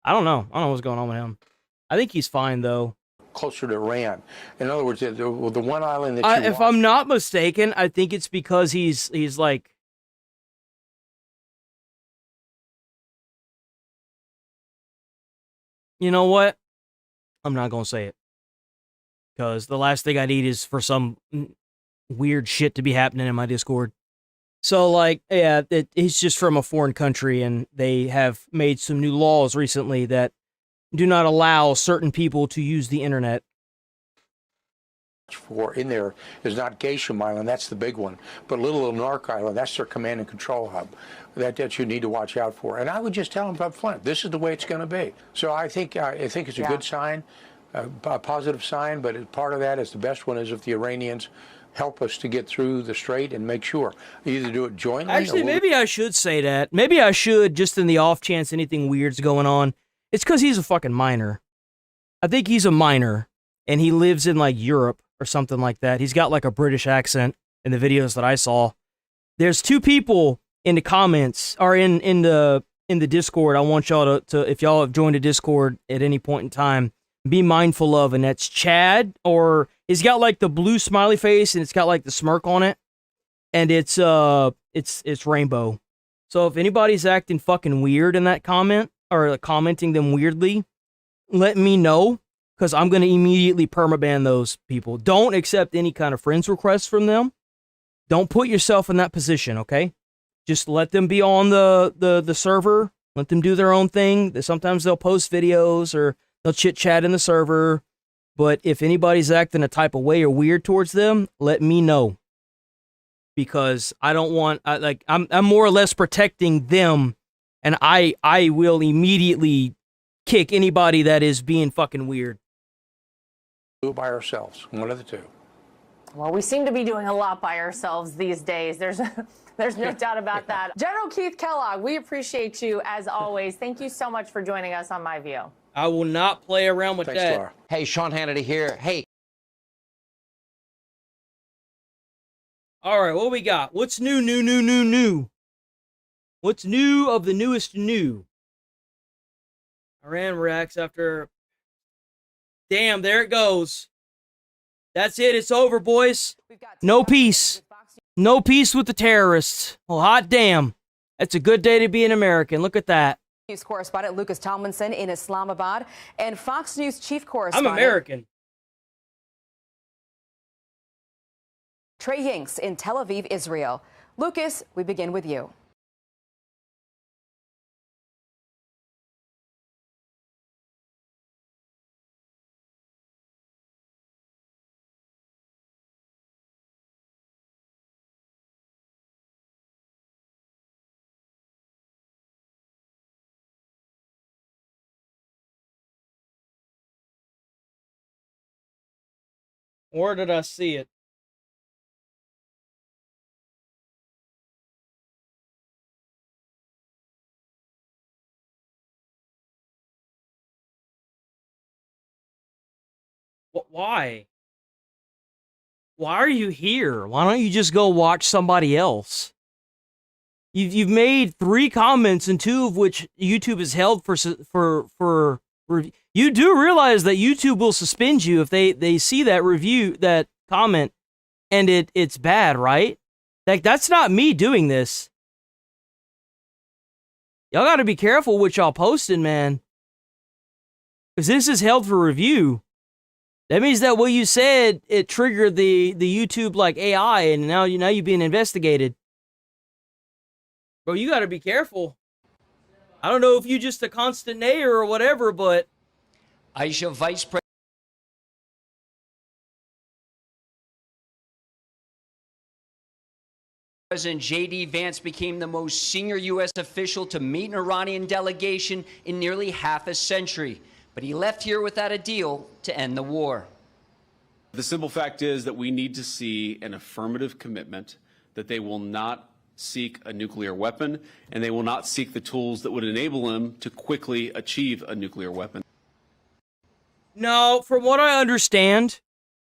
I don't know what's going on with him. I think he's fine though. Closer to Iran. In other words, the one island that if I'm not mistaken, I think it's because he's like. You know what? I'm not gonna say it. Because the last thing I need is for some weird shit to be happening in my Discord. So, like, yeah, he's just from a foreign country, and they have made some new laws recently that do not allow certain people to use the internet. For in there is not Geisham Island, that's the big one, but Little Nark Island, that's their command and control hub that you need to watch out for. And I would just tell them up front, this is the way it's going to be. So I think it's a good sign, a positive sign, but part of that is the best one is if the Iranians help us to get through the strait and make sure either do it jointly. Actually, maybe I should say that. Maybe I should, just in the off chance anything weird's going on. It's because he's a fucking minor. I think he's a minor, and he lives in like Europe or something like that. He's got like a British accent in the videos that I saw. There's two people in the comments or in the Discord. I want y'all to if y'all have joined a Discord at any point in time, be mindful of, and that's Chad, or he's got like the blue smiley face and it's got like the smirk on it, and it's Rainbow. So if anybody's acting fucking weird in that comment or commenting them weirdly, let me know. Because I'm going to immediately permaban those people. Don't accept any kind of friends requests from them. Don't put yourself in that position, okay? Just let them be on the server. Let them do their own thing. Sometimes they'll post videos or they'll chit-chat in the server. But if anybody's acting a type of way or weird towards them, let me know. Because I don't want... I'm more or less protecting them and I will immediately kick anybody that is being fucking weird. Do it by ourselves, one of the two. Well, we seem to be doing a lot by ourselves these days. There's no doubt about that. General Keith Kellogg, we appreciate you as always. Thank you so much for joining us on My View. I will not play around with that. Laura. Hey, Sean Hannity here. Hey. All right, what we got? What's new? What's new of the newest new? Iran reacts after... Damn, there it goes. That's it. It's over, boys. No peace. No peace with the terrorists. Well, hot damn. It's a good day to be an American. Look at that. News correspondent Lucas Tomlinson in Islamabad and Fox News chief correspondent... I'm American. Trey Hinks in Tel Aviv, Israel. Lucas, we begin with you. Where did I see it? Why? Why are you here? Why don't you just go watch somebody else? You've made 3 comments and 2 of which YouTube has held for you do realize that YouTube will suspend you if they see that review, that comment, and it's bad, right? Like, that's not me doing this. Y'all gotta be careful what y'all posting, man. Because this is held for review. That means that what you said, it triggered the YouTube like AI, and now you're being investigated. Bro, you gotta be careful. I don't know if you just a constant nayer or whatever, but Aisha Vice President J.D. Vance became the most senior U.S. official to meet an Iranian delegation in nearly half a century. But he left here without a deal to end the war. The simple fact is that we need to see an affirmative commitment that they will not seek a nuclear weapon, and they will not seek the tools that would enable them to quickly achieve a nuclear weapon. no, from what I understand,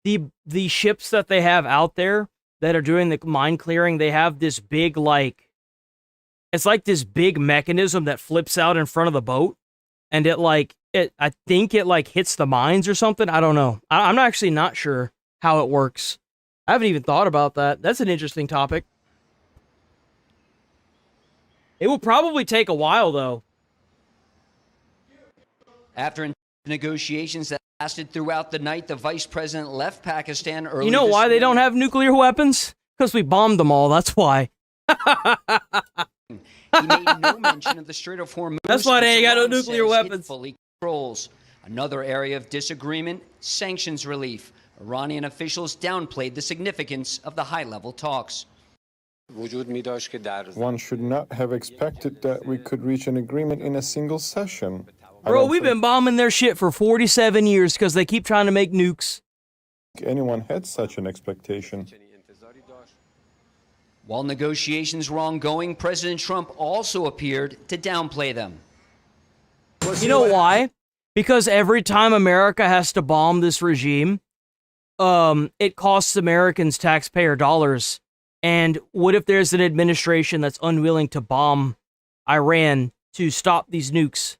the ships that they have out there that are doing the mine clearing, they have this big, like, it's like this big mechanism that flips out in front of the boat, and I think it like hits the mines or something. I don't know. I'm actually not sure how it works. I haven't even thought about that. That's an interesting topic. It will probably take a while, though. After negotiations that lasted throughout the night, the vice president left Pakistan early. You know why they don't have nuclear weapons? Because we bombed them all. That's why. He made no mention of the Strait of Hormuz. That's why they ain't got no Iran nuclear says it weapons. fully controls. Another area of disagreement, sanctions relief. Iranian officials downplayed the significance of the high-level talks. One should not have expected that we could reach an agreement in a single session. Bro, we've been bombing their shit for 47 years because they keep trying to make nukes. Anyone had such an expectation. While negotiations were ongoing, President Trump also appeared to downplay them. You know why? Because every time America has to bomb this regime, it costs Americans taxpayer dollars. And what if there's an administration that's unwilling to bomb Iran to stop these nukes?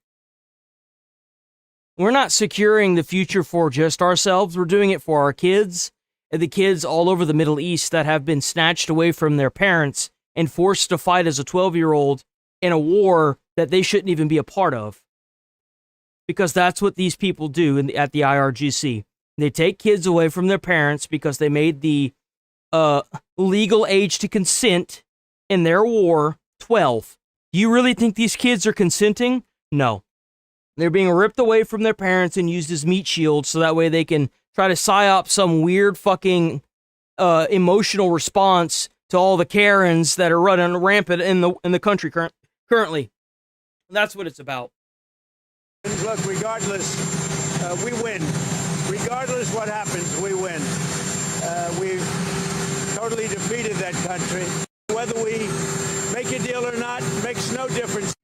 We're not securing the future for just ourselves. We're doing it for our kids and the kids all over the Middle East that have been snatched away from their parents and forced to fight as a 12-year-old in a war that they shouldn't even be a part of. Because that's what these people do at the IRGC. They take kids away from their parents because they made the legal age to consent in their war 12. Do you really think these kids are consenting? No. They're being ripped away from their parents and used as meat shields so that way they can try to psyop some weird fucking emotional response to all the Karens that are running rampant in the country currently. That's what it's about. Look, regardless, we win. Regardless what happens, we win. We've totally defeated that country. Whether we make a deal or not makes no difference.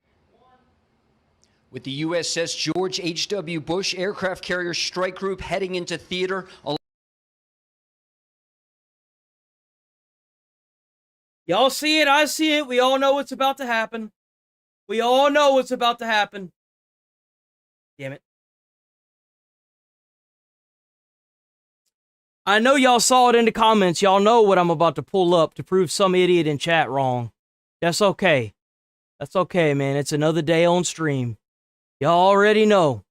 With the USS George H.W. Bush aircraft carrier strike group heading into theater. Y'all see it, I see it. We all know what's about to happen. We all know what's about to happen. Damn it. I know y'all saw it in the comments. Y'all know what I'm about to pull up to prove some idiot in chat wrong. That's okay. That's okay, man. It's another day on stream. Y'all already know.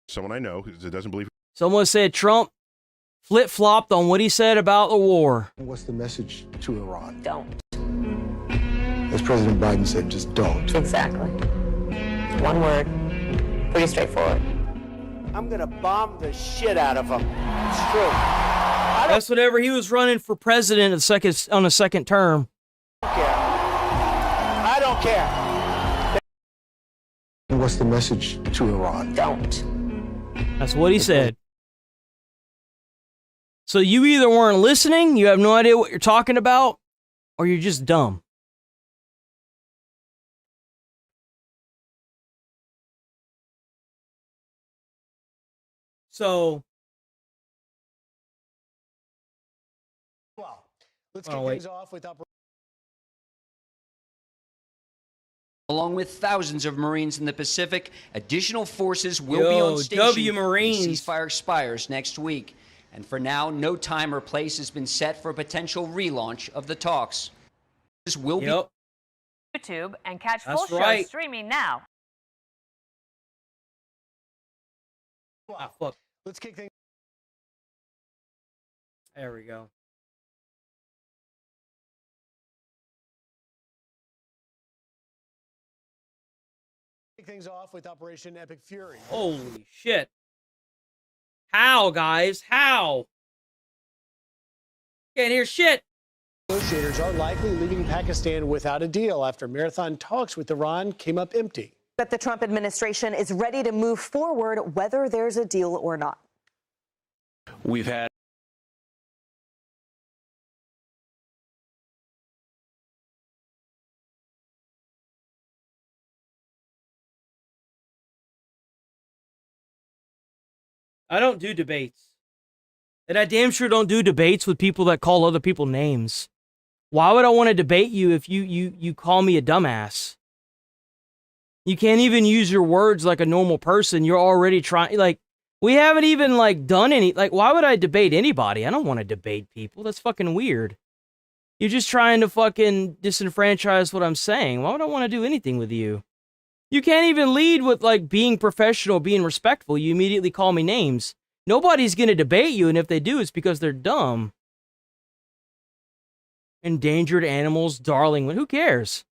Someone I know who doesn't believe. Someone said Trump flip-flopped on what he said about the war. What's the message to Iran? Don't. As President Biden said, just don't. Exactly. One word. Pretty straightforward. I'm going to bomb the shit out of them. It's true. That's whenever he was running for president on a second term. I don't care. What's the message to Iran? Don't. That's what he said. So you either weren't listening, you have no idea what you're talking about, or you're just dumb. So, Well, let's kick things off with Along with thousands of Marines in the Pacific, additional forces will be Yo, on station. W Marines. when the ceasefire expires next week. And for now, no time or place has been set for a potential relaunch of the talks. This will be YouTube and catch full That's shows right. streaming now. Ah, fuck. Let's kick things. There we go. Kick things off with Operation Epic Fury. Holy shit. How, guys? How? Can't hear shit. Negotiators are likely leaving Pakistan without a deal after marathon talks with Iran came up empty. That the Trump administration is ready to move forward whether there's a deal or not. We've had I don't do debates. And I damn sure don't do debates with people that call other people names. Why would I want to debate you if you call me a dumbass? You can't even use your words like a normal person. You're already trying, like, we haven't even, like, done any, like, why would I debate anybody? I don't want to debate people. That's fucking weird. You're just trying to fucking disenfranchise what I'm saying. Why would I want to do anything with you? You can't even lead with, like, being professional, being respectful. You immediately call me names. Nobody's gonna debate you, and if they do, it's because they're dumb. Endangered animals, darling. Who cares?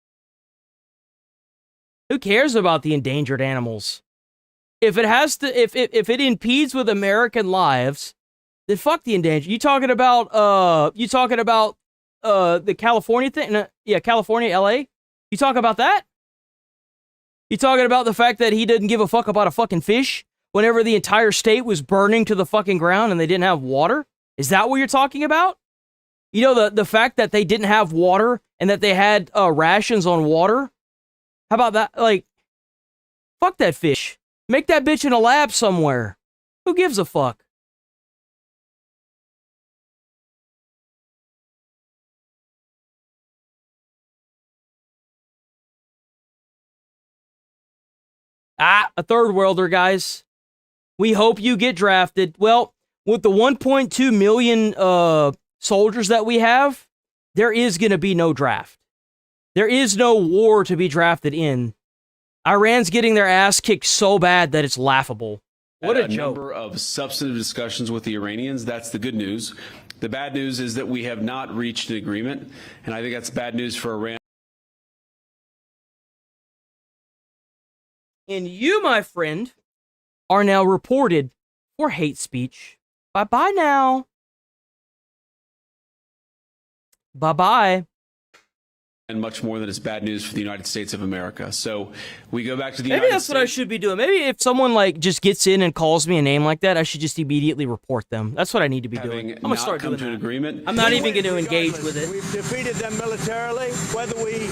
Who cares about the endangered animals? If it has to, if it impedes with American lives, then fuck the endangered. You talking about the California thing? Yeah, California, LA. You talk about that? You talking about the fact that he didn't give a fuck about a fucking fish whenever the entire state was burning to the fucking ground and they didn't have water? Is that what you're talking about? You know, the fact that they didn't have water and that they had rations on water? How about that? Like, fuck that fish. Make that bitch in a lab somewhere. Who gives a fuck? Ah, a third worlder, guys. We hope you get drafted. Well, with the 1.2 million soldiers that we have, there is going to be no draft. There is no war to be drafted in. Iran's getting their ass kicked so bad that it's laughable. What a joke. Number of substantive discussions with the Iranians. That's the good news. The bad news is that we have not reached an agreement, and I think that's bad news for Iran. And you, my friend, are now reported for hate speech. Bye-bye now. Bye-bye. and much more than it's bad news for the United States of America. So we go back to the Maybe United that's States. what I should be doing. Maybe if someone like just gets in and calls me a name like that, I should just immediately report them. That's what I need to be doing. I'm gonna start doing to an that. agreement. I'm not even going to engage with it. We've defeated them militarily. Whether we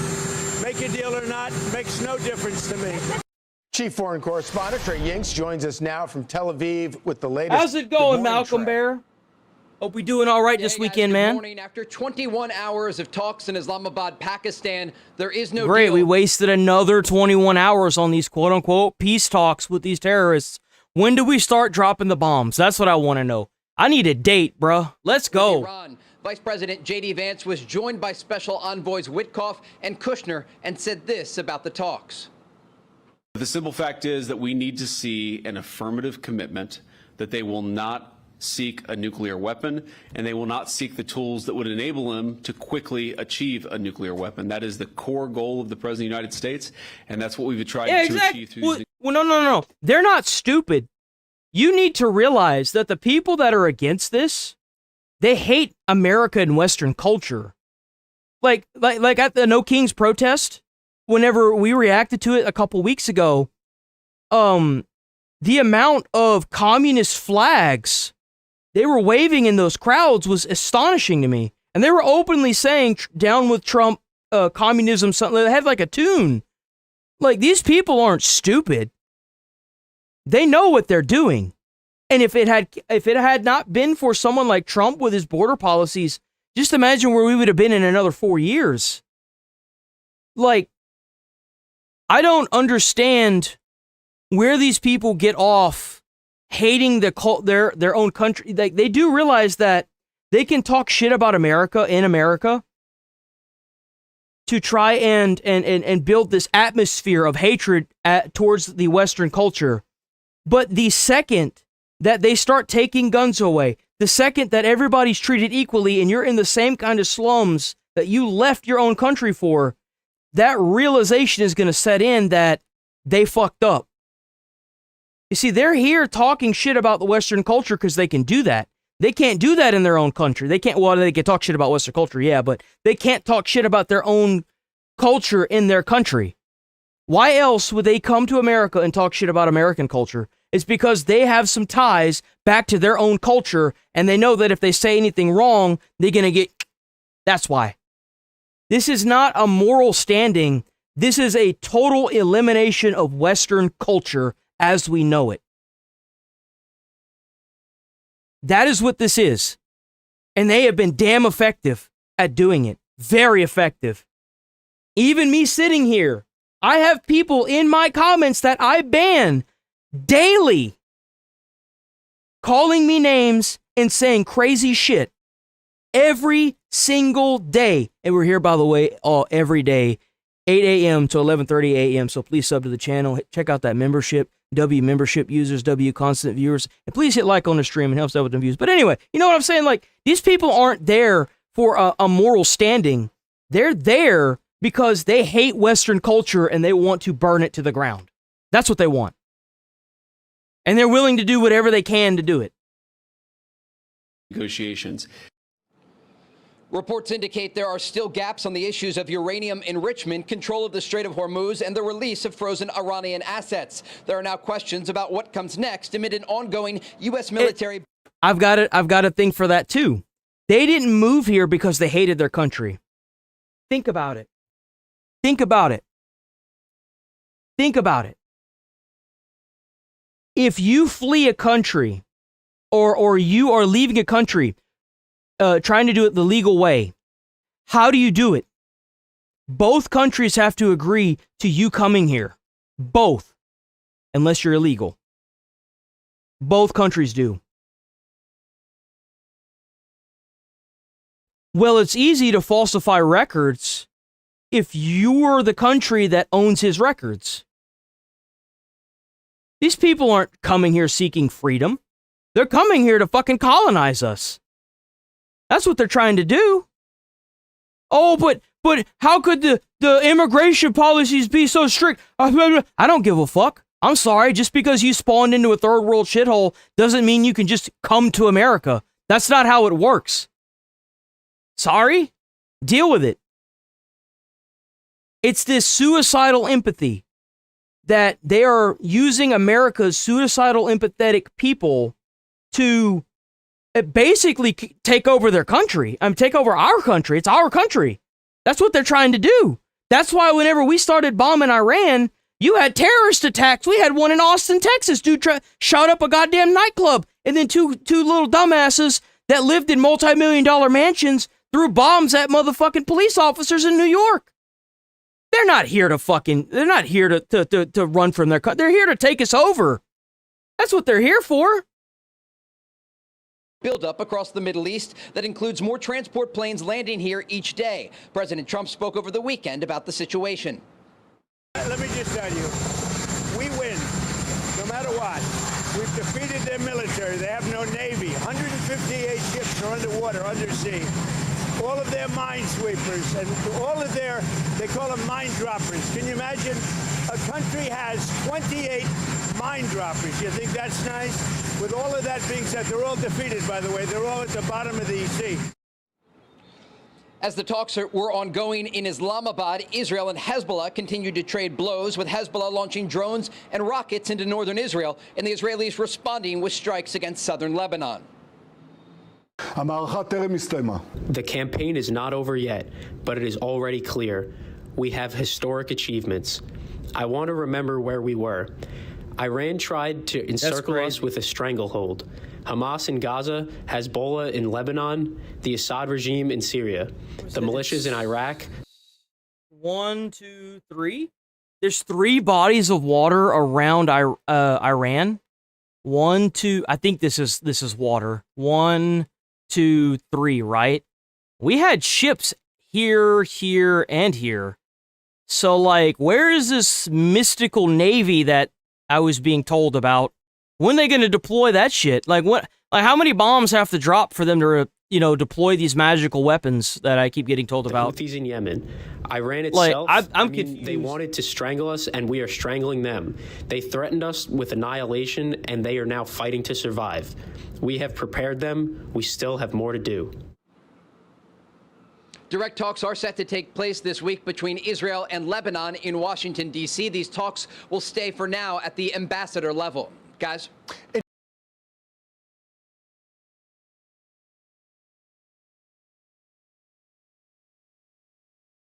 make a deal or not makes no difference to me. Chief Foreign Correspondent Trey Yingst joins us now from Tel Aviv with the latest. How's it going, Malcolm Bear? Hope we doing all right this weekend, man. Good morning. After 21 hours of talks in Islamabad, Pakistan, there is no Great, deal. we wasted another 21 hours on these quote-unquote peace talks with these terrorists. When do we start dropping the bombs? That's what I want to know. I need a date, bruh. Let's go. Iran. Vice President J.D. Vance was joined by Special Envoys Witkoff and Kushner and said this about the talks. The simple fact is that we need to see an affirmative commitment that they will not seek a nuclear weapon, and they will not seek the tools that would enable them to quickly achieve a nuclear weapon. That is the core goal of the President of the United States, and that's what we've tried to achieve through these. Well, no. They're not stupid. You need to realize that the people that are against this, they hate America and Western culture. Like at the No Kings protest, whenever we reacted to it a couple weeks ago, the amount of communist flags they were waving in those crowds was astonishing to me. And they were openly saying, down with Trump, communism, something. They had like a tune. Like, these people aren't stupid. They know what they're doing. And if it had not been for someone like Trump with his border policies, just imagine where we would have been in another 4 years. Like, I don't understand where these people get off hating their own country. Like, they do realize that they can talk shit about America in America to try and build this atmosphere of hatred towards the Western culture. But the second that they start taking guns away, the second that everybody's treated equally and you're in the same kind of slums that you left your own country for, that realization is going to set in that they fucked up. You see, they're here talking shit about the Western culture because they can do that. They can't do that in their own country. They can't, well, they can talk shit about Western culture, yeah, but they can't talk shit about their own culture in their country. Why else would they come to America and talk shit about American culture? It's because they have some ties back to their own culture, and they know that if they say anything wrong, they're going to get... That's why. This is not a moral standing. This is a total elimination of Western culture as we know it. That is what this is. And they have been damn effective at doing it. Very effective. Even me sitting here, I have people in my comments that I ban daily calling me names and saying crazy shit every single day. And we're here, by the way, every day, 8 a.m. to 11:30 a.m. So please sub to the channel. Check out that membership. W membership users, W constant viewers. And please hit like on the stream. It helps out with the views. But anyway, you know what I'm saying? Like, these people aren't there for a moral standing. They're there because they hate Western culture and they want to burn it to the ground. That's what they want. And they're willing to do whatever they can to do it. Negotiations. Reports indicate there are still gaps on the issues of uranium enrichment, control of the Strait of Hormuz, and the release of frozen Iranian assets. There are now questions about what comes next amid an ongoing U.S. military... I've got a thing for that too. They didn't move here because they hated their country. Think about it. Think about it. Think about it. If you flee a country or you are leaving a country trying to do it the legal way, how do you do it? Both countries have to agree to you coming here. Both. Unless you're illegal. Both countries do. Well, it's easy to falsify records if you're the country that owns his records. These people aren't coming here seeking freedom. They're coming here to fucking colonize us. That's what they're trying to do. Oh, but how could the immigration policies be so strict? I don't give a fuck. I'm sorry. Just because you spawned into a third world shithole doesn't mean you can just come to America. That's not how it works. Sorry? Deal with it. It's this suicidal empathy that they are using America's suicidal empathetic people to basically take over their country. Take over our country. It's our country. That's what they're trying to do. That's why whenever we started bombing Iran, you had terrorist attacks. We had one in Austin, Texas. Dude shot up a goddamn nightclub. And then two little dumbasses that lived in multi-million-dollar mansions threw bombs at motherfucking police officers in New York. They're not here to run from their country. They're here to take us over. That's what they're here for. Buildup across the Middle East that includes more transport planes landing here each day. President Trump spoke over the weekend about the situation. Let me just tell you, we win, no matter what. We've defeated their military. They have no navy. 158 ships are underwater, undersea. All of their minesweepers and all of their, they call them mine droppers. Can you imagine? A country has 28 mine droppers. You think that's nice? With all of that being said, they're all defeated, by the way. They're all at the bottom of the sea. As the talks were ongoing in Islamabad, Israel and Hezbollah continued to trade blows, with Hezbollah launching drones and rockets into northern Israel, and the Israelis responding with strikes against southern Lebanon. The campaign is not over yet, but it is already clear. We have historic achievements. I want to remember where we were. Iran tried to encircle us with a stranglehold. Hamas in Gaza, Hezbollah in Lebanon, the Assad regime in Syria, the militias in Iraq. 1, 2, 3. There's 3 bodies of water around Iran. 1, 2. I think this is water. 1, 2, 3. Right? We had ships here, and here. So, like, where is this mystical navy that I was being told about? When are they going to deploy that shit? Like, what? Like, how many bombs have to drop for them to, deploy these magical weapons that I keep getting told about? The Houthis in Yemen. Iran itself, I'm confused. They wanted to strangle us, and we are strangling them. They threatened us with annihilation, and they are now fighting to survive. We have prepared them. We still have more to do. Direct talks are set to take place this week between Israel and Lebanon in Washington, D.C. These talks will stay for now at the ambassador level. Guys?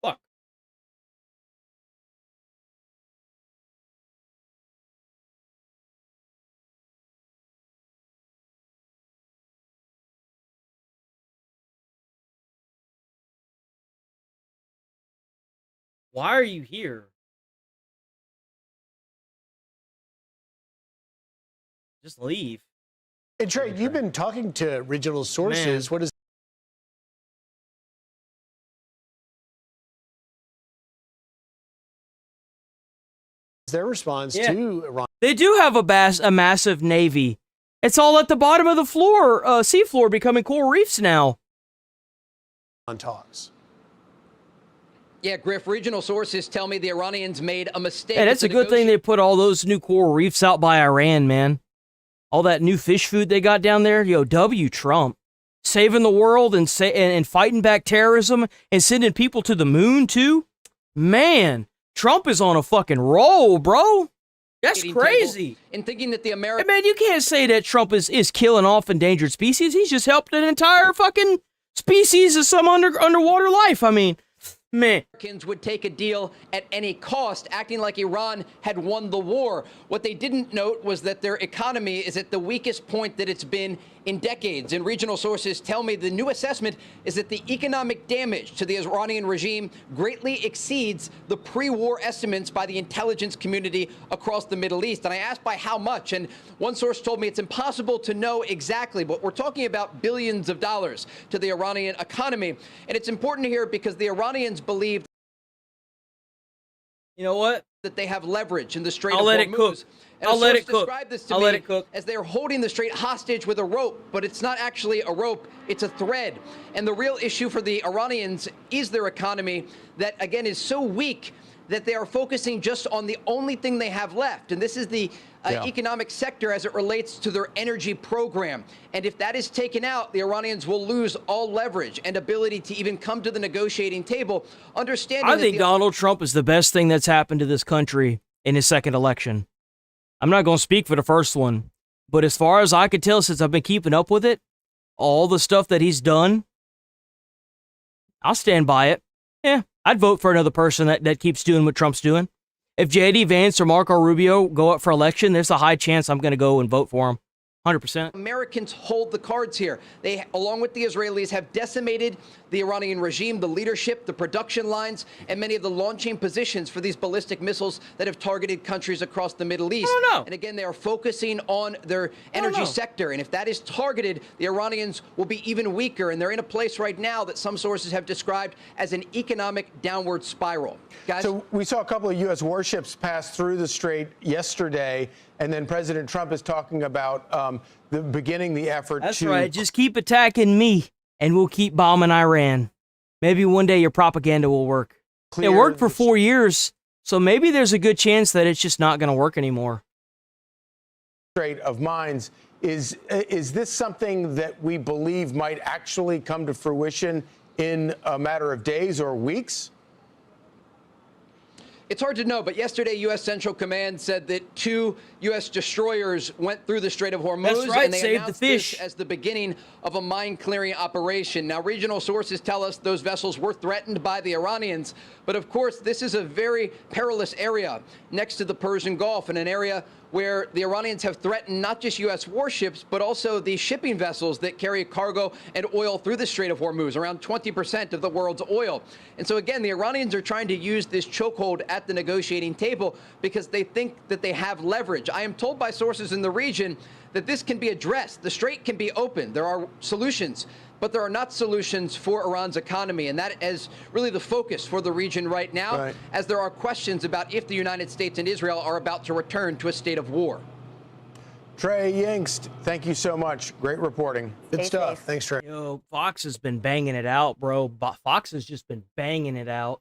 Fuck. Why are you here? Just leave. And Trey, you've been talking to regional sources. Man. What is their response to Iran? They do have a massive navy. It's all at the bottom of the floor, seafloor, becoming coral reefs now. On talks. Yeah, Griff, regional sources tell me the Iranians made a mistake. Hey, that's a good thing they put all those new coral reefs out by Iran, man. All that new fish food they got down there. Yo, W Trump. Saving the world and fighting back terrorism and sending people to the moon, too. Man, Trump is on a fucking roll, bro. That's crazy. In thinking that the Americans... Hey, man, you can't say that Trump is killing off endangered species. He's just helped an entire fucking species of some underwater life. I mean... Man. Americans would take a deal at any cost, acting like Iran had won the war. What they didn't note was that their economy is at the weakest point that it's been in decades. And regional sources tell me the new assessment is that the economic damage to the Iranian regime greatly exceeds the pre-war estimates by the intelligence community across the Middle East. And I asked by how much, and one source told me it's impossible to know exactly, but we're talking about billions of dollars to the Iranian economy. And it's important to hear because the Iranians believe, you know what, that they have leverage in the Strait of Hormuz. I'll let it cook. I'll let it cook. Described this to me as they're holding the strait hostage with a rope, but it's not actually a rope, it's a thread. And the real issue for the Iranians is their economy that, again, is so weak that they are focusing just on the only thing they have left. And this is the economic sector as it relates to their energy program. And if that is taken out, the Iranians will lose all leverage and ability to even come to the negotiating table. Understanding I think Donald Trump is the best thing that's happened to this country in his second election. I'm not going to speak for the first one, but as far as I could tell since I've been keeping up with it, all the stuff that he's done, I'll stand by it. Yeah, I'd vote for another person that keeps doing what Trump's doing. If J.D. Vance or Marco Rubio go up for election, there's a high chance I'm going to go and vote for them. 100%. Americans hold the cards here. They, along with the Israelis, have decimated the Iranian regime, the leadership, the production lines, and many of the launching positions for these ballistic missiles that have targeted countries across the Middle East. And again, they are focusing on their energy sector. And if that is targeted, the Iranians will be even weaker. And they're in a place right now that some sources have described as an economic downward spiral. Guys? So we saw a couple of U.S. warships pass through the strait yesterday, and then President Trump is talking about beginning the effort That's to... right. Just keep attacking me, and we'll keep bombing Iran. Maybe one day your propaganda will work. It worked for 4 years, so maybe there's a good chance that it's just not going to work anymore. Strait of Mines. Is this something that we believe might actually come to fruition in a matter of days or weeks? It's hard to know, but yesterday, U.S. Central Command said that 2 U.S. destroyers went through the Strait of Hormuz. That's right, and they saved the fish. this as the beginning of a mine-clearing operation. Now, regional sources tell us those vessels were threatened by the Iranians, but of course, this is a very perilous area next to the Persian Gulf, and an area where the Iranians have threatened not just U.S. warships, but also the shipping vessels that carry cargo and oil through the Strait of Hormuz, around 20% of the world's oil. And so again, the Iranians are trying to use this chokehold at the negotiating table because they think that they have leverage. I am told by sources in the region that this can be addressed. The strait can be opened. There are solutions, but there are not solutions for Iran's economy. And that is really the focus for the region right now, as there are questions about if the United States and Israel are about to return to a state of war. Trey Yingst, thank you so much. Great reporting. Good stuff. Thanks, Trey. Yo, Fox has been banging it out, bro. Fox has just been banging it out.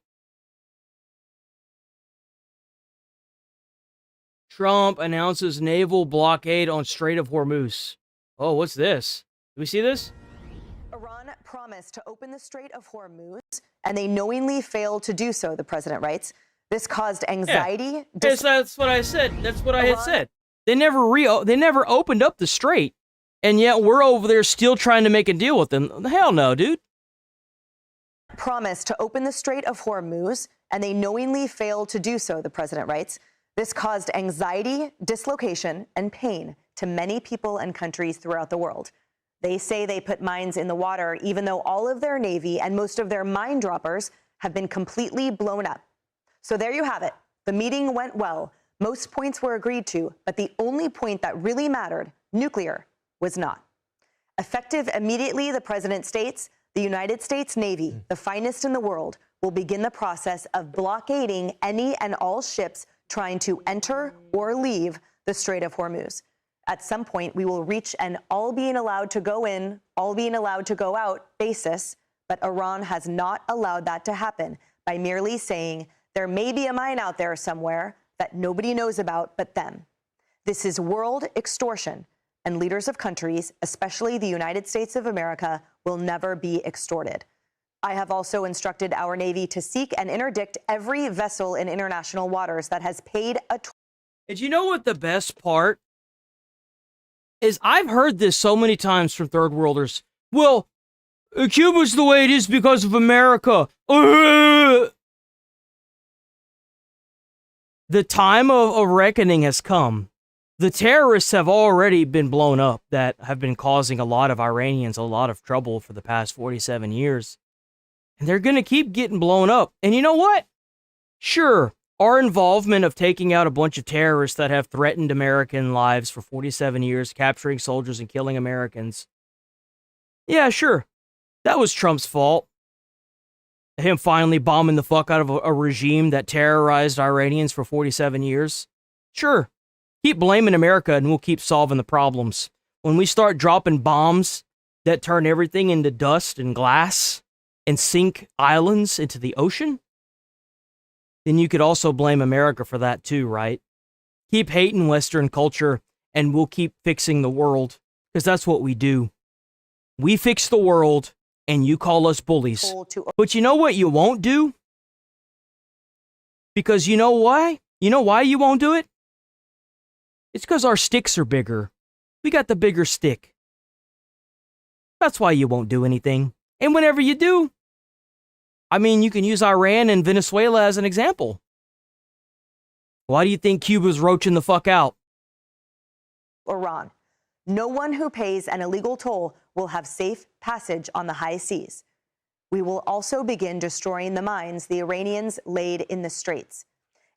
Trump announces naval blockade on Strait of Hormuz. Oh, what's this? Do we see this? Iran promised to open the Strait of Hormuz, and they knowingly failed to do so, the president writes. This caused anxiety. Yes, that's what I said. That's what I had said. They never opened up the strait, and yet we're over there still trying to make a deal with them. Hell no, dude. Promised to open the Strait of Hormuz, and they knowingly failed to do so, the president writes. This caused anxiety, dislocation, and pain to many people and countries throughout the world. They say they put mines in the water, even though all of their Navy and most of their mine droppers have been completely blown up. So there you have it. The meeting went well. Most points were agreed to, but the only point that really mattered, nuclear, was not. Effective immediately, the president states, the United States Navy, the finest in the world, will begin the process of blockading any and all ships trying to enter or leave the Strait of Hormuz. At some point, we will reach an all being allowed to go in, all being allowed to go out basis, but Iran has not allowed that to happen by merely saying there may be a mine out there somewhere that nobody knows about but them. This is world extortion, and leaders of countries, especially the United States of America, will never be extorted. I have also instructed our Navy to seek and interdict every vessel in international waters that has paid a... And you know what the best part is? I've heard this so many times from third worlders. Well, Cuba's the way it is because of America. The time of reckoning has come. The terrorists have already been blown up that have been causing a lot of Iranians a lot of trouble for the past 47 years. And they're going to keep getting blown up. And you know what? Sure, our involvement of taking out a bunch of terrorists that have threatened American lives for 47 years, capturing soldiers and killing Americans. Yeah, sure. That was Trump's fault. Him finally bombing the fuck out of a regime that terrorized Iranians for 47 years. Sure. Keep blaming America and we'll keep solving the problems. When we start dropping bombs that turn everything into dust and glass and sink islands into the ocean, then you could also blame America for that too, right? Keep hating Western culture, and we'll keep fixing the world, because that's what we do. We fix the world, and you call us bullies. But you know what you won't do? Because you know why? You know why you won't do it? It's because our sticks are bigger. We got the bigger stick. That's why you won't do anything. And whenever you do, I mean, you can use Iran and Venezuela as an example. Why do you think Cuba's roaching the fuck out? Iran. No one who pays an illegal toll will have safe passage on the high seas. We will also begin destroying the mines the Iranians laid in the straits.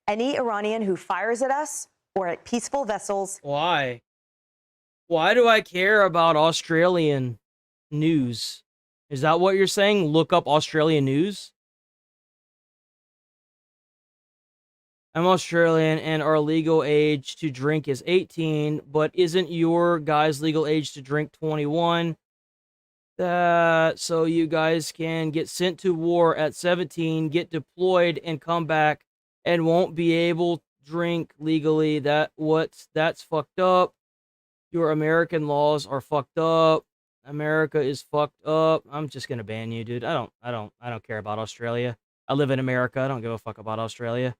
Any Iranian who fires at us or at peaceful vessels. Why? Why do I care about Australian news? Is that what you're saying? Look up Australian news? I'm Australian and our legal age to drink is 18, but isn't your guys' legal age to drink 21? So you guys can get sent to war at 17, get deployed and come back and won't be able to drink legally. That's fucked up. Your American laws are fucked up. America is fucked up. I'm just gonna ban you, dude. I don't care about Australia. I live in America. I don't give a fuck about Australia.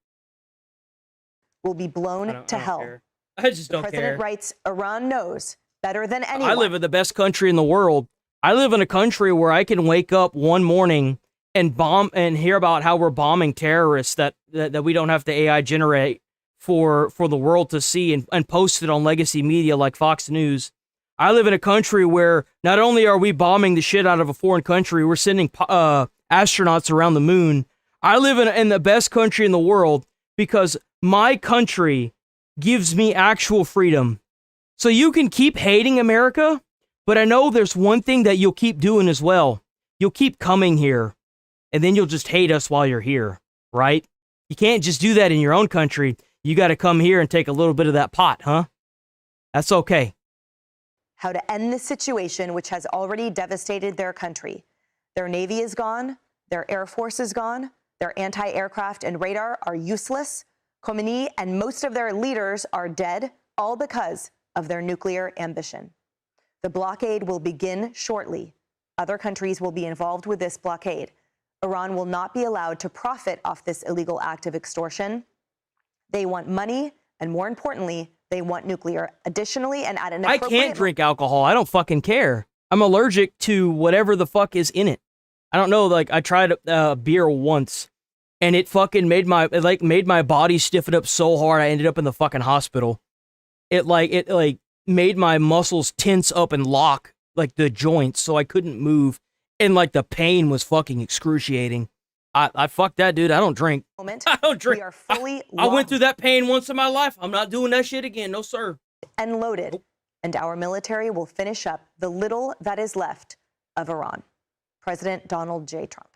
Will be blown to hell. Care. I just don't care. The president writes, Iran knows better than anyone. I live in the best country in the world. I live in a country where I can wake up one morning and bomb and hear about how we're bombing terrorists that we don't have to AI generate for the world to see and post it on legacy media like Fox News. I live in a country where not only are we bombing the shit out of a foreign country, we're sending astronauts around the moon. I live in the best country in the world because my country gives me actual freedom. So you can keep hating America, but I know there's one thing that you'll keep doing as well. You'll keep coming here, and then you'll just hate us while you're here, right? You can't just do that in your own country. You got to come here and take a little bit of that pot, huh? That's okay. How to end this situation, which has already devastated their country. Their Navy is gone. Their Air Force is gone. Their anti-aircraft and radar are useless. Khomeini and most of their leaders are dead, all because of their nuclear ambition. The blockade will begin shortly. Other countries will be involved with this blockade. Iran will not be allowed to profit off this illegal act of extortion. They want money, and more importantly, they want nuclear. Additionally, and at an I can't drink alcohol. I don't fucking care. I'm allergic to whatever the fuck is in it. I don't know, like, I tried beer once, and it fucking made my body stiffen up so hard I ended up in the fucking hospital. It made my muscles tense up and lock, like, the joints, so I couldn't move, and, like, the pain was fucking excruciating. I fuck that, dude. I don't drink. I don't drink. We are fully I went through that pain once in my life. I'm not doing that shit again. No, sir. And loaded. And our military will finish up the little that is left of Iran. President Donald J. Trump.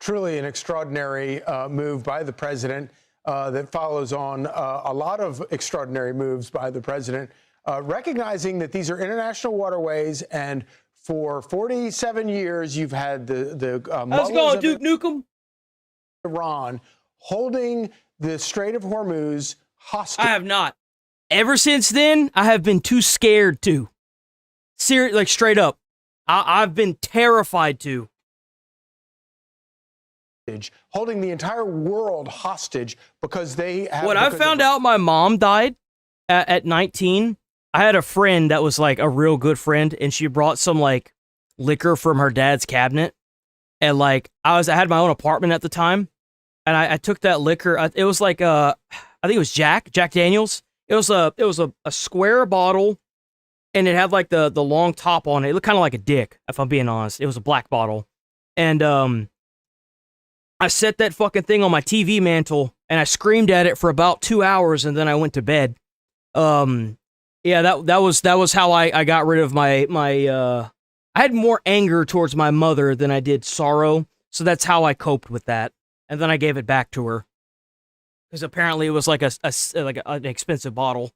Truly an extraordinary move by the president that follows on a lot of extraordinary moves by the president, recognizing that these are international waterways, and for 47 years you've had the how's it going, Duke Nukem? Iran holding the Strait of Hormuz hostage. I have not. Ever since then, I have been too scared to. Like, straight up. I've been terrified to. Holding the entire world hostage because they have... When I found out my mom died at 19, I had a friend that was, like, a real good friend, and she brought some, like, liquor from her dad's cabinet. And, like, I had my own apartment at the time, and I took that liquor. It was like, I think it was Jack Daniels. It was a square bottle, and it had, like, the long top on it. It looked kind of like a dick, if I'm being honest. It was a black bottle. And I set that fucking thing on my TV mantle, and I screamed at it for about 2 hours, and then I went to bed. Yeah, that was how I got rid of my I had more anger towards my mother than I did sorrow, so that's how I coped with that. And then I gave it back to her. Because apparently it was like an expensive bottle.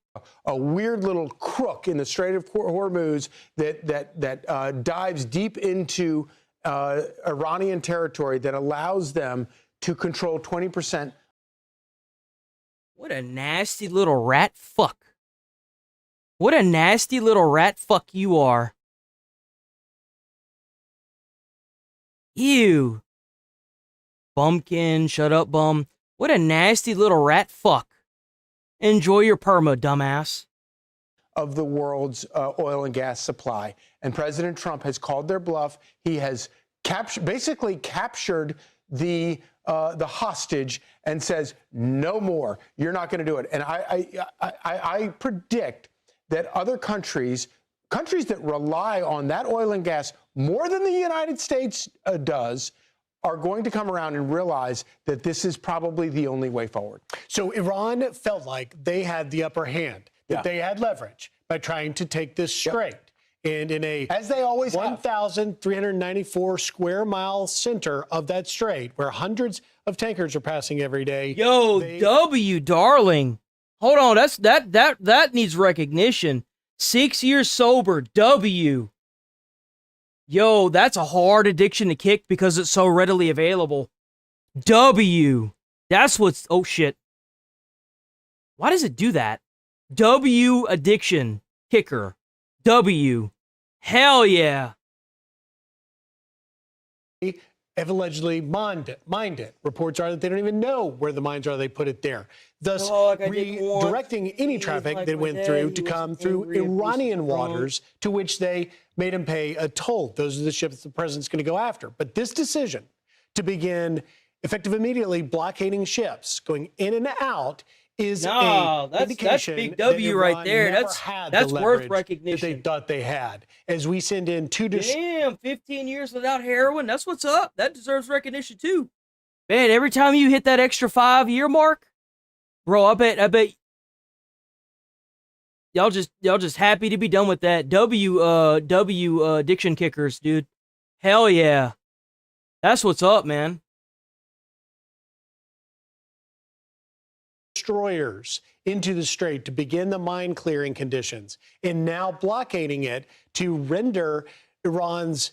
A weird little crook in the Strait of Hormuz that dives deep into Iranian territory that allows them to control 20%. What a nasty little rat fuck. What a nasty little rat fuck you are. Ew. Bumpkin, shut up, bum. What a nasty little rat fuck. Enjoy your perma, dumbass. Of the world's oil and gas supply. And President Trump has called their bluff. He has basically captured the hostage and says, no more. You're not going to do it. And I predict that other countries that rely on that oil and gas more than the United States does, are going to come around and realize that this is probably the only way forward. So Iran felt like they had the upper hand, that they had leverage by trying to take this straight. And in a, as they always 1,394 square mile center of that strait, where hundreds of tankers are passing every day. Yo, W, darling. Hold on, that needs recognition. 6 years sober, W. Yo, that's a hard addiction to kick because it's so readily available. W. That's what's... Oh, shit. Why does it do that? W addiction kicker. W. Hell yeah. Have allegedly mined it. Reports are that they don't even know where the mines are. They put it there, thus redirecting any traffic that went through to come through Iranian waters, to which they made them pay a toll. Those are the ships the president's going to go after. But this decision to begin, effective immediately, blockading ships going in and out is that's big W right there. That's worth recognition. That they thought they had. As we send in Damn, 15 years without heroin. That's what's up. That deserves recognition too. Man, every time you hit that extra 5-year mark, bro, I bet y'all just happy to be done with that. W addiction kickers, dude. Hell yeah. That's what's up, man. Destroyers into the strait to begin the mine clearing conditions, and now blockading it to render Iran's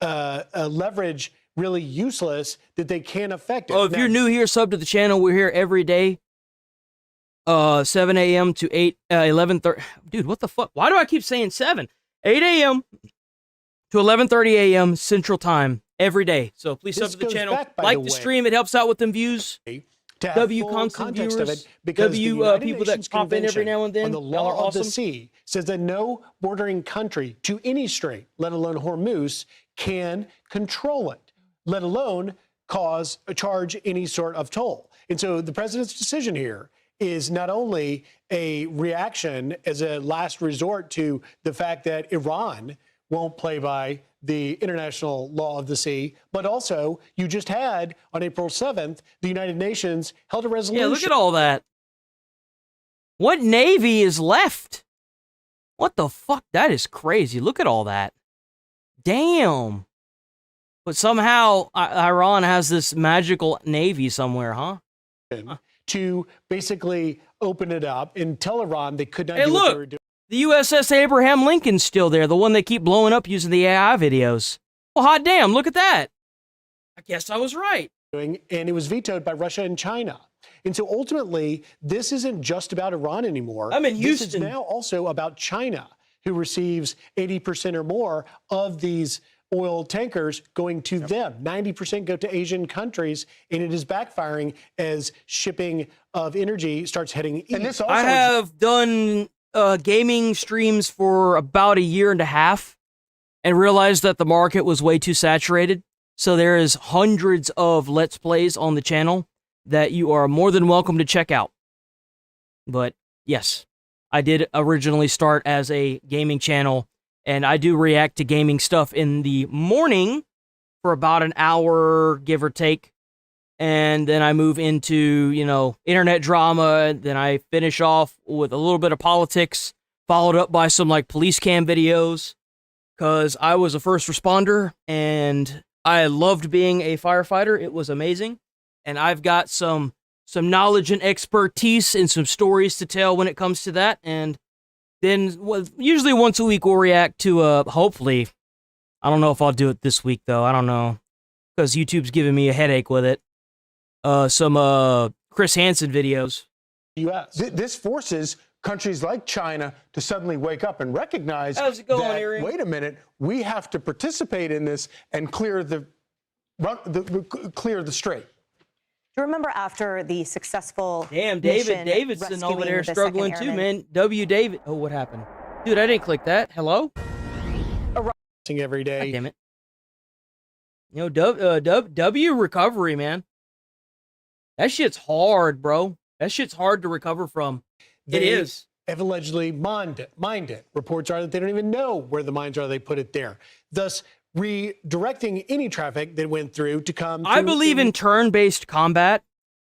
leverage really useless, that they can't affect it. Oh, if you're new here, sub to the channel. We're here every day, 7 a.m. to 11:30. Dude, what the fuck? Why do I keep saying 7? 8 a.m. to 11:30 a.m. Central Time every day. So please sub to the channel, like the stream. It helps out with them views. W constant viewers, W people that pop in every now and then. On the law of the sea says that no bordering country to any strait, let alone Hormuz, can control it, let alone charge any sort of toll. And so the president's decision here is not only a reaction as a last resort to the fact that Iran won't play by the international law of the sea, but also you just had on April 7th, the United Nations held a resolution. Yeah, look at all that. What navy is left? What the fuck? That is crazy. Look at all that. Damn. But somehow Iran has this magical navy somewhere, huh? To basically open it up and tell Iran they could not do what they were doing. The USS Abraham Lincoln's still there, the one they keep blowing up using the AI videos. Well, hot damn, look at that. I guess I was right. And it was vetoed by Russia and China. And so ultimately, this isn't just about Iran anymore. I'm in Houston. This is now also about China, who receives 80% or more of these oil tankers going to them. 90% go to Asian countries, and it is backfiring as shipping of energy starts heading east. And this also I have done gaming streams for about a year and a half and realized that the market was way too saturated. So there is hundreds of Let's Plays on the channel that you are more than welcome to check out. But yes, I did originally start as a gaming channel, and I do react to gaming stuff in the morning for about an hour, give or take. And then I move into, you know, internet drama. Then I finish off with a little bit of politics, followed up by some, like, police cam videos. Because I was a first responder, and I loved being a firefighter. It was amazing. And I've got some knowledge and expertise and some stories to tell when it comes to that. And then usually once a week we'll react to, hopefully, I don't know if I'll do it this week, though. I don't know. Because YouTube's giving me a headache with it. Some Chris Hansen videos. U.S. This forces countries like China to suddenly wake up and recognize How's it going, that, Erie? wait a minute, we have to participate in this and clear the strait. Do you remember after the successful Damn, mission Davidson over there rescuing the struggling second too, airman? man. W. David. Oh, what happened? Dude, I didn't click that. Hello? Every day. God damn it. You know, W recovery, man. That shit's hard, bro. That shit's hard to recover from. It is. Have allegedly mined it. Reports are that they don't even know where the mines are. They put it there, thus redirecting any traffic that went through to come. I believe in turn-based combat.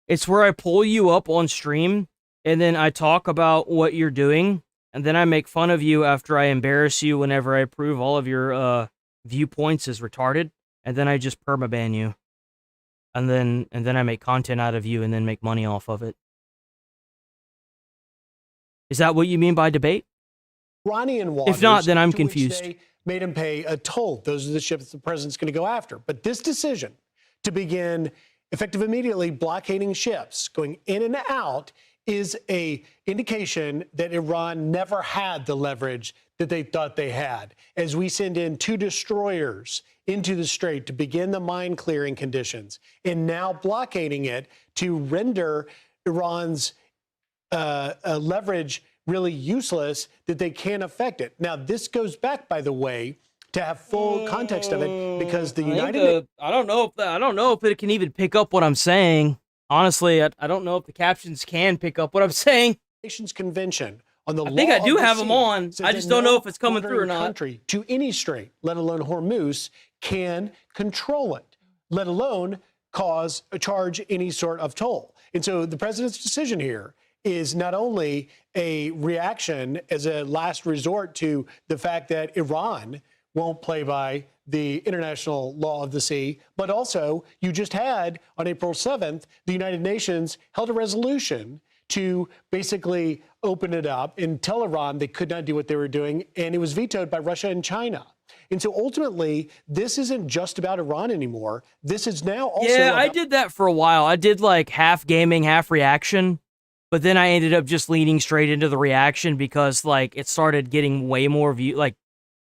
It's where I pull you up on stream, and then I talk about what you're doing, and then I make fun of you after I embarrass you whenever I prove all of your viewpoints as retarded, and then I just permaban you. And then I make content out of you and then make money off of it. Is that what you mean by debate? Iranian waters. If not, then I'm to which confused. they made him pay a toll. Those are the ships the president's going to go after. But this decision to begin effective immediately blockading ships going in and out is a indication that Iran never had the leverage that they thought they had. As we send in 2 destroyers into the strait to begin the mine clearing conditions, and now blockading it to render Iran's leverage really useless, that they can't affect it. Now, this goes back, by the way, to have full context of it, because the United I don't know if it can even pick up what I'm saying. Honestly, I don't know if the captions can pick up what I'm saying. Nations Convention on the I think Law I do of the have them Sea on. says I that just don't know no if it's coming through or bordering not. country to any strait, let alone Hormuz, can control it, let alone charge any sort of toll. And so the president's decision here is not only a reaction as a last resort to the fact that Iran won't play by the international law of the sea, but also you just had on April 7th, the United Nations held a resolution to basically open it up and tell Iran they could not do what they were doing, and it was vetoed by Russia and China. And so ultimately, this isn't just about Iran anymore. This is now also Yeah, I about did that for a while. I did like half gaming, half reaction. But then I ended up just leaning straight into the reaction because like it started getting way more view, like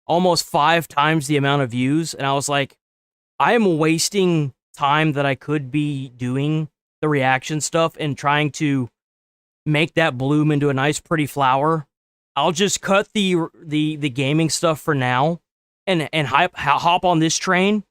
almost 5 times the amount of views. And I was like, I am wasting time that I could be doing the reaction stuff and trying to make that bloom into a nice pretty flower. I'll just cut the gaming stuff for now and hop on this train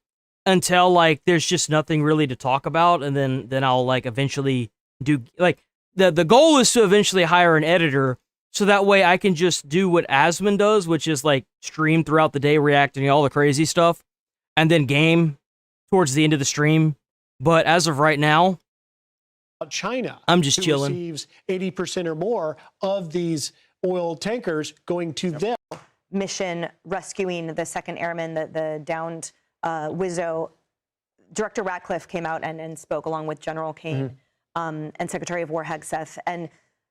until like there's just nothing really to talk about, and then I'll like eventually do like the goal is to eventually hire an editor so that way I can just do what Asmund does, which is like stream throughout the day reacting to all the crazy stuff and then game towards the end of the stream. But as of right now, China. I'm just who chilling. Receives 80% or more of these oil tankers going to them. Mission rescuing the second airman, the downed Wizzo. Director Ratcliffe came out and spoke along with General Kane and Secretary of War Hegseth. And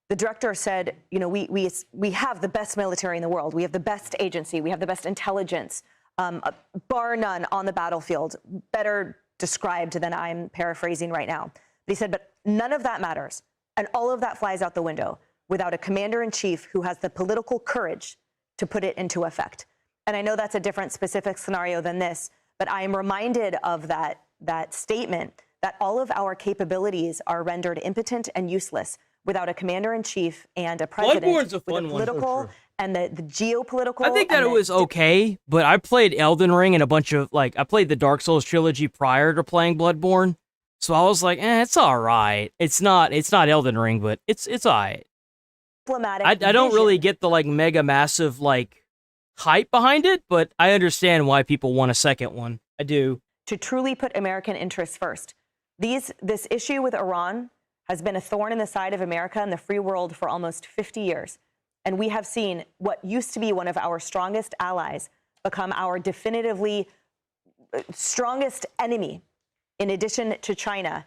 the director said, you know, we have the best military in the world. We have the best agency. We have the best intelligence, bar none on the battlefield. Better described than I'm paraphrasing right now. But he said, but none of that matters. And all of that flies out the window without a commander-in-chief who has the political courage to put it into effect. And I know that's a different specific scenario than this, but I am reminded of that statement that all of our capabilities are rendered impotent and useless without a commander-in-chief and a president Bloodborne's a with fun the one. political and the geopolitical. I think that it was okay, but I played Elden Ring and a bunch of like I played the Dark Souls trilogy prior to playing Bloodborne, so I was like, it's all right. It's not Elden Ring, but it's all right. I don't really get the like mega massive like hype behind it, but I understand why people want a second one. I do. To truly put American interests first. This issue with Iran has been a thorn in the side of America and the free world for almost 50 years. And we have seen what used to be one of our strongest allies become our definitively strongest enemy, in addition to China,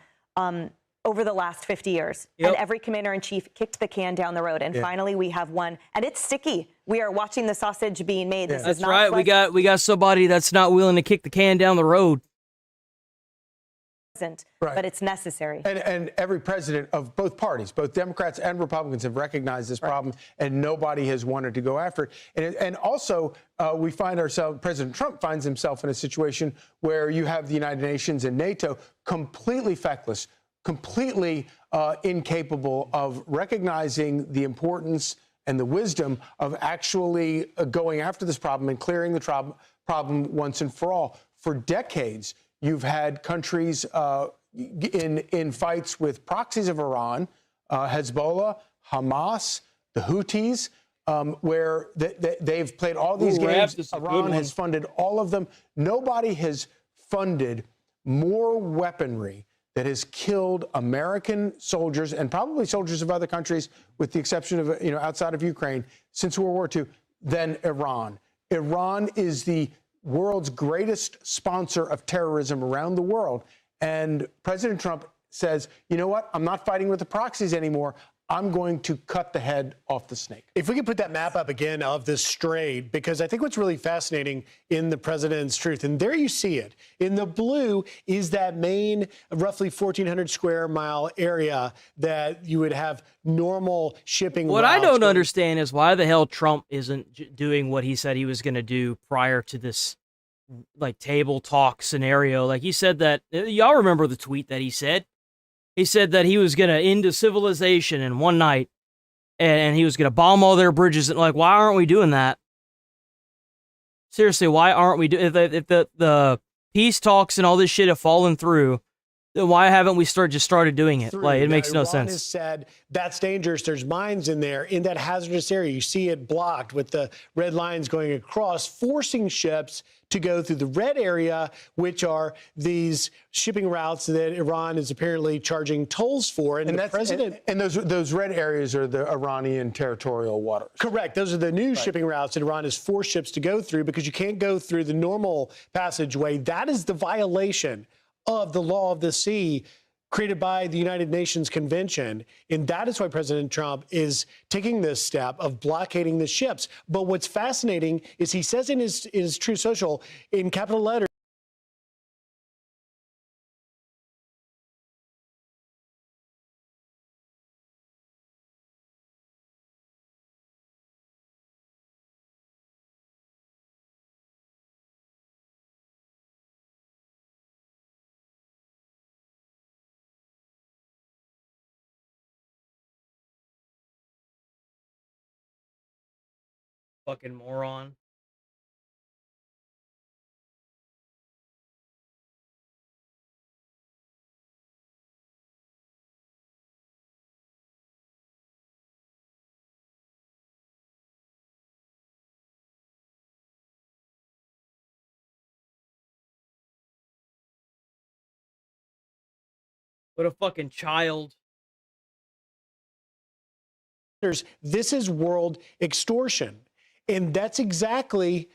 over the last 50 years. Yep. And every commander-in-chief kicked the can down the road. And finally, we have one. And it's sticky. We are watching the sausage being made. This That's is not right. We got somebody that's not willing to kick the can down the road. isn't, but it's necessary. And every president of both parties, both Democrats and Republicans, have recognized this problem, and nobody has wanted to go after it. And also, we find ourselves, President Trump finds himself in a situation where you have the United Nations and NATO completely feckless, completely incapable of recognizing the importance and the wisdom of actually going after this problem and clearing the problem once and for all. For decades, you've had countries in fights with proxies of Iran, Hezbollah, Hamas, the Houthis, where they've played all these games. Iran has funded all of them. Nobody has funded more weaponry that has killed American soldiers and probably soldiers of other countries, with the exception of, outside of Ukraine, since World War II, than Iran. Iran is the world's greatest sponsor of terrorism around the world. And President Trump says, you know what? I'm not fighting with the proxies anymore. I'm going to cut the head off the snake. If we could put that map up again of the Strait, because I think what's really fascinating in the president's truth, and there you see it, in the blue is that main roughly 1,400 square mile area that you would have normal shipping What I don't understand is why the hell Trump isn't doing what he said he was going to do prior to this, like, table talk scenario. Like, he said that, y'all remember the tweet that he said? He said that he was going to end civilization in one night, and he was going to bomb all their bridges. And, like, why aren't we doing that? Seriously, why aren't we doing? If the peace talks and all this shit have fallen through, then why haven't we just started doing it? Like, it makes no sense. Iran has said that's dangerous. There's mines in there, in that hazardous area. You see it blocked with the red lines going across, forcing ships to go through the red area, which are these shipping routes that Iran is apparently charging tolls for. And the president, and those red areas are the Iranian territorial waters. Correct. Those are the new shipping routes that Iran has forced ships to go through, because you can't go through the normal passageway. That is the violation of the law of the sea created by the United Nations Convention. And that is why President Trump is taking this step of blockading the ships. But what's fascinating is he says in his True Social, in capital letters, Fucking moron. What a fucking child. this is world extortion. And that's exactly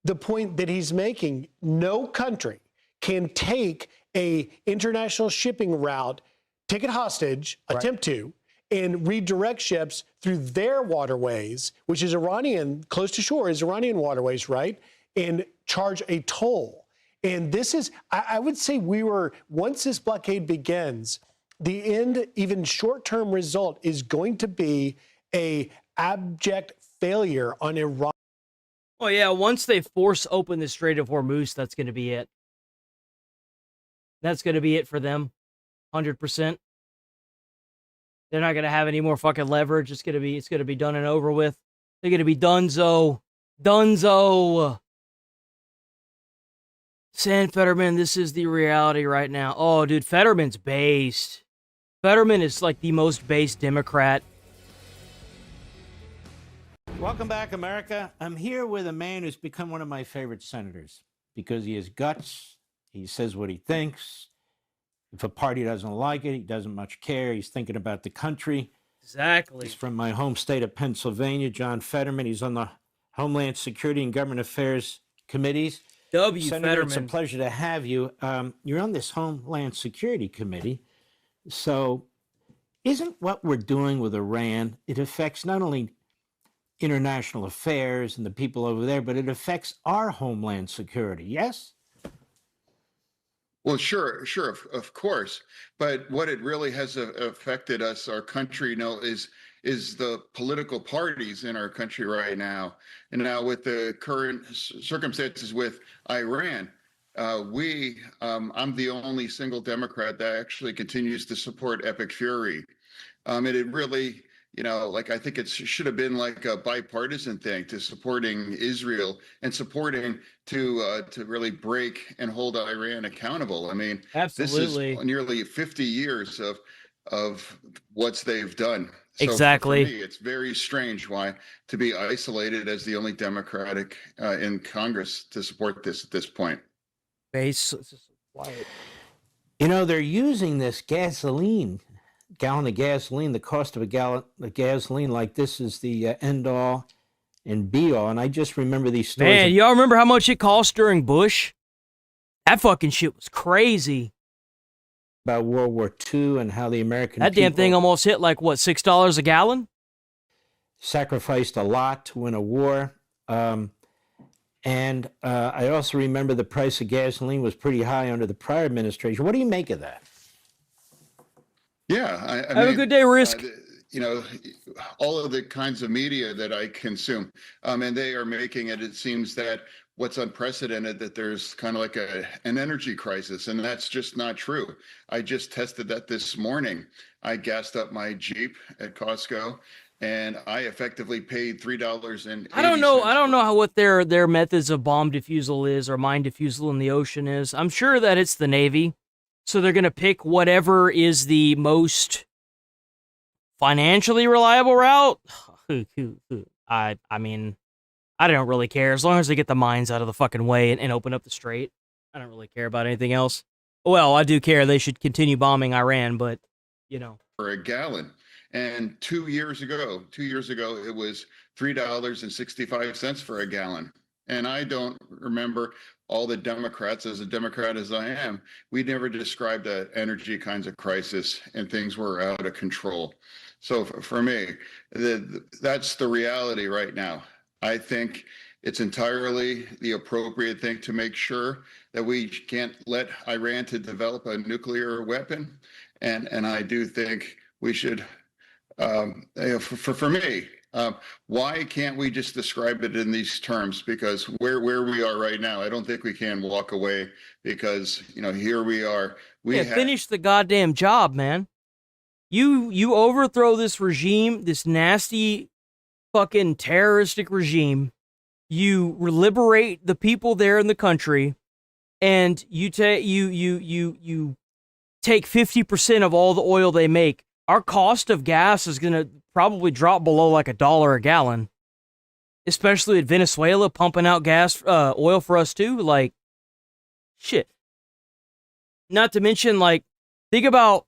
the point that he's making. No country can take a international shipping route, take it hostage, attempt to, and redirect ships through their waterways, which is Iranian, close to shore is Iranian waterways, right? And charge a toll. And this is, I would say once this blockade begins, the end, even short-term result is going to be a abject failure on Iran. Oh yeah, once they force open the Strait of Hormuz, that's going to be it. That's going to be it for them, 100%. They're not going to have any more fucking leverage. It's going to be done and over with. They're going to be donezo. San Fetterman, this is the reality right now. Oh, dude, Fetterman's based. Fetterman is like the most based Democrat. Welcome back, America. I'm here with a man who's become one of my favorite senators because he has guts. He says what he thinks. If a party doesn't like it, he doesn't much care. He's thinking about the country. Exactly. He's from my home state of Pennsylvania, John Fetterman. He's on the Homeland Security and Government Affairs committees. Senator, Fetterman. It's a pleasure to have you. You're on this Homeland Security Committee. So isn't what we're doing with Iran, it affects not only international affairs and the people over there, but it affects our Homeland Security, yes? Well, sure, of course. But what it really has affected us, our country, is the political parties in our country right now. And now with the current circumstances with Iran, I'm the only single Democrat that actually continues to support Epic Fury. And it really, like I think it should have been like a bipartisan thing to supporting Israel and supporting to really break and hold Iran accountable. I mean, Absolutely. this is nearly 50 years of what they've done. So Exactly. for me, it's very strange why to be isolated as the only Democratic in Congress to support this at this point. Base. Quiet. They're using this gallon of gasoline, the cost of a gallon of gasoline, like this is the end all and be all. And I just remember these stories. Man, y'all remember how much it cost during Bush? That fucking shit was crazy. About World War II and how the American That damn thing almost hit like, what, $6 a gallon? Sacrificed a lot to win a war. And I also remember the price of gasoline was pretty high under the prior administration. What do you make of that? Yeah, I Have mean, a good day, Risk. All of the kinds of media that I consume, and they are making it. It seems that what's unprecedented that there's kind of like an energy crisis, and that's just not true. I just tested that this morning. I gassed up my Jeep at Costco, and I effectively paid $3.80. I don't know what their methods of bomb defusal is or mine defusal in the ocean is. I'm sure that it's the Navy. So they're going to pick whatever is the most financially reliable route. I mean, I don't really care. As long as they get the mines out of the fucking way and open up the strait, I don't really care about anything else. Well, I do care. They should continue bombing Iran, but, For a gallon. And 2 years ago, it was $3.65 for a gallon. And I don't remember all the Democrats, as a Democrat as I am, we never described that energy kinds of crisis and things were out of control. So for me, that's the reality right now. I think it's entirely the appropriate thing to make sure that we can't let Iran to develop a nuclear weapon. And I do think we should, for me, why can't we just describe it in these terms? Because where we are right now, I don't think we can walk away because, here we are. Finish the goddamn job, man. You overthrow this regime, this nasty fucking terroristic regime. You liberate the people there in the country, and you take 50% of all the oil they make. Our cost of gas is going to probably drop below like $1 a gallon, especially at Venezuela pumping out oil for us too. Like, shit. Not to mention, think about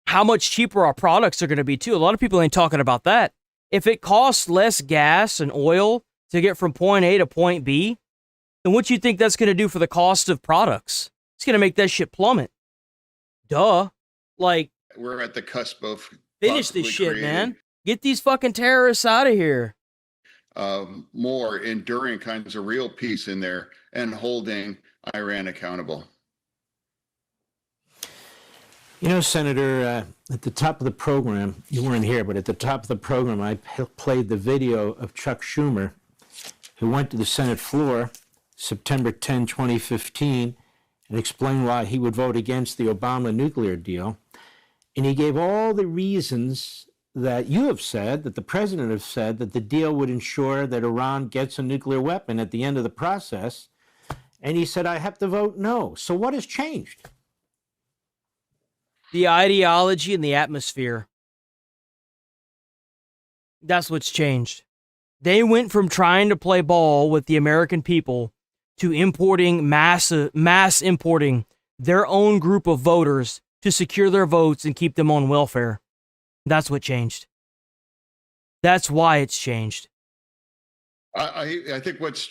how much cheaper our products are going to be too. A lot of people ain't talking about that. If it costs less gas and oil to get from point A to point B, then what do you think that's going to do for the cost of products? It's going to make that shit plummet. Duh. We're at the cusp of finish this shit, man. Get these fucking terrorists out of here. More enduring kinds of real peace in there and holding Iran accountable. Senator, at the top of the program, you weren't here, but at the top of the program, I played the video of Chuck Schumer, who went to the Senate floor September 10, 2015, and explained why he would vote against the Obama nuclear deal. And he gave all the reasons that you have said, that the president has said, that the deal would ensure that Iran gets a nuclear weapon at the end of the process. And he said, I have to vote no. So what has changed? The ideology and the atmosphere. That's what's changed. They went from trying to play ball with the American people to importing mass importing their own group of voters to secure their votes and keep them on welfare. That's what changed. That's why it's changed. I think what's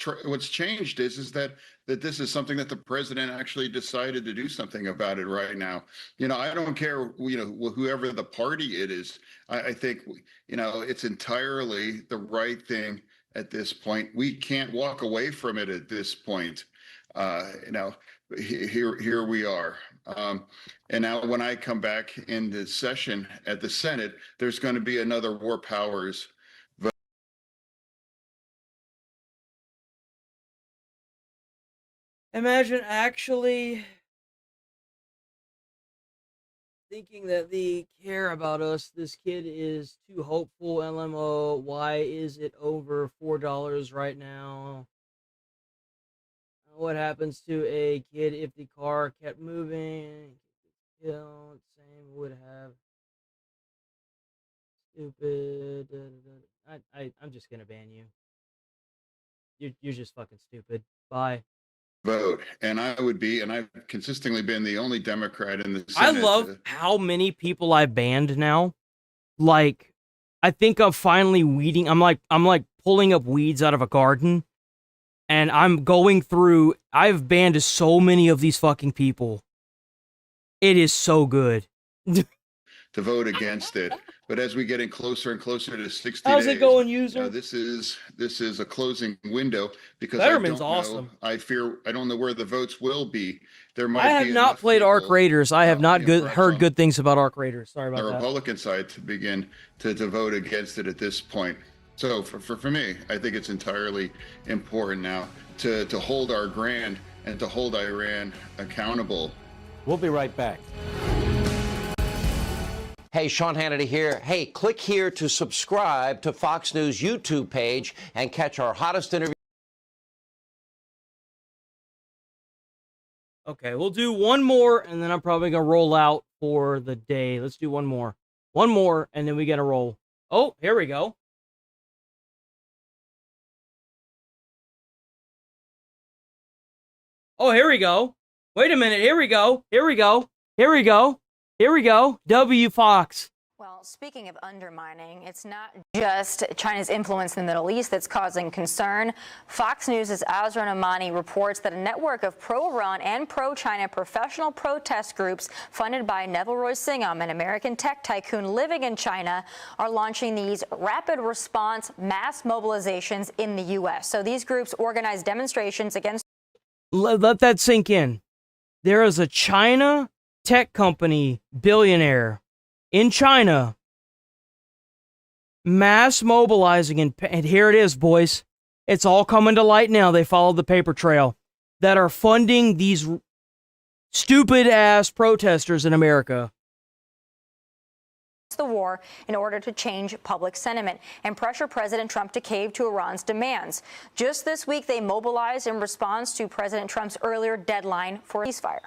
changed is that this is something that the president actually decided to do something about it right now. I don't care, whoever the party it is. I think, it's entirely the right thing at this point. We can't walk away from it at this point. here we are. And now when I come back in the session at the Senate, there's going to be another war powers vote. Imagine actually thinking that they care about us. This kid is too hopeful. LMO. Why is it over $4 right now? What happens to a kid if the car kept moving? Killed. Same would have. Stupid. I'm just gonna ban you. You're just fucking stupid. Bye. Vote, and I've consistently been the only Democrat in the I Senate. love how many people I banned now. Like, I think I'm finally weeding. I'm like pulling up weeds out of a garden, and I'm going through. I've banned so many of these fucking people. It is so good. to vote against it. But as we get in closer and closer to 60 How's days, it going, user? this is a closing window because Betterman's I don't awesome. know. I don't know where the votes will be. There might I have be not enough played Arc people, Raiders. I have not perhaps heard good things about Arc Raiders. Sorry on about the that. Republican side to begin to vote against it at this point. So for me, I think it's entirely important now to hold our ground and to hold Iran accountable. We'll be right back. Hey, Sean Hannity here. Hey, click here to subscribe to Fox News YouTube page and catch our hottest interview. Okay, we'll do one more, and then I'm probably gonna roll out for the day. Let's do one more. One more, and then we gotta roll. Oh, here we go. Oh, here we go. Wait a minute. Here we go. Here we go. Here we go. Here we go. W Fox. Well, speaking of undermining, it's not just China's influence in the Middle East that's causing concern. Fox News' Azra Namani reports that a network of pro-Iran and pro-China professional protest groups funded by Neville Roy Singham, an American tech tycoon living in China, are launching these rapid response mass mobilizations in the U.S. So these groups organize demonstrations against... Let that sink in. There is a China tech company billionaire in China mass mobilizing, and here it is, boys. It's all coming to light now. They followed the paper trail that are funding these stupid ass protesters in America. The war in order to change public sentiment and pressure President Trump to cave to Iran's demands. Just this week, they mobilized in response to President Trump's earlier deadline for a ceasefire.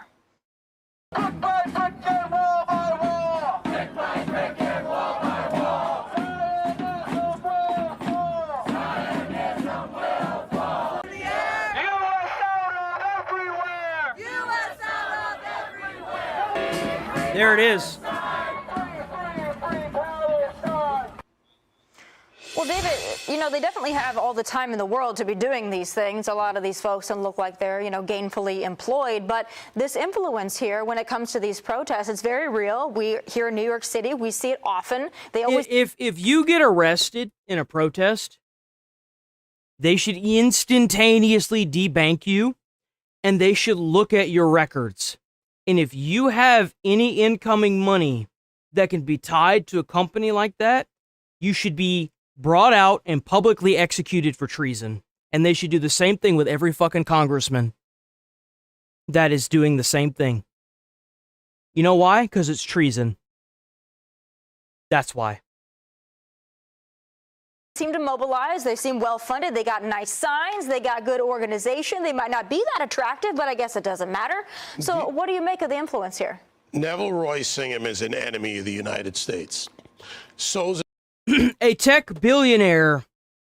There it is. Well, David, you know, they definitely have all the time in the world to be doing these things. A lot of these folks don't look like they're, you know, gainfully employed. But this influence here, when it comes to these protests, it's very real. We here in New York City, we see it often. They always... If you get arrested in a protest, they should instantaneously debank you, and they should look at your records. And if you have any incoming money that can be tied to a company like that, you should be brought out and publicly executed for treason. And they should do the same thing with every fucking congressman that is doing the same thing. You know why? Because it's treason. That's why. Seem to mobilize. They seem well-funded. They got nice signs. They got good organization. They might not be that attractive, but I guess it doesn't matter. So what do you make of the influence here? Neville Roy Singham is an enemy of the United States. So's a tech billionaire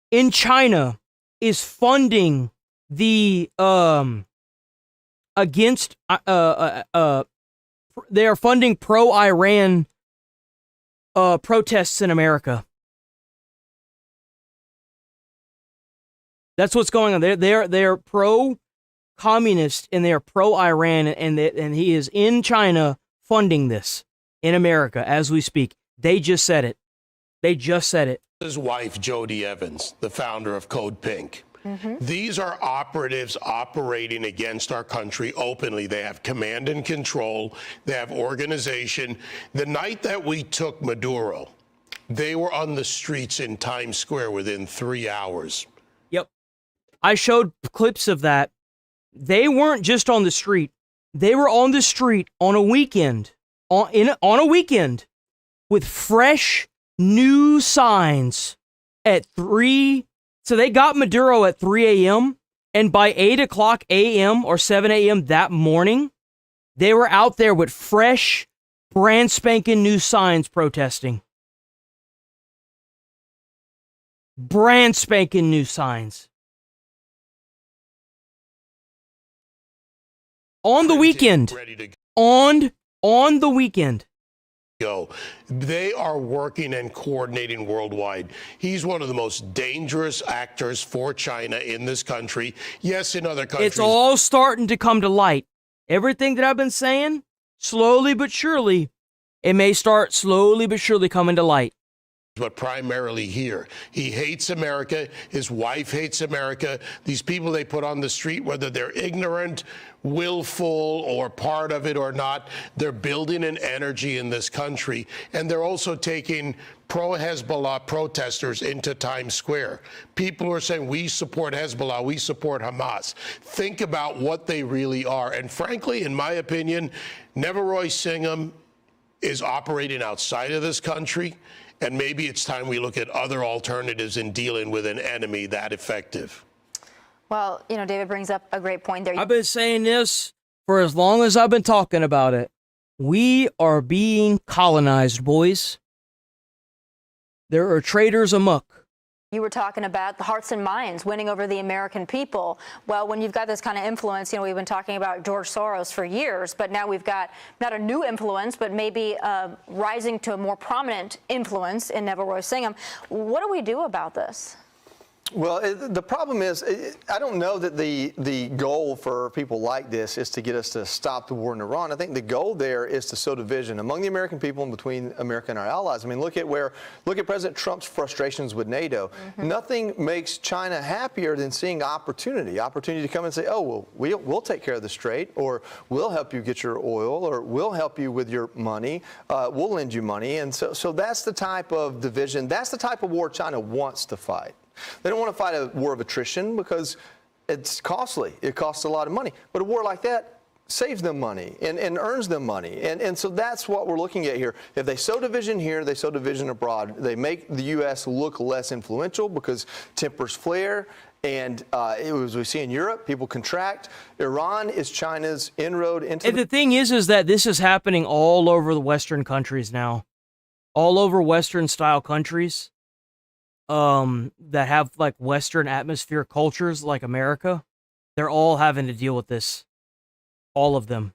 in China is funding the against they are funding pro-Iran protests in America. That's what's going on. They're pro-communist and they're pro-Iran, and he is in China funding this in America as we speak. They just said it. They just said it. His wife, Jody Evans, the founder of Code Pink, These are operatives operating against our country openly. They have command and control. They have organization. The night that we took Maduro, they were on the streets in Times Square within 3 hours. Yep. I showed clips of that. They weren't just on the street. They were on the street on a weekend. On a weekend with fresh new signs at 3. So they got Maduro at 3 a.m. and by 8 o'clock a.m. or 7 a.m. that morning, they were out there with fresh, brand spanking new signs protesting. Brand spanking new signs. On the weekend. On the weekend. Go. They are working and coordinating worldwide. He's one of the most dangerous actors for China in this country. Yes, in other countries. It's all starting to come to light. Everything that I've been saying, slowly but surely, it may start slowly but surely coming to light. But primarily here. He hates America. His wife hates America. These people they put on the street, whether they're ignorant, willful, or part of it or not, they're building an energy in this country. And they're also taking pro-Hezbollah protesters into Times Square. People are saying, we support Hezbollah, we support Hamas. Think about what they really are. And frankly, in my opinion, Nevaroy Singham is operating outside of this country. And maybe it's time we look at other alternatives in dealing with an enemy that effective. Well, David brings up a great point there. I've been saying this for as long as I've been talking about it. We are being colonized, boys. There are traitors amok. You were talking about the hearts and minds winning over the American people. Well, when you've got this kind of influence, we've been talking about George Soros for years, but now we've got not a new influence, but maybe rising to a more prominent influence in Nevaroy Singham. What do we do about this? Well, the problem is, I don't know that the goal for people like this is to get us to stop the war in Iran. I think the goal there is to sow division among the American people and between America and our allies. I mean, look at President Trump's frustrations with NATO. Nothing makes China happier than seeing opportunity to come and say, oh, well, we'll take care of the strait, or we'll help you get your oil, or we'll help you with your money, we'll lend you money. And so that's the type of division, that's the type of war China wants to fight. They don't want to fight a war of attrition because it's costly. It costs a lot of money. But a war like that saves them money and earns them money. And so that's what we're looking at here. If they sow division here, they sow division abroad. They make the U.S. look less influential because tempers flare. And as we see in Europe, people contract. Iran is China's inroad into And the thing is that this is happening all over the Western countries now. All over Western-style countries. That have like Western atmosphere cultures like America, they're all having to deal with this. All of them.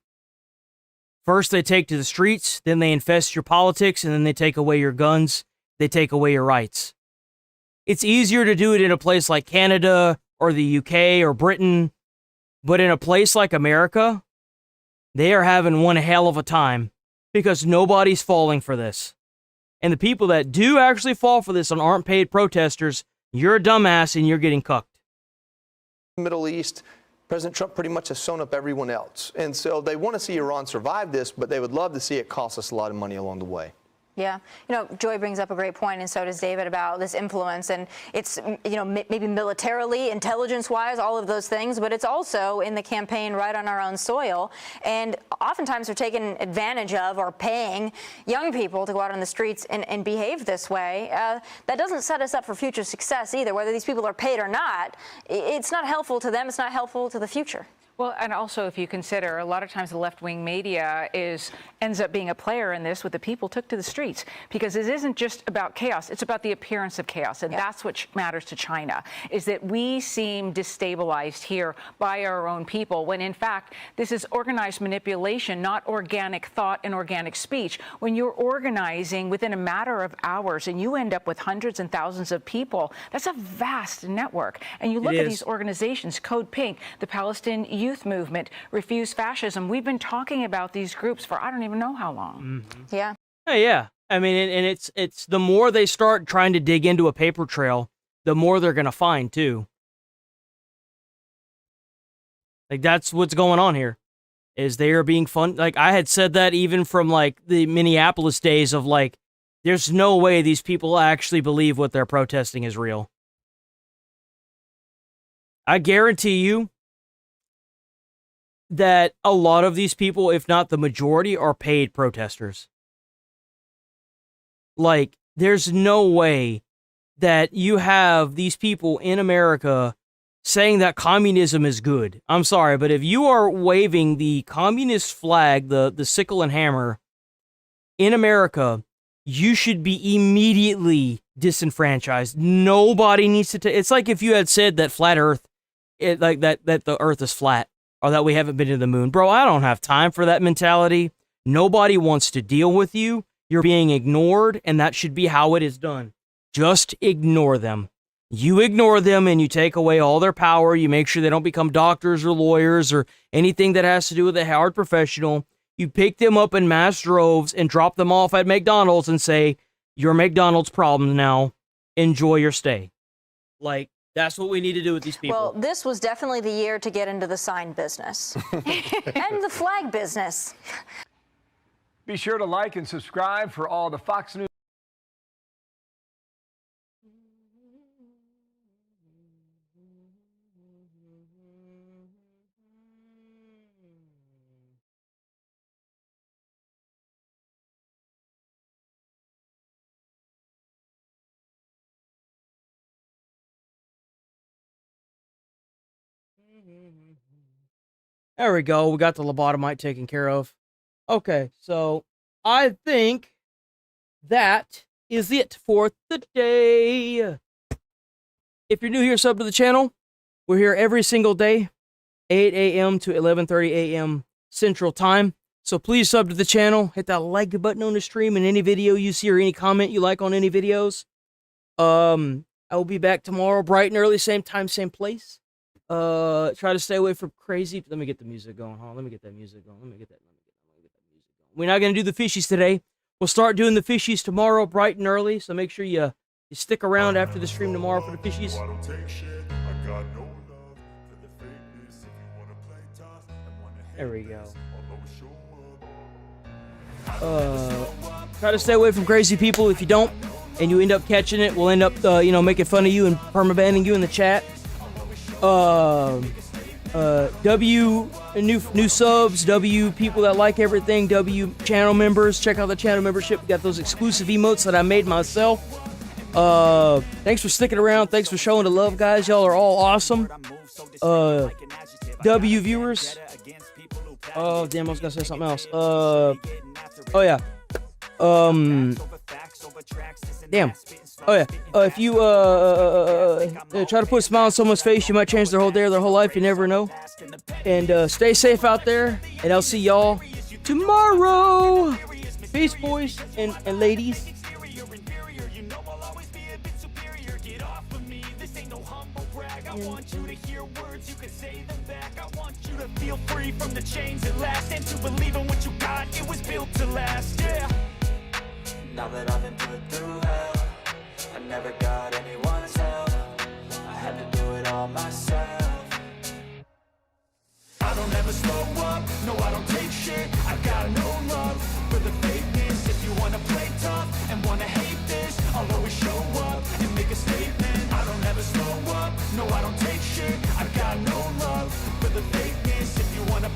First they take to the streets, then they infest your politics, and then they take away your guns, they take away your rights. It's easier to do it in a place like Canada or the UK or Britain, but in a place like America, they are having one hell of a time because nobody's falling for this. And the people that do actually fall for this and aren't paid protesters, you're a dumbass and you're getting cucked. Middle East, President Trump pretty much has sewn up everyone else. And so they want to see Iran survive this, but they would love to see it cost us a lot of money along the way. Yeah. Joy brings up a great point, and so does David, about this influence. And it's, maybe militarily, intelligence-wise, all of those things, but it's also in the campaign right on our own soil. And oftentimes they're taking advantage of or paying young people to go out on the streets and behave this way. That doesn't set us up for future success either, whether these people are paid or not. It's not helpful to them. It's not helpful to the future. Well, and also if you consider, a lot of times the left-wing media ends up being a player in this, with the people took to the streets, because it isn't just about chaos, it's about the appearance of chaos, and that's what matters to China, is that we seem destabilized here by our own people, when in fact this is organized manipulation, not organic thought and organic speech. When you're organizing within a matter of hours and you end up with hundreds and thousands of people, that's a vast network. And you look at these organizations, Code Pink, the Palestinian Youth Movement, Refuse Fascism. We've been talking about these groups for I don't even know how long. Yeah. Yeah. I mean, and it's the more they start trying to dig into a paper trail, the more they're going to find too. Like, that's what's going on here, is they are being fun. Like, I had said that even from, like, the Minneapolis days of, like, there's no way these people actually believe what they're protesting is real. I guarantee you that a lot of these people, if not the majority, are paid protesters. Like, there's no way that you have these people in America saying that communism is good. I'm sorry, but if you are waving the communist flag, the sickle and hammer, in America, you should be immediately disenfranchised. Nobody needs to it's like if you had said that flat Earth, that the Earth is flat, or that we haven't been to the moon. Bro, I don't have time for that mentality. Nobody wants to deal with you. You're being ignored, and that should be how it is done. Just ignore them. You ignore them and you take away all their power. You make sure they don't become doctors or lawyers or anything that has to do with a hard professional. You pick them up in mass droves and drop them off at McDonald's and say, "Your McDonald's problem now. Enjoy your stay." Like, that's what we need to do with these people. Well, this was definitely the year to get into the sign business and the flag business. Be sure to like and subscribe for all the Fox News. There we go. We got the lobotomite taken care of. Okay, so I think that is it for the day. If you're new here, sub to the channel. We're here every single day, 8 a.m. to 11:30 a.m. Central Time. So please sub to the channel. Hit that like button on the stream and any video you see or any comment you like on any videos. I will be back tomorrow, bright and early, same time, same place. Try to stay away from crazy. Let me get the music going. Hold on, let me get that music going. Let me get that music going. We're not gonna do the fishies today. We'll start doing the fishies tomorrow, bright and early. So make sure you stick around after the stream tomorrow for the fishies. There we go. Try to stay away from crazy people. If you don't, and you end up catching it, we'll end up, making fun of you and permabanning you in the chat. New subs, W people that like everything, W channel members. Check out the channel membership. We got those exclusive emotes that I made myself. Thanks for sticking around. Thanks for showing the love, guys. Y'all are all awesome. W viewers. Oh, damn, I was gonna say something else. Oh, yeah. Damn. Oh, yeah. If you, try to put a smile on someone's face, you might change their whole day or their whole life. You never know. And, stay safe out there. And I'll see y'all tomorrow. Peace, boys and ladies. I want you to hear words, you can say them back. I want you to feel free from the chains at last, and to believe in what you got, it was built to last, yeah. Now that I've been put through hell, I never got anyone's help. I had to do it all myself. I don't ever slow up.